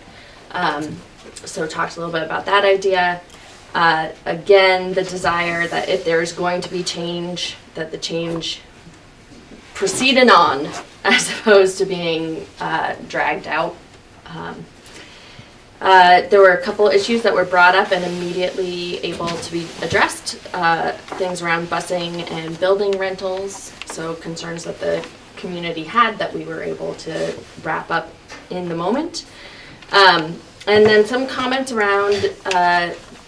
So talked a little bit about that idea. Again, the desire that if there's going to be change, that the change proceed and on, as opposed to being dragged out. There were a couple issues that were brought up and immediately able to be addressed. Things around busing and building rentals, so concerns that the community had that we were able to wrap up in the moment. And then some comments around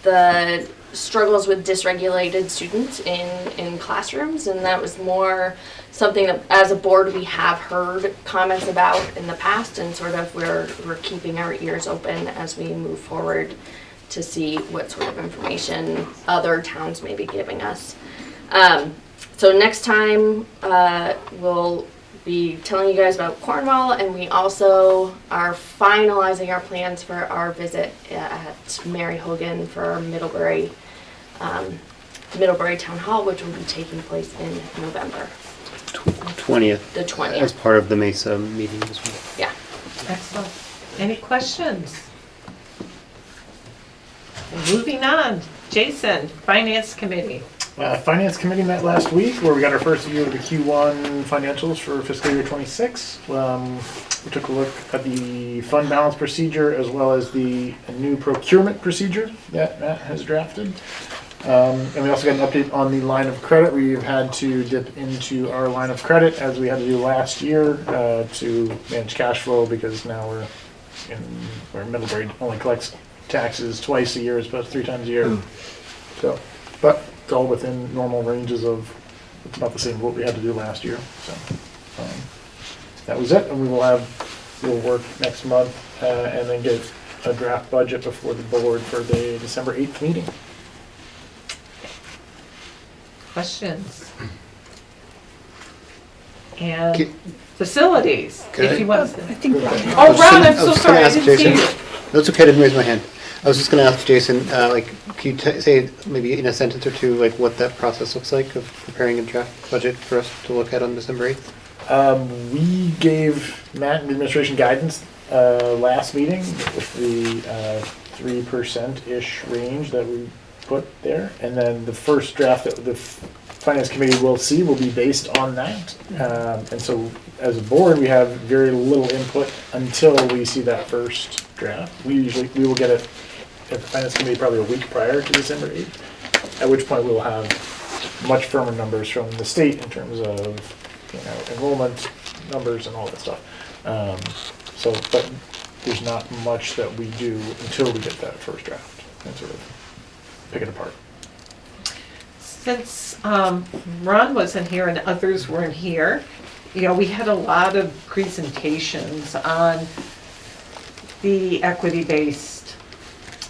the struggles with dysregulated students in classrooms, and that was more something that as a board we have heard comments about in the past, and sort of we're keeping our ears open as we move forward to see what sort of information other towns may be giving us. So next time we'll be telling you guys about Cornwall, and we also are finalizing our plans for our visit at Mary Hogan for our Middlebury Town Hall, which will be taking place in November. 20th. The 20th. As part of the Mesa meeting as well. Yeah. Excellent. Any questions? Moving on, Jason, Finance Committee. Finance Committee met last week where we got our first view of the Q1 financials for fiscal year 26. We took a look at the fund balance procedure as well as the new procurement procedure that Matt has drafted. And we also got an update on the line of credit. We've had to dip into our line of credit as we had to do last year to manage cash flow, because now where Middlebury only collects taxes twice a year as opposed to 3 times a year. So, but it's all within normal ranges of, it's about the same as what we had to do last year. So that was it, and we'll work next month and then get a draft budget before the board for the December 8th meeting. Questions? And facilities, if you want to. I think Ron. Oh, Ron, I'm so sorry, I didn't see you. That's okay, I didn't raise my hand. I was just going to ask Jason, can you say maybe in a sentence or two, like what that process looks like of preparing a draft budget for us to look at on December 8th? We gave Matt and the administration guidance last meeting with the 3%-ish range that we put there, and then the first draft that the Finance Committee will see will be based on that. And so as a board, we have very little input until we see that first draft. We will get it at the Finance Committee probably a week prior to December 8th, at which point we will have much firmer numbers from the state in terms of enrollment numbers and all that stuff. But there's not much that we do until we get that first draft and sort of pick it apart. Since Ron wasn't here and others weren't here, we had a lot of presentations on the equity-based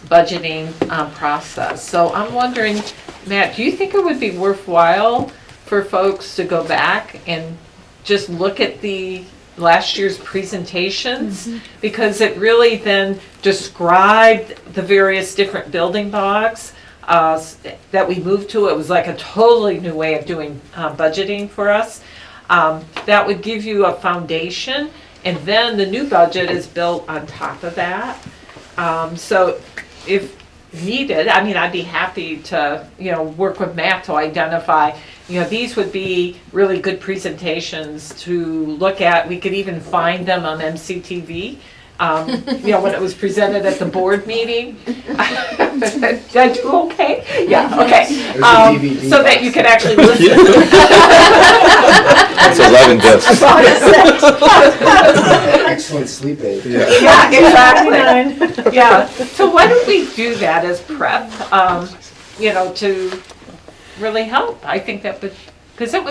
budgeting process. So I'm wondering, Matt, do you think it would be worthwhile for folks to go back and just look at the last year's presentations? Mm-hmm. Because it really then described the various different building blocks that we moved to. It was like a totally new way of doing budgeting for us. That would give you a foundation, and then the new budget is built on top of that. So if needed, I'd be happy to work with Matt to identify, these would be really good presentations to look at. We could even find them on MCTV. When it was presented at the board meeting. Did I do okay? Yeah, okay. So that you could actually listen. That's 11 discs. Excellent sleep aid. Yeah, exactly. Yeah, so why don't we do that as prep, to really help. I think that would, because that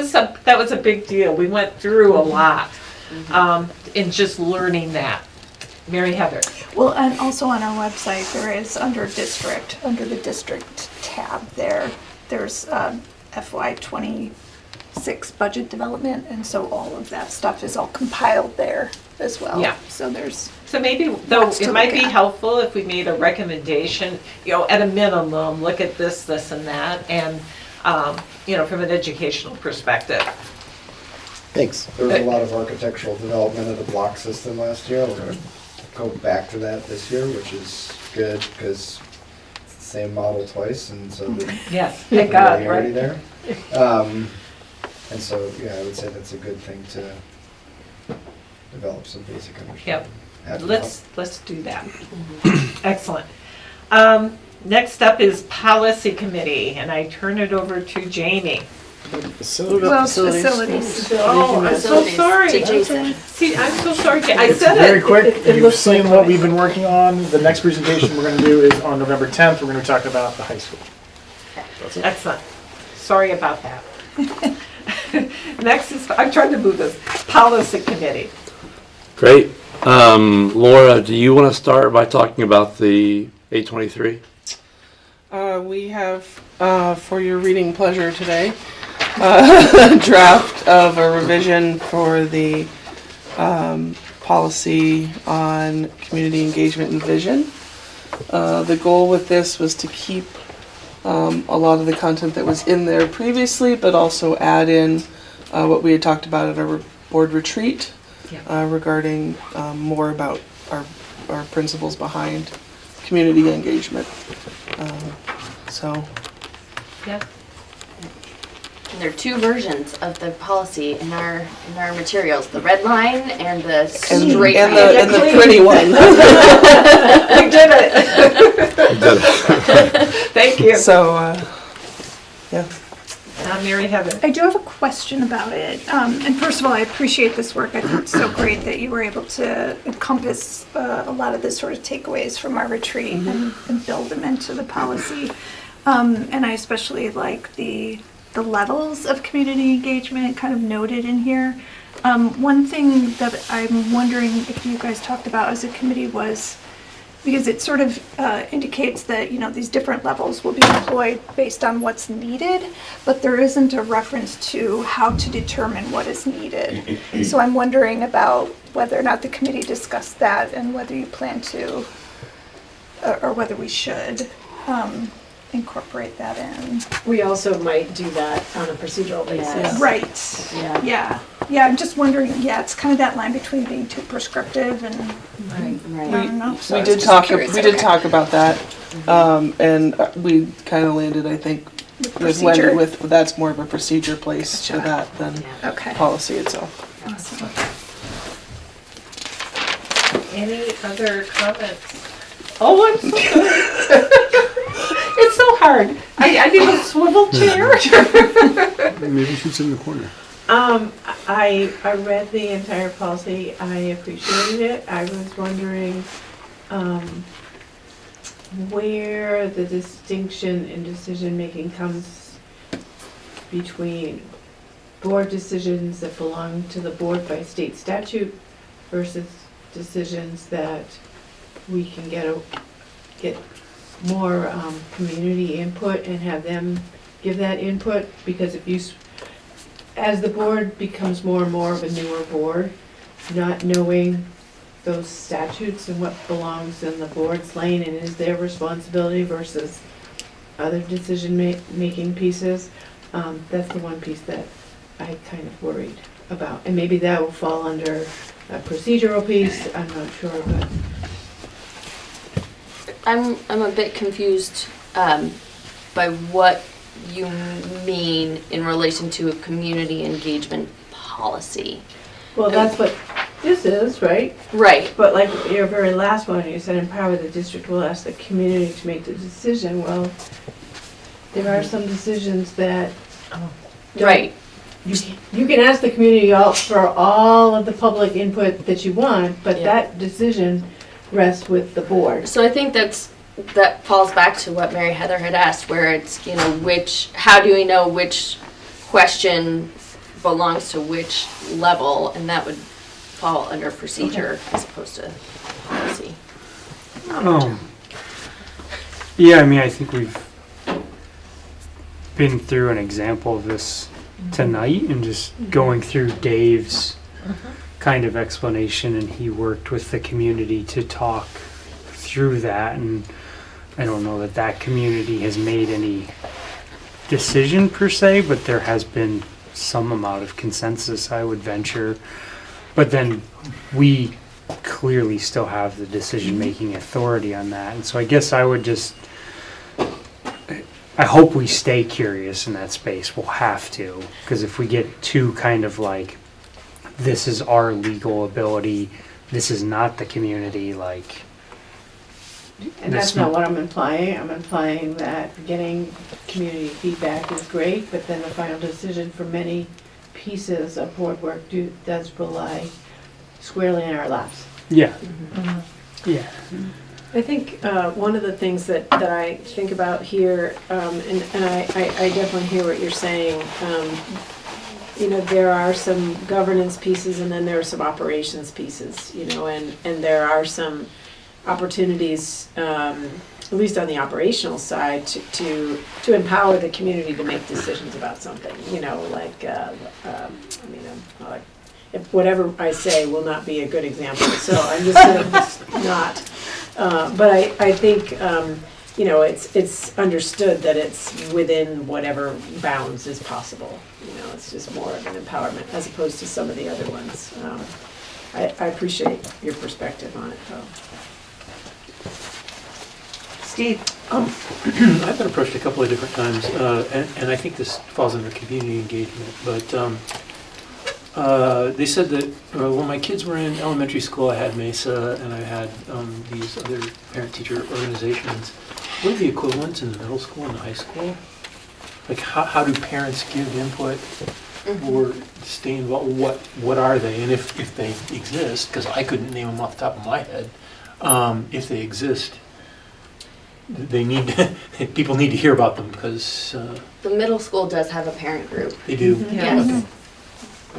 was a big deal. We went through a lot in just learning that. Mary Heather. Well, and also on our website, there is under the district tab there's FY26 budget development, and so all of that stuff is all compiled there as well. Yeah. So there's. So maybe, though, it might be helpful if we made a recommendation, at a minimum, look at this, and that, and, from an educational perspective. Thanks. There was a lot of architectural development of the block system last year. We're going to go back to that this year, which is good because it's the same model twice, and so yes, thank God, familiarity right? there. And so, yeah, I would say that's a good thing to develop some basic understanding. Yep. Let's do that. Excellent. Next up is policy committee, and I turn it over to Jamie. Facilities. Oh, I'm so sorry. See, I'm so sorry. I said Very it. quick, It you've looks seen like what we've been working on. The next presentation we're going to do is on November 10th. We're going to talk about the high school. That's it. Excellent. Sorry about that. Next is, I'm trying to move this, policy committee. Great. Laura, do you want to start by talking about the 823? We have, for your reading pleasure today, a draft of a revision for the policy on community engagement and vision. The goal with this was to keep a lot of the content that was in there previously, but also add in what we had talked about at our board retreat regarding more about our principles behind community engagement. Yeah. And there are two versions of the policy in our materials: the red line and the straight line. And the pretty one. We did it. Thank you. So, yeah. Mary Heather. I do have a question about it. And first of all, I appreciate this work. I think it's so great that you were able to encompass a lot of the sort of takeaways from our retreat and build them into the policy. And I especially like the levels of community engagement kind of noted in here. One thing that I'm wondering if you guys talked about as a committee was, because it sort of indicates that, these different levels will be employed based on what's needed, but there isn't a reference to how to determine what is needed. So I'm wondering about whether or not the committee discussed that and whether you plan to, or whether we should incorporate that in. We also might do that on a procedural basis. Yeah. Right. Yeah, I'm just wondering, it's kind of that line between being too prescriptive and, I don't know. So We I was did just talk. curious. We did Okay. talk about that, and we kind of landed. I think procedure. with that's more of a procedure place for that than Okay. policy itself. Awesome. Any other comments? Oh, I'm so good. It's so hard. I need a swivel chair. Maybe you should sit in the corner. I read the entire policy. I appreciated it. I was wondering where the distinction in decision-making comes between board decisions that belong to the board by state statute versus decisions that we can get more community input and have them give that input, because if you, as the board becomes more and more of a newer board, not knowing those statutes and what belongs in the board's lane and is their responsibility versus other decision-making pieces, that's the one piece that I kind of worried about. And maybe that will fall under a procedural piece, I'm not sure, but. I'm a bit confused by what you mean in relation to a community engagement policy. Well, that's what this is, right? Right. But like your very last one, you said empower the district will ask the community to make the decision. Well, there are some decisions that don't- Right. You can ask the community for all of the public input that you want, but that decision rests with the board. So I think that's that falls back to what Mary Heather had asked, where it's, you know, how do we know which question belongs to which level, and that would fall under procedure as opposed to policy. Yeah, I mean, I think we've been through an example of this tonight and just going through Dave's kind of explanation, and he worked with the community to talk through that, and I don't know that that community has made any decision per se, but there has been some amount of consensus, I would venture. But then we clearly still have the decision-making authority on that, and so I guess I would just, I hope we stay curious in that space. We'll have to, because if we get too kind of like, this is our legal ability, this is not the community, like. And that's not what I'm implying. I'm implying that getting community feedback is great, but then the final decision for many pieces of board work does rely squarely in our laps. Yeah. Yeah. I think one of the things that I think about here, and I definitely hear what you're saying, you know, there are some governance pieces and then there are some operations pieces, you know, and there are some opportunities, at least on the operational side, to empower the community to make decisions about something, you know, like, if whatever I say will not be a good example, so I'm just gonna not. But I think, you know, it's understood that it's within whatever bounds is possible. You know, it's just more of an empowerment as opposed to some of the other ones. I appreciate your perspective on it, though. Steve? I've been approached a couple of different times, and I think this falls under community engagement, but they said that when my kids were in elementary school, I had MESA and I had these other parent-teacher organizations. What are the equivalents in the middle school and the high school? Like, how do parents give input or stay involved? What are they? And if they exist, because I couldn't name them off the top of my head, if they exist, they need people need to hear about them, because The middle school does have a parent group. they do. Yes. Okay.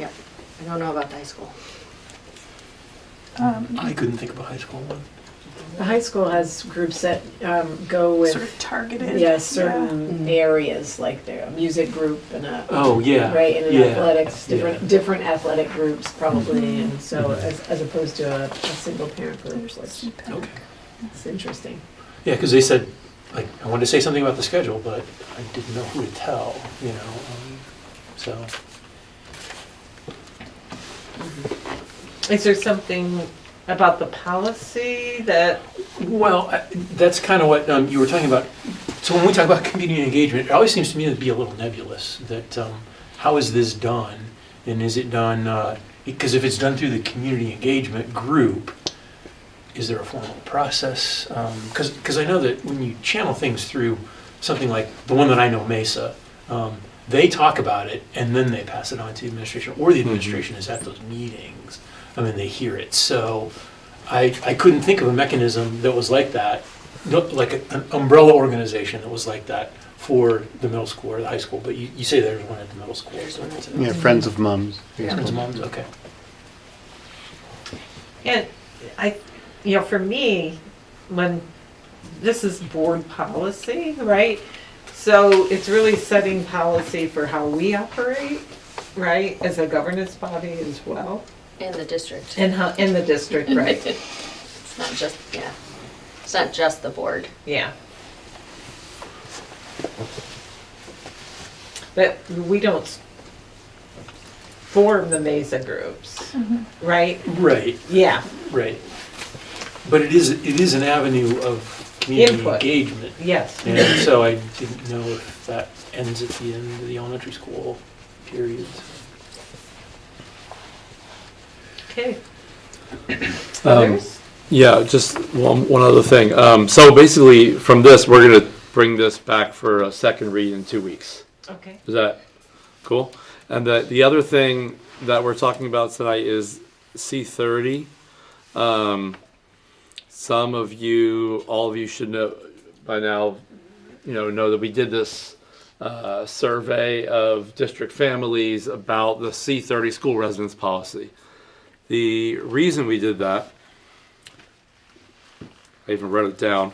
Yep. I don't know about the high school. I couldn't think of a high school one. The high school has groups that go with Sort of targeted. Yeah, certain areas, like their music group and a right, and athletics, different athletic groups probably, and so as opposed to a single parent group. Okay. It's interesting. Yeah, because they said, like, I wanted to say something about the schedule, but I didn't know who to tell, you know, so. Is there something about the policy that? Well, that's kind of what you were talking about. So when we talk about community engagement, it always seems to me to be a little nebulous, that how is this done? And is it done, because if it's done through the community engagement group, is there a formal process? Because I know that when you channel things through something like the one that I know, MESA, they talk about it and then they pass it on to the administration, or the administration is at those meetings. I mean, they hear it. So I couldn't think of a mechanism that was like that, like an umbrella organization that was like that for the middle school or the high school. But you say there's one at the middle school. So Yeah, Friends of Moms. Friends of Moms, okay. And you know, for me, when this is board policy, right? So it's really setting policy for how we operate, right, as a governance body as well. In the district. And how, in the district, right. It's not just, it's not just the board. Yeah. But we don't form the MESA groups, right? Right. Yeah. Right. But it is an avenue of community Input. engagement. Yes. And so I didn't know if that ends at the end of the elementary school periods. Okay. Others? Yeah, just one other thing. So basically, from this, we're going to bring this back for a second read in 2 weeks. Okay. Is that cool? And the other thing that we're talking about tonight is C30. some of you, all of you should know by now, know that we did this survey of district families about the C30 school residence policy. The reason we did that, I even wrote it down,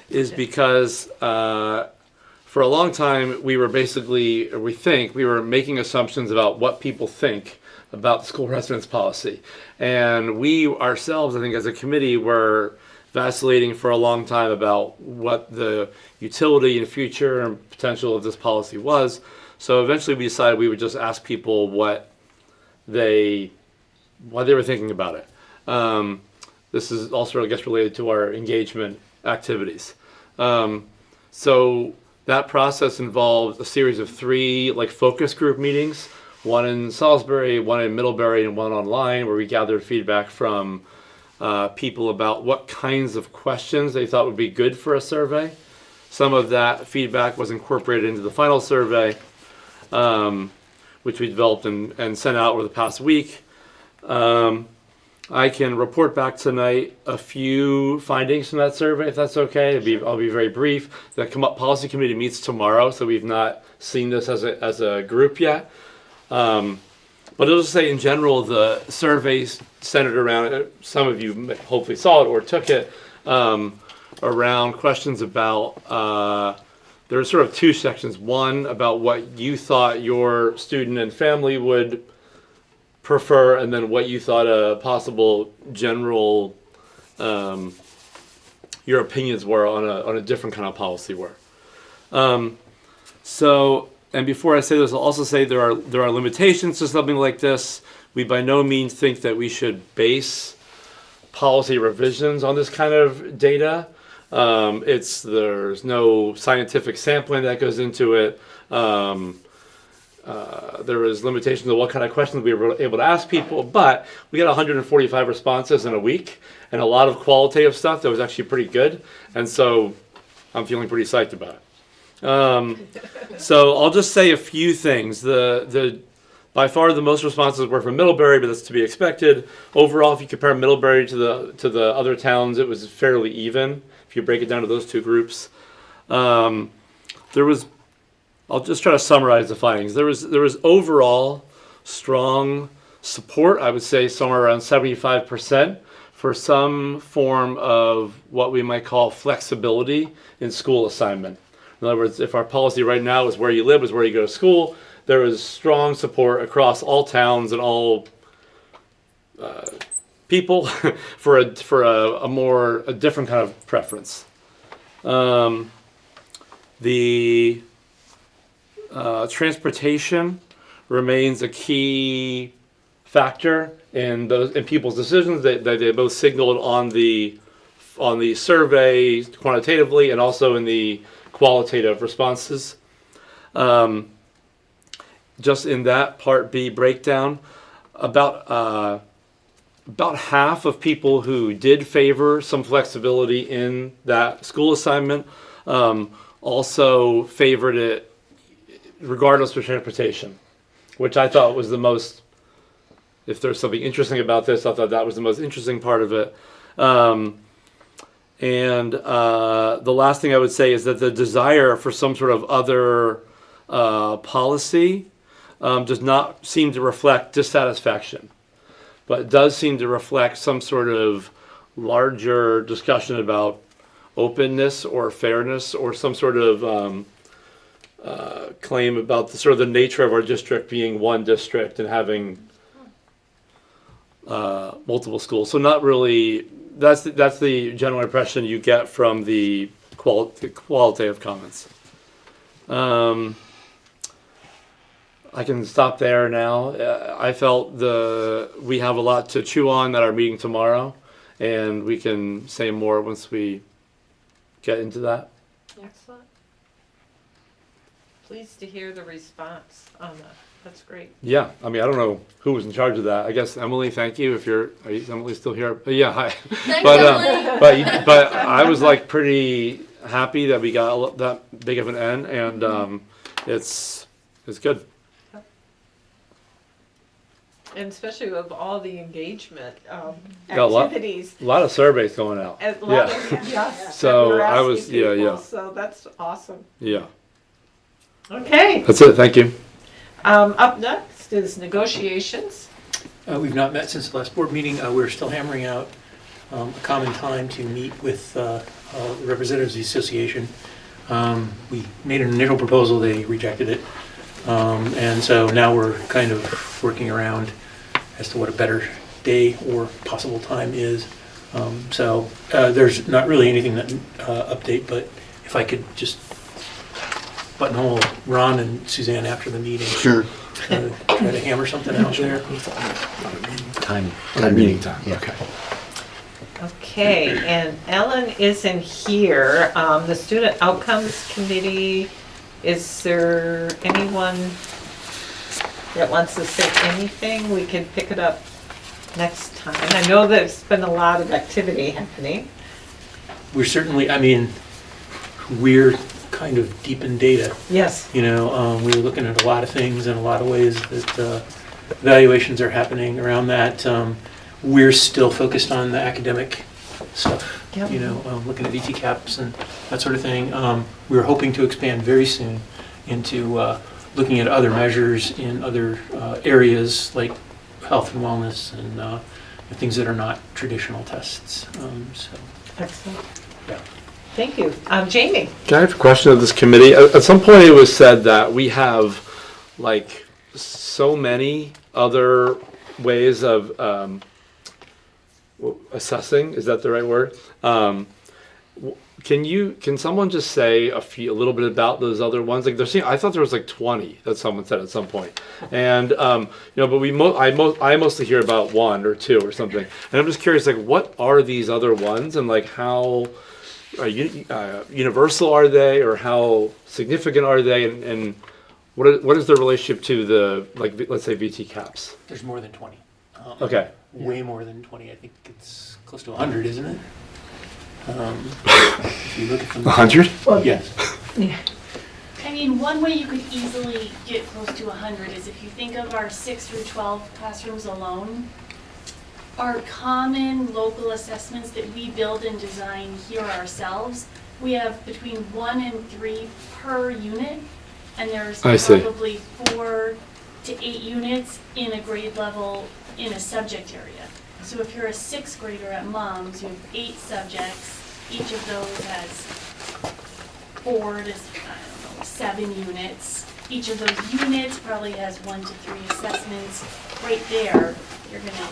is because for a long time we were we were making assumptions about what people think about the school residence policy. And we ourselves, I think as a committee, were vacillating for a long time about what the utility and future and potential of this policy was. So eventually we decided we would just ask people what they were thinking about it. This is also, I guess, related to our engagement activities. So that process involved a series of 3 focus group meetings, one in Salisbury, one in Middlebury, and one online, where we gathered feedback from people about what kinds of questions they thought would be good for a survey. Some of that feedback was incorporated into the final survey, which we developed and sent out over the past week. I can report back tonight a few findings from that survey, if that's okay. I'll be very brief. The policy committee meets tomorrow, so we've not seen this as a group yet. But I'll just say in general, the surveys centered around, some of you hopefully saw it or took it, around questions about, there are sort of 2 sections. One, about what you thought your student and family would prefer, and then what you thought a possible general, your opinions were on a different kind of policy were. And before I say this, I'll also say there are limitations to something like this. We by no means think that we should base policy revisions on this kind of data. There's no scientific sampling that goes into it. There is limitations to what kind of questions we were able to ask people, but we got 145 responses in a week and a lot of qualitative stuff that was actually pretty good. And so I'm feeling pretty psyched about it. So I'll just say a few things. By far the most responses were from Middlebury, but that's to be expected. Overall, if you compare Middlebury to the other towns, it was fairly even. If you break it down to those 2 groups, I'll just try to summarize the findings. There was overall strong support. I would say somewhere around 75% for some form of what we might call flexibility in school assignment. In other words, if our policy right now is where you live is where you go to school, there is strong support across all towns and all people for a different kind of preference. The transportation remains a key factor in people's decisions. They both signaled on the survey quantitatively and also in the qualitative responses. Just in that Part B breakdown, about half of people who did favor some flexibility in that school assignment also favored it regardless of transportation, which I thought was the most, if there's something interesting about this, I thought that was the most interesting part of it. And the last thing I would say is that the desire for some sort of other policy does not seem to reflect dissatisfaction, but it does seem to reflect some sort of larger discussion about openness or fairness or some sort of claim about the nature of our district being one district and having multiple schools. So not really. That's the general impression you get from the qualitative comments. I can stop there now. I felt we have a lot to chew on at our meeting tomorrow, and we can say more once we get into that. Excellent. Pleased to hear the response on that. That's great. Yeah, I mean, I don't know who was in charge of that. I guess Emily, thank you. Are Emily still here? Yeah, hi. Thanks, Emily. But I was pretty happy that we got that big of an N, and it's good. And especially with all the engagement Got activities. a lot of surveys going out. A lot of, yes. So that we're I was, asking people, so that's awesome. Yeah. Okay. That's it. Thank you. Up next is negotiations. We've not met since the last board meeting. We're still hammering out a common time to meet with the representatives of the association. We made an initial proposal, they rejected it. And so now we're kind of working around as to what a better day or possible time is. So there's not really anything that update, but if I could just buttonhole Ron and Suzanne after the meeting. Sure. Try to hammer something out there. Time meeting time. Yeah. Okay. Okay, and Ellen isn't here. The Student Outcomes Committee, is there anyone that wants to say anything? We can pick it up next time. I know there's been a lot of activity happening. We're certainly, I mean, we're kind of deep in data. Yes. You know, we're looking at a lot of things in a lot of ways that evaluations are happening around that. We're still focused on the academic stuff, Yep. you know, looking at VT-CAPs and that sort of thing. We're hoping to expand very soon into looking at other measures in other areas like health and wellness and things that are not traditional tests. So, excellent. Yeah. Thank you. Jamie? Can I have a question of this committee? At some point it was said that we have like so many other ways of assessing, is that the right word? Can someone just say a little bit about those other ones? Like I thought there was like 20 that someone said at some point. And but I mostly hear about one or two or something. And I'm just curious, like what are these other ones, and like how universal are they, or how significant are they, and what is their relationship to the, like, let's say VT-CAPs? There's more than 20. Okay. Way more than 20. I think it's close to 100, isn't it? If you look at them. 100? Well, yes. Yeah. I mean, one way you could easily get close to 100 is if you think of our 6 through 12 classrooms alone. Our common local assessments that we build and design here ourselves, we have between 1 and 3 per unit, and there's probably 4 to 8 units in a grade level in a subject area. So if you're a 6th grader at MOMS, you have 8 subjects. Each of those has 4 to 7 units. Each of those units probably has 1 to 3 assessments. Right there, you're going to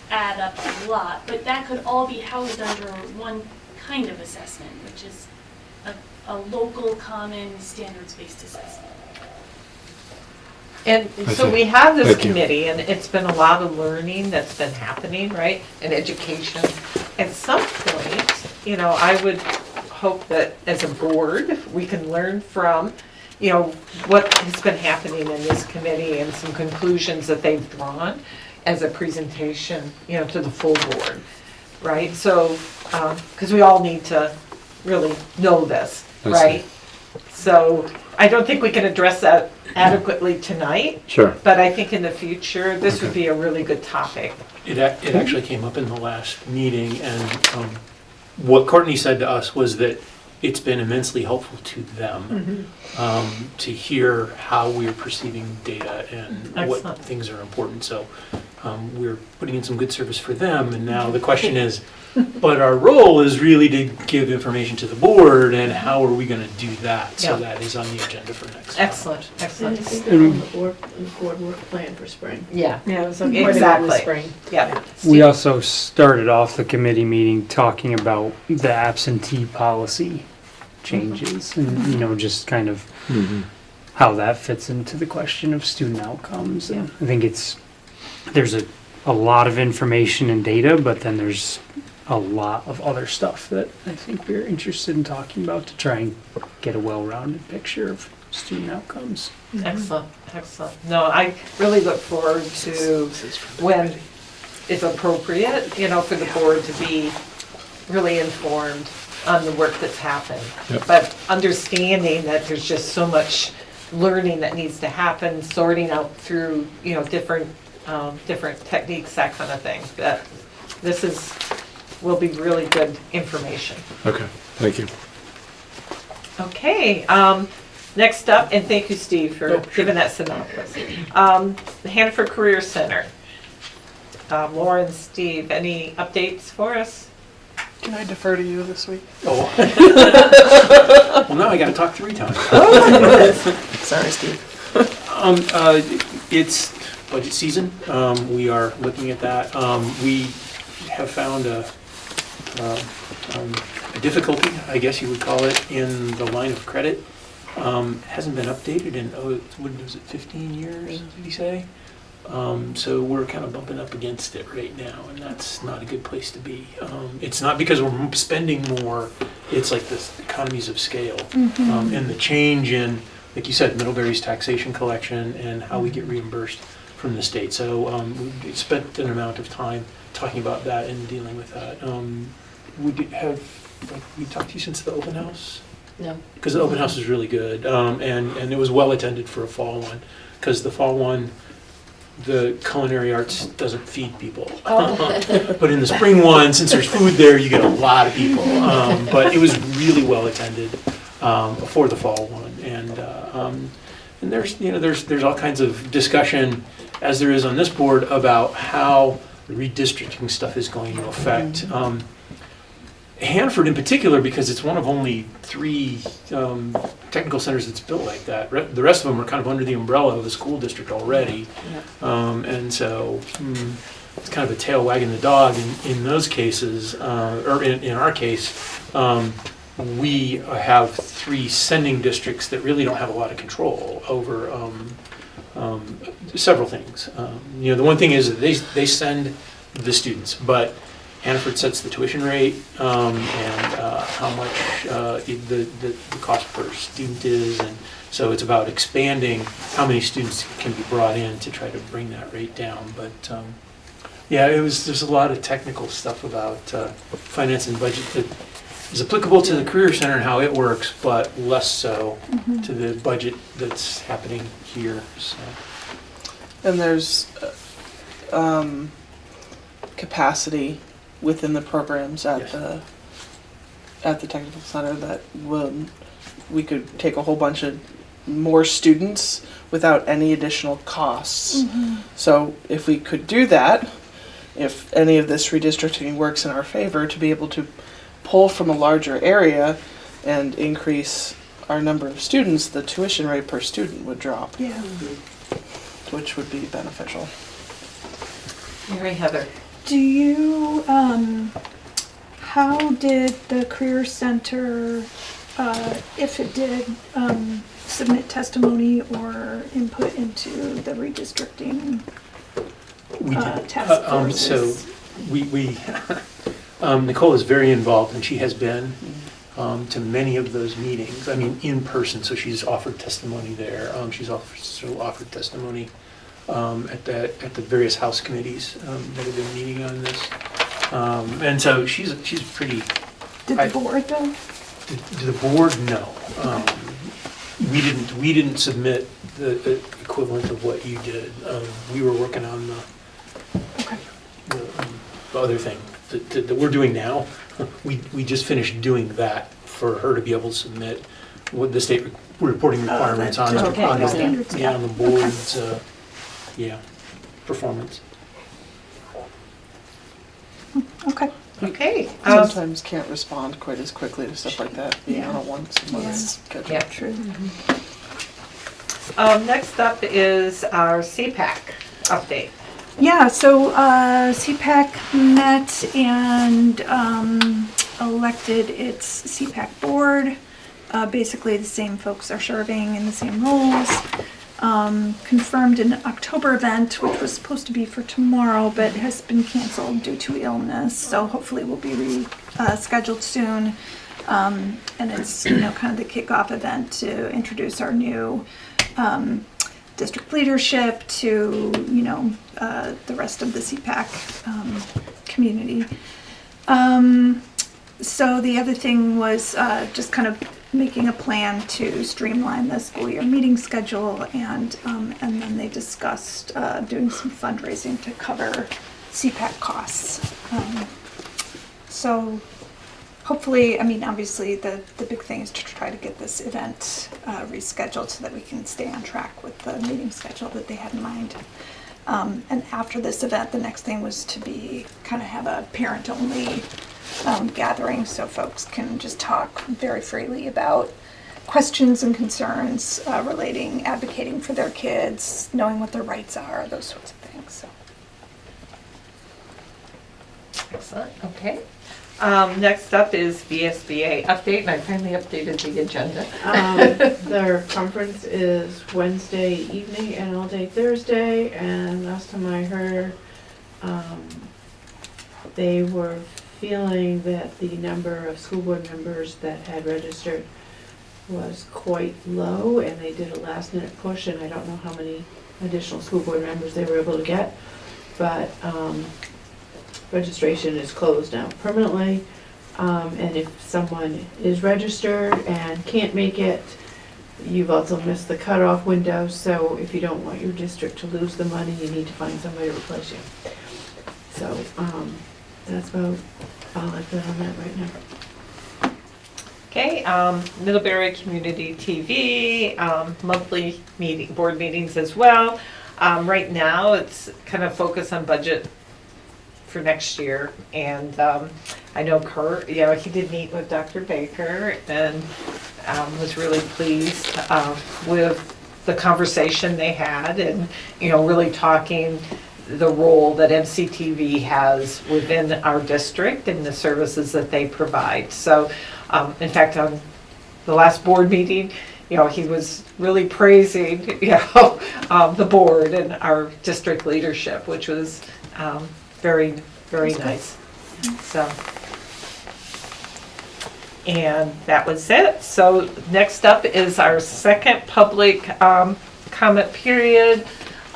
add up a lot, but that could all be housed under one kind of assessment, which is a local, common, standards-based assessment. And so we have this committee, and it's been a lot of learning that's been happening, right, and education. At some point, you know, I would hope that as a board, we can learn from, you know, what has been happening in this committee and some conclusions that they've drawn as a presentation, you know, to the full board, right? So, because we all need to really know this, right? So I don't think we can address that adequately tonight. Sure. But I think in the future, this would be a really good topic. It actually came up in the last meeting, and what Courtney said to us was that it's been immensely helpful to them to hear how we're perceiving data and what things are important. So we're putting in some good service for them, and now the question is, but our role is really to give information to the board, and how are we going to do that? So that is on the agenda for next. Excellent, excellent. And I think the board work plan for spring. Yeah, Yeah, it was exactly. spring. Yeah. We also started off the committee meeting talking about the absentee policy changes and, you know, just kind of how that fits into the question of student outcomes. And I think there's a lot of information and data, but then there's a lot of other stuff that I think we're interested in talking about to try and get a well-rounded picture of student outcomes. Excellent, excellent. No, I really look forward to when it's appropriate, you know, for the board to be really informed on the work that's happened. But understanding that there's just so much learning that needs to happen, sorting out through, you know, different different techniques, that kind of thing. That will be really good information. Okay, thank you. Okay, next up, and thank you, Steve, for giving that synopsis. The Hannaford Career Center. Lauren, Steve, any updates for us? Can I defer to you this week? Oh. Well, now I got to talk 3 times. Sorry, Steve. It's budget season. We are looking at that. We have found a difficulty, I guess you would call it, in the line of credit. Hasn't been updated in, what was it, 15 years, did he say? So we're kind of bumping up against it right now, and that's not a good place to be. It's not because we're spending more, it's like the economies of scale. And the change in, like you said, Middlebury's taxation collection and how we get reimbursed from the state. So we spent an amount of time talking about that and dealing with that. We talked to you since the open house? No. Because the open house was really good, and it was well attended for a fall one. Because the fall one, the culinary arts doesn't feed people. But in the spring one, since there's food there, you get a lot of people. But it was really well attended for the fall one, and there's all kinds of discussion, as there is on this board, about how the redistricting stuff is going to affect Hannaford in particular, because it's one of only 3 technical centers that's built like that. The rest of them are kind of under the umbrella of the school district already. And so it's kind of a tail wagging the dog in those cases, or in our case. We have 3 sending districts that really don't have a lot of control over several things. The one thing is that they send the students, but Hannaford sets the tuition rate and how much the cost per student is, and so it's about expanding how many students can be brought in to try to bring that rate down. But there's a lot of technical stuff about finance and budget that is applicable to the Career Center and how it works, but less so to the budget that's happening here. So. And there's capacity within the programs at the technical center that we could take a whole bunch of more students without any additional costs. So if we could do that, if any of this redistricting works in our favor, to be able to pull from a larger area and increase our number of students, the tuition rate per student would drop. Which would be beneficial. Mary Heather. Do you, how did the Career Center, if it did, submit testimony or input into the redistricting task forces? So Nicole is very involved, and she has been to many of those meetings. I mean, in person. So she's offered testimony there. She's also offered testimony at the various house committees that have been meeting on this. And so she's pretty. Did the board though? Did the board? No. We didn't submit the equivalent of what you did. We were working on the other thing that we're doing now. We just finished doing that for her to be able to submit what the state reporting requirements on the board's performance. Okay. Sometimes can't respond quite as quickly to stuff like that, being on a once-a-month schedule. Yeah, true. Next up is our CPAC update. Yeah, so CPAC met and elected its CPAC board. Basically, the same folks are serving in the same roles. Confirmed an October event, which was supposed to be for tomorrow, but has been canceled due to illness. So hopefully will be rescheduled soon. And it's kind of the kickoff event to introduce our new district leadership to the rest of the CPAC community. So the other thing was just kind of making a plan to streamline the school year meeting schedule, and then they discussed doing some fundraising to cover CPAC costs. So hopefully, I mean, obviously the big thing is to try to get this event rescheduled so that we can stay on track with the meeting schedule that they had in mind. And after this event, the next thing was to be kind of have a parent-only gathering so folks can just talk very freely about questions and concerns advocating for their kids, knowing what their rights are, those sorts of things. So. Excellent, okay. Next up is VSBA update, and I finally updated the agenda. Their conference is Wednesday evening and all day Thursday, and last time I heard, they were feeling that the number of school board members that had registered was quite low, and they did a last minute push, and I don't know how many additional school board members they were able to get, but registration is closed now permanently, and if someone is registered and can't make it, you've also missed the cutoff window, so if you don't want your district to lose the money, you need to find somebody to replace you. So that's about all I've got on that right now. Okay, Middlebury Community TV, monthly board meetings as well. Right now, it's kind of focused on budget for next year, and I know Kurt, he did meet with Dr. Baker and was really pleased with the conversation they had, and really talking the role that MCTV has within our district and the services that they provide. So in fact, on the last board meeting, he was really praising the board and our district leadership, which was very, very nice. So, and that was it. So next up is our second public comment period.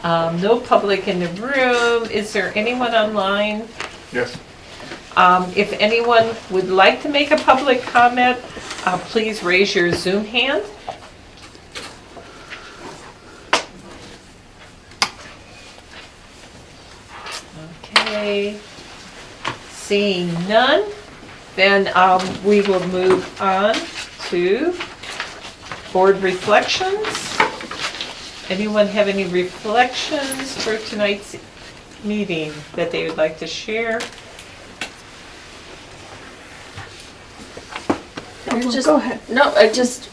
No public in the room. Is there anyone online? Yes. If anyone would like to make a public comment, please raise your Zoom hand. Okay. Seeing none, then we will move on to board reflections. Anyone have any reflections for tonight's meeting that they would like to share? Go ahead. No, I just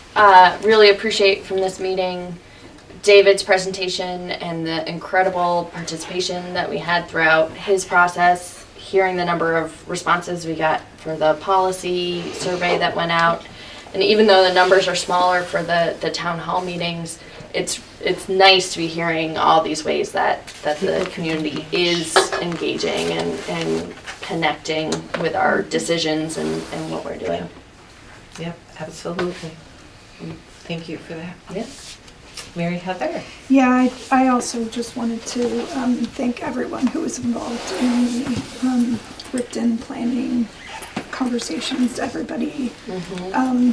really appreciate from this meeting David's presentation and the incredible participation that we had throughout his process, hearing the number of responses we got for the policy survey that went out. And even though the numbers are smaller for the town hall meetings, it's nice to be hearing all these ways that the community is engaging and connecting with our decisions and what we're doing. Yep, absolutely. Thank you for that. Yes. Mary Heather. Yeah, I also just wanted to thank everyone who was involved in the Ripton planning conversations, everybody. Mm-hmm.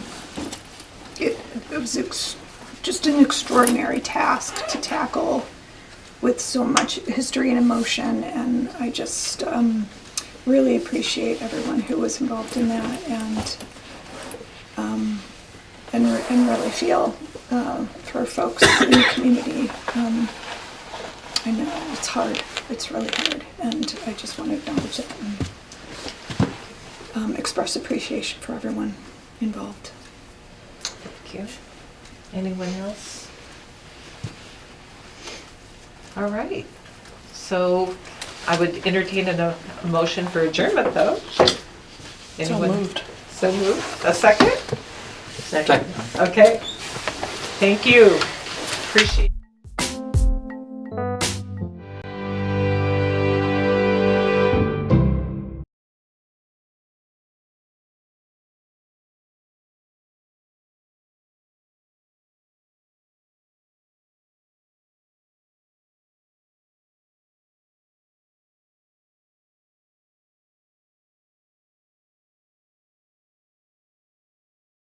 It was just an extraordinary task to tackle with so much history and emotion, and I just really appreciate everyone who was involved in that, and really feel for folks in the community. I know it's hard, it's really hard, and I just want to acknowledge it and express appreciation for everyone involved. Thank you. Anyone else? All right. So I would entertain a motion for adjournment, though. Anyone? So moved. So moved. A second? Second. Okay. Thank you. Appreciate it.